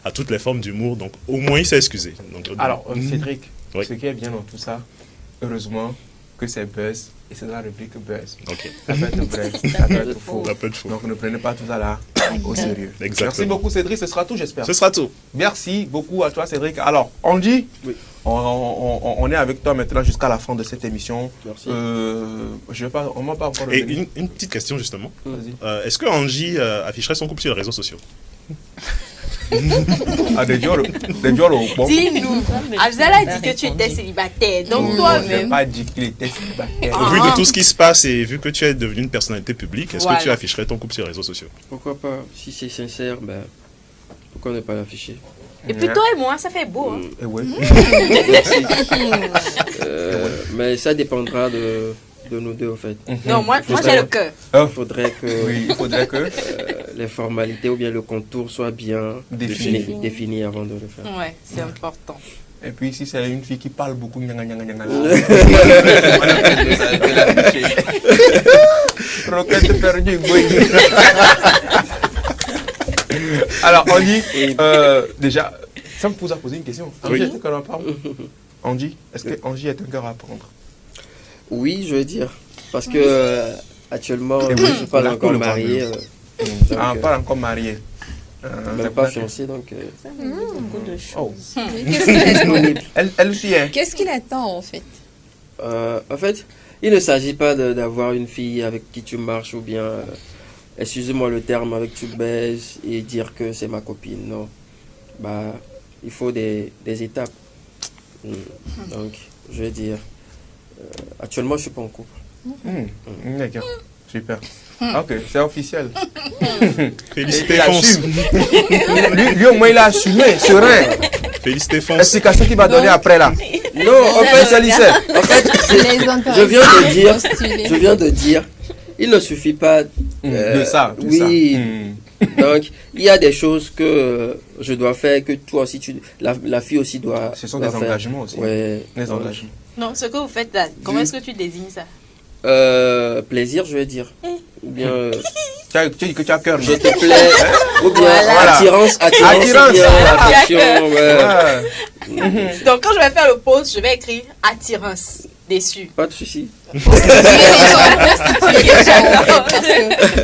à toutes les formes d'humour. Donc, au moins, il s'est excusé. Donc, Alors, Cédric, Oui. ce qui est bien dans tout ça, heureusement que c'est buzz et c'est dans la rubrique buzz. Ok. Ça peut être vrai, ça peut être faux. Ça peut être faux. Donc ne prenez pas tout ça là au sérieux. Exactement. Merci beaucoup Cédric, ce sera tout j'espère. Ce sera tout. Merci beaucoup à toi Cédric. Alors, Andy, on est avec toi maintenant jusqu'à la fin de cette émission. Merci. On m'a pas encore Et donné. une petite question, justement. Vas-y. Est-ce que Angie afficherait son couple sur les réseaux sociaux? Ah, des dioles, bon. Dis-nous, Afzal a dit que tu étais célibataire, donc Je n'ai toi-même. pas dit qu'il était célibataire. Au vu de tout ce qui se passe et vu que tu es devenu une personnalité publique, est-ce Voilà. que tu afficherais ton couple sur les réseaux sociaux? Pourquoi pas? Si c'est sincère, ben, pourquoi ne pas l'afficher? Et puis toi et moi, ça fait beau. Hein? Et ouais. Merci. Mais ça dépendra de nous deux, en fait. Non, moi j'ai le cœur. Il faudrait que, Oui, il faudrait que les formalités ou bien le contour soient bien définis avant de le faire. Ouais, c'est important. Et puis si c'est une fille qui parle beaucoup, nyanga, nyanga, nyanga, là, on appelle ça de l'afficher. Roquette perdue, boy. Alors, Andy, déjà, ça me pose à poser une question. Andy, Oui. est-ce qu'on en parle Andy, est-ce que Andy est un cœur à prendre? Oui, je veux dire. Parce que actuellement, Et je oui, ne suis pas la encore cool, marié. Ah, pas encore marié. Même pas fiancé, donc. Beaucoup de choses. Oh. Qu'est-ce qu'il attend? Elle aussi, hein. Qu'est-ce qu'il attend en fait? En fait, il ne s'agit pas d'avoir une fille avec qui tu marches ou bien, excusez-moi le terme, avec tu baises et dire que c'est ma copine. Non. Bah, il faut des étapes. Donc, je vais dire, actuellement, je ne suis pas en couple. D'accord, super. Ok, c'est officiel. Félicité, Il Fonce. assume. Lui, au moins, il a assumé, serein. Félicité, Fonce. Explication qu'il va donner après là. Non, en fait, je viens de dire, il ne suffit pas de ça. Oui. Donc, il y a des choses que je dois faire, que toi aussi, la fille aussi doit. Ce sont doit des faire. engagements aussi. Ouais. Des engagements. Non, ce que vous faites là, comment est-ce que tu désignes ça? Plaisir, je vais dire. Ou bien. Tu dis que tu as cœur. Je te plais. Ou bien Voilà. attirance. Ou bien affection. Ouais. Donc quand je vais faire le pause, je vais écrire attirance. Déçu. Pas de souci.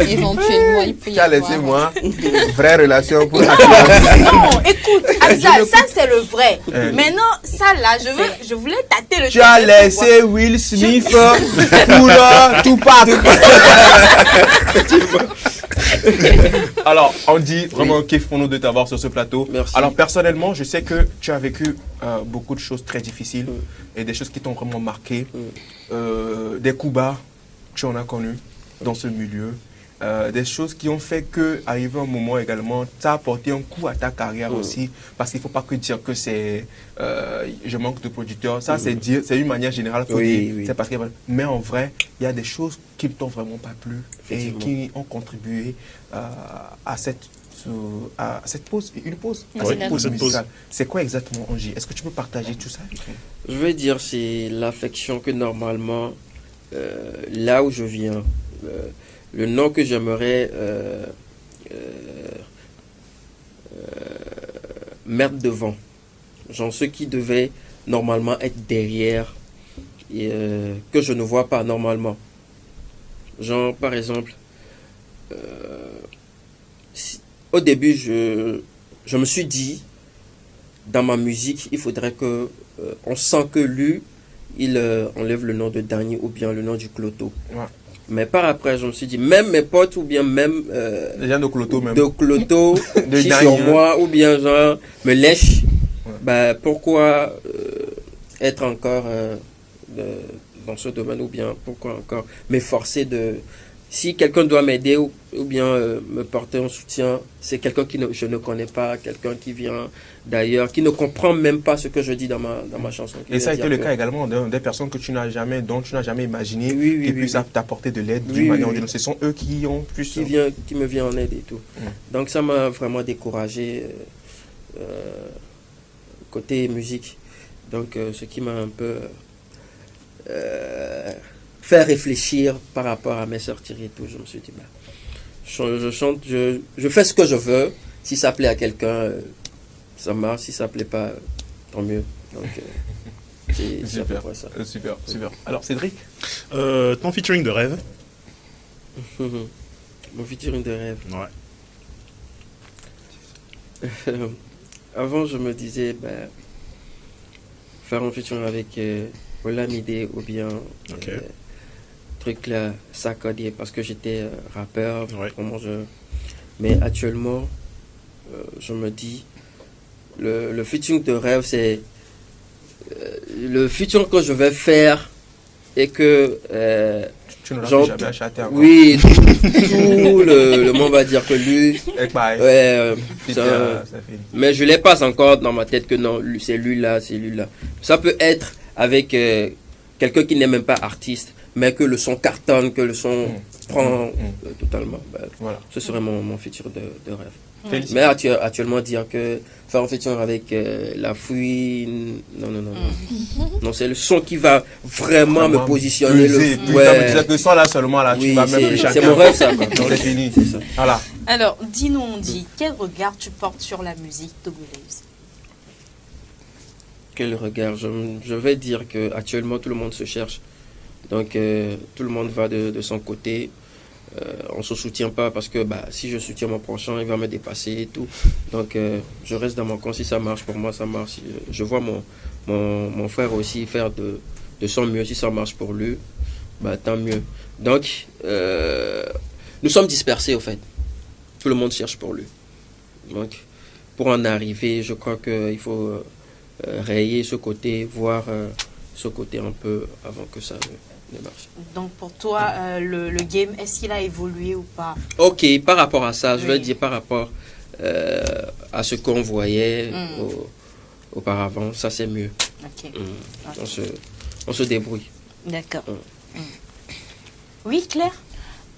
Éventuellement, il peut y Tu as avoir. laissé moi, vraie relation pour Non, écoute, Afzal, ça c'est le vrai. Maintenant, ça là, je voulais tâter le Tu as terrain, laissé Will Smith pour Tupac. Alors, on dit vraiment kiffons-nous de t'avoir sur ce plateau. Merci. Alors, personnellement, je sais que tu as vécu beaucoup de choses très difficiles et des choses qui t'ont vraiment marqué. Des coups bas, tu en as connu dans ce milieu. Des choses qui ont fait que, arrivé un moment également, tu as apporté un coup à ta carrière aussi. Parce qu'il ne faut pas que dire que c'est je manque de producteurs. Ça, c'est une manière générale. C'est parce que, mais en vrai, il y a des choses qui ne t'ont vraiment pas plu et qui ont contribué à cette pause. Une pause. Cette pause musicale. C'est quoi exactement, Angie? Est-ce que tu peux partager tout ça avec nous? Je vais dire, c'est l'affection que normalement, là où je viens, le nom que j'aimerais mettre devant, genre ceux qui devaient normalement être derrière et que je ne vois pas normalement. Genre, par exemple, au début, je me suis dit, dans ma musique, il faudrait que on sent que lui, il enlève le nom de Dany ou bien le nom du Cloto. Ouais. Mais par après, je me suis dit, même mes potes ou bien même les gens de Cloto même. de Cloto De qui Dany, sur hein. moi ou bien genre me lèchent, bah, pourquoi être encore dans ce domaine, ou bien pourquoi encore m'efforcer de... Si quelqu'un doit m'aider ou bien me porter en soutien, c'est quelqu'un je ne connais pas, quelqu'un qui vient d'ailleurs, qui ne comprend même pas ce que je dis dans ma chanson. Et ça a été le cas également des personnes dont tu n'as jamais imaginé qui puissent t'apporter de l'aide d'une manière ou d'une autre. Ce sont eux qui ont plus... Qui me viennent en aide et tout. Donc ça m'a vraiment découragé côté musique. Donc ce qui m'a un peu... faire réfléchir par rapport à mes sorties et tout. Je me suis dit, je chante, je fais ce que je veux. Si ça plaît à quelqu'un, ça marche. Si ça plaît pas, tant mieux. Donc, c'est super, ça. Super. Alors, Cédric, ton featuring de rêve. Mon featuring de rêve. Ouais. Avant, je me disais, faire un featuring avec Olamide ou bien... truc là, Sarkodie, parce que j'étais rappeur, mais actuellement, je me dis, le featuring de rêve, c'est le featuring que je vais faire et que... tu ne l'as jamais acheté encore. Oui, tout le monde va dire que lui... mais je ne l'ai pas encore dans ma tête que non, c'est lui-là. Ça peut être avec quelqu'un qui n'est même pas artiste, mais que le son cartonne, que le son prend totalement. Voilà. Ce serait mon feature de rêve. Mais actuellement, dire que faire un feature avec La Fouille, non. Non, c'est le son qui va vraiment me positionner. Le son là seulement, là, tu vas même plus chanter. C'est mon rêve, ça. C'est fini. C'est ça. Voilà. Alors, dis-nous, quel regard tu portes sur la musique togolaise? Quel regard? Je vais dire qu'actuellement, tout le monde se cherche. Donc, tout le monde va de son côté. On ne se soutient pas parce que si je soutiens mon prochain, il va me dépasser et tout. Donc, je reste dans mon coin. Si ça marche pour moi, ça marche. Je vois mon frère aussi faire de son mieux. Si ça marche pour lui, tant mieux. Donc, nous sommes dispersés, au fait. Tout le monde cherche pour lui. Donc, pour en arriver, je crois qu'il faut rayer ce côté, voir ce côté un peu avant que ça ne marche. Donc pour toi, le game, est-ce qu'il a évolué ou pas? Ok, par rapport à ça, je vais dire par rapport à ce qu'on voyait auparavant, ça c'est mieux. Okay. On se débrouille. D'accord. Oui, Claire?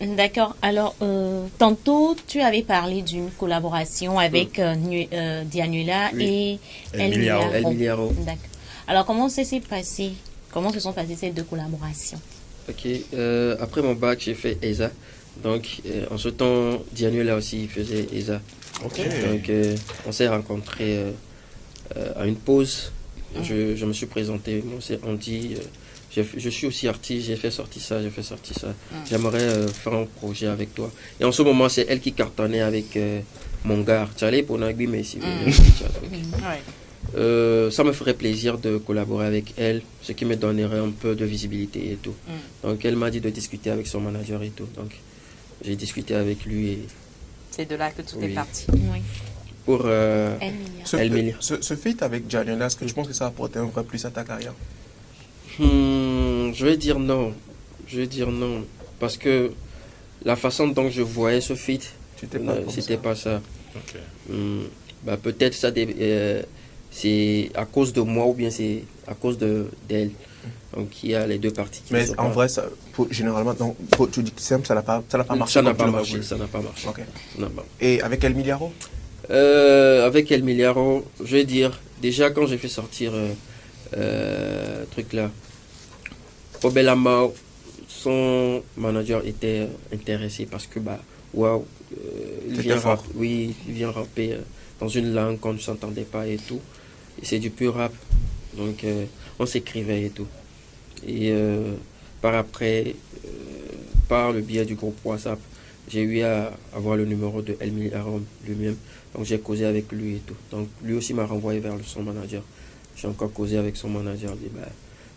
D'accord. Alors, tantôt, tu avais parlé d'une collaboration avec Dianuela et El Miliaro. D'accord. Alors, comment ça s'est passé? Comment se sont passées ces deux collaborations? Ok. Après mon bac, j'ai fait ESA. Donc, en ce temps, Dianuela aussi faisait ESA. Okay. Donc, on s'est rencontrés à une pause. Je me suis présenté. On dit... je suis aussi artiste, j'ai fait sortir ça. J'aimerais faire un projet avec toi. Et en ce moment, c'est elle qui cartonnait avec mon gars. Tchalé pour Nagui, mais ici. Ça me ferait plaisir de collaborer avec elle, ce qui me donnerait un peu de visibilité et tout. Donc, elle m'a dit de discuter avec son manager et tout. Donc, j'ai discuté avec lui. Et... c'est de là que tout est parti. Oui. Pour ce feat avec Dianuela, est-ce que tu penses que ça a apporté un vrai plus à ta carrière? Je vais dire non. Parce que la façon dont je voyais ce feat, c'était pas ça. Okay. Peut-être ça c'est à cause de moi ou bien c'est à cause d'elle. Donc il y a les deux parties. Mais en vrai, généralement, tu dis que ça n'a pas marché. Ça n'a pas marché. Okay. Et avec El Miliaro? Avec El Miliaro, je vais dire, déjà quand j'ai fait sortir truc là, Obelama, son manager était intéressé parce que il vient rapper dans une langue qu'on ne s'entendait pas et tout. Et c'est du pur rap. Donc on s'écrivait et tout. Et par le biais du groupe WhatsApp, j'ai eu à avoir le numéro de El Miliaro lui-même. Donc j'ai causé avec lui et tout. Donc lui aussi m'a renvoyé vers son manager. J'ai encore causé avec son manager. Il dit,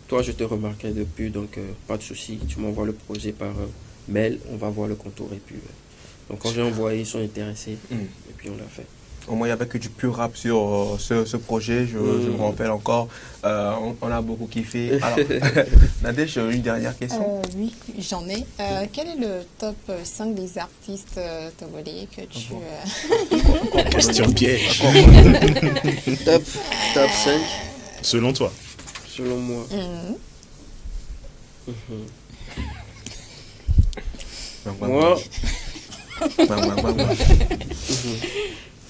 toi, je te remarquais depuis, donc pas de souci. Tu m'envoies le projet par mail, on va voir le contour. Et puis, donc quand j'ai envoyé, ils sont intéressés. Et puis on l'a fait. Au moins, il n'y avait que du pur rap sur ce projet. Je me rappelle encore. On a beaucoup kiffé. Alors, Nadège, une dernière question. Oui, j'en ai. Quel est le top 5 des artistes togolais que tu... Question piège. Top 5. Selon toi? Selon moi.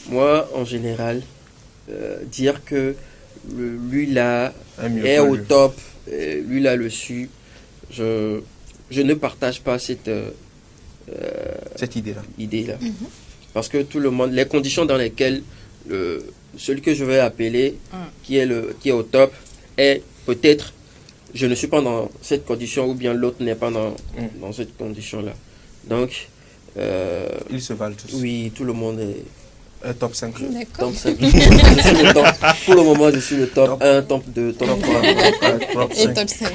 Moi, en général, dire que lui là est au top, lui là le su, je ne partage pas cette idée-là. Parce que tout le monde, les conditions dans lesquelles celui que je vais appeler, qui est au top, est peut-être, je ne suis pas dans cette condition ou bien l'autre n'est pas dans cette condition-là. Donc, ils se valent tous. Oui, tout le monde est top 5. Top 5. Je suis le top. Pour le moment, je suis le top 1, top 2, top 3, top 5. Et top 5.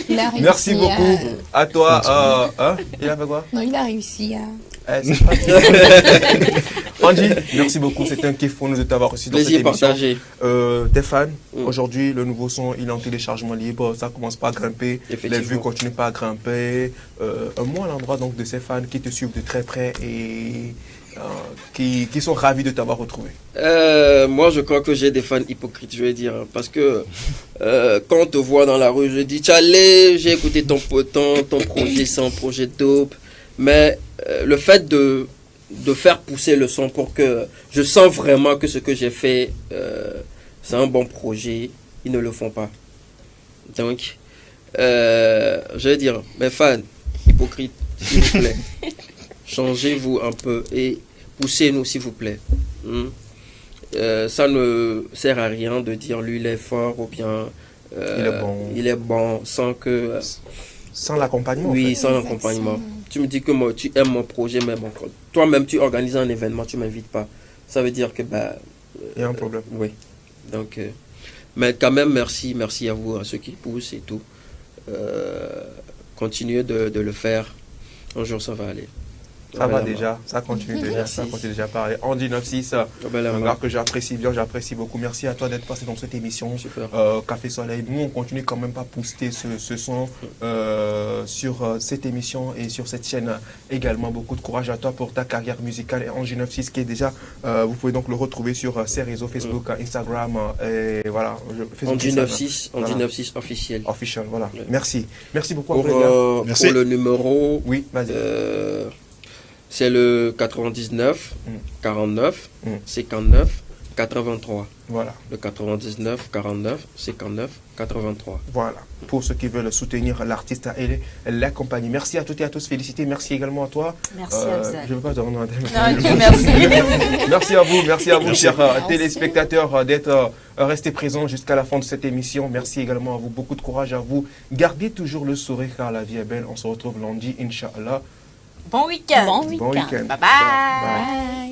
Il a réussi. Merci beaucoup à toi. Il a fait quoi? Non, il a réussi à... Andy, merci beaucoup. C'était un kiff pour nous de t'avoir reçu dans cette émission. Partagé. Tes fans, aujourd'hui, le nouveau son, il est en téléchargement libre. Ça commence pas à grimper. Les vues continuent pas à grimper. Un mot à l'endroit donc de ces fans qui te suivent de très près et qui sont ravis de t'avoir retrouvé. Moi, je crois que j'ai des fans hypocrites, je vais dire. Parce que quand on te voit dans la rue, je dis Tchalé, j'ai écouté ton projet, c'est un projet dope. Mais le fait de faire pousser le son pour que je sens vraiment que ce que j'ai fait, c'est un bon projet, ils ne le font pas. Donc, je vais dire, mes fans, hypocrites, s'il vous plaît, changez-vous un peu et poussez-nous, s'il vous plaît. Ça ne sert à rien de dire lui il est fort ou bien il est bon sans que... Sans l'accompagnement. Oui, en fait. sans l'accompagnement. Tu me dis que moi, tu aimes mon projet, mais bon, toi-même, tu organises un événement, tu ne m'invites pas. Ça veut dire que... il y a un problème. Oui. Donc, mais quand même, merci à vous, à ceux qui poussent et tout. Continuez de le faire. Un jour, ça va aller. Ça va déjà, ça continue déjà, ça continue déjà à parler. Andy 96, un gars que j'apprécie bien, j'apprécie beaucoup. Merci à toi d'être passé dans cette émission. Café Soleil, nous on continue quand même pas poster ce son sur cette émission et sur cette chaîne également. Beaucoup de courage à toi pour ta carrière musicale. Et Andy 96 qui est déjà, vous pouvez donc le retrouver sur ses réseaux Facebook, Instagram et voilà. Andy 96 officiel. Officiel, voilà. Merci beaucoup. Pour le numéro, oui, vas-y. C'est le 99 49 59 83. Voilà. Le 99 49 59 83. Voilà. Pour ceux qui veulent soutenir l'artiste et l'accompagner. Merci à toutes et à tous. Féliciter. Merci également à toi. Merci Afzal. Je ne veux pas te rendre un merci. Merci à vous, chers téléspectateurs, d'être restés présents jusqu'à la fin de cette émission. Merci également à vous. Beaucoup de courage à vous. Gardez toujours le sourire car la vie est belle. On se retrouve lundi, Inch'Allah. Bon week-end. Bon week-end. Bye bye.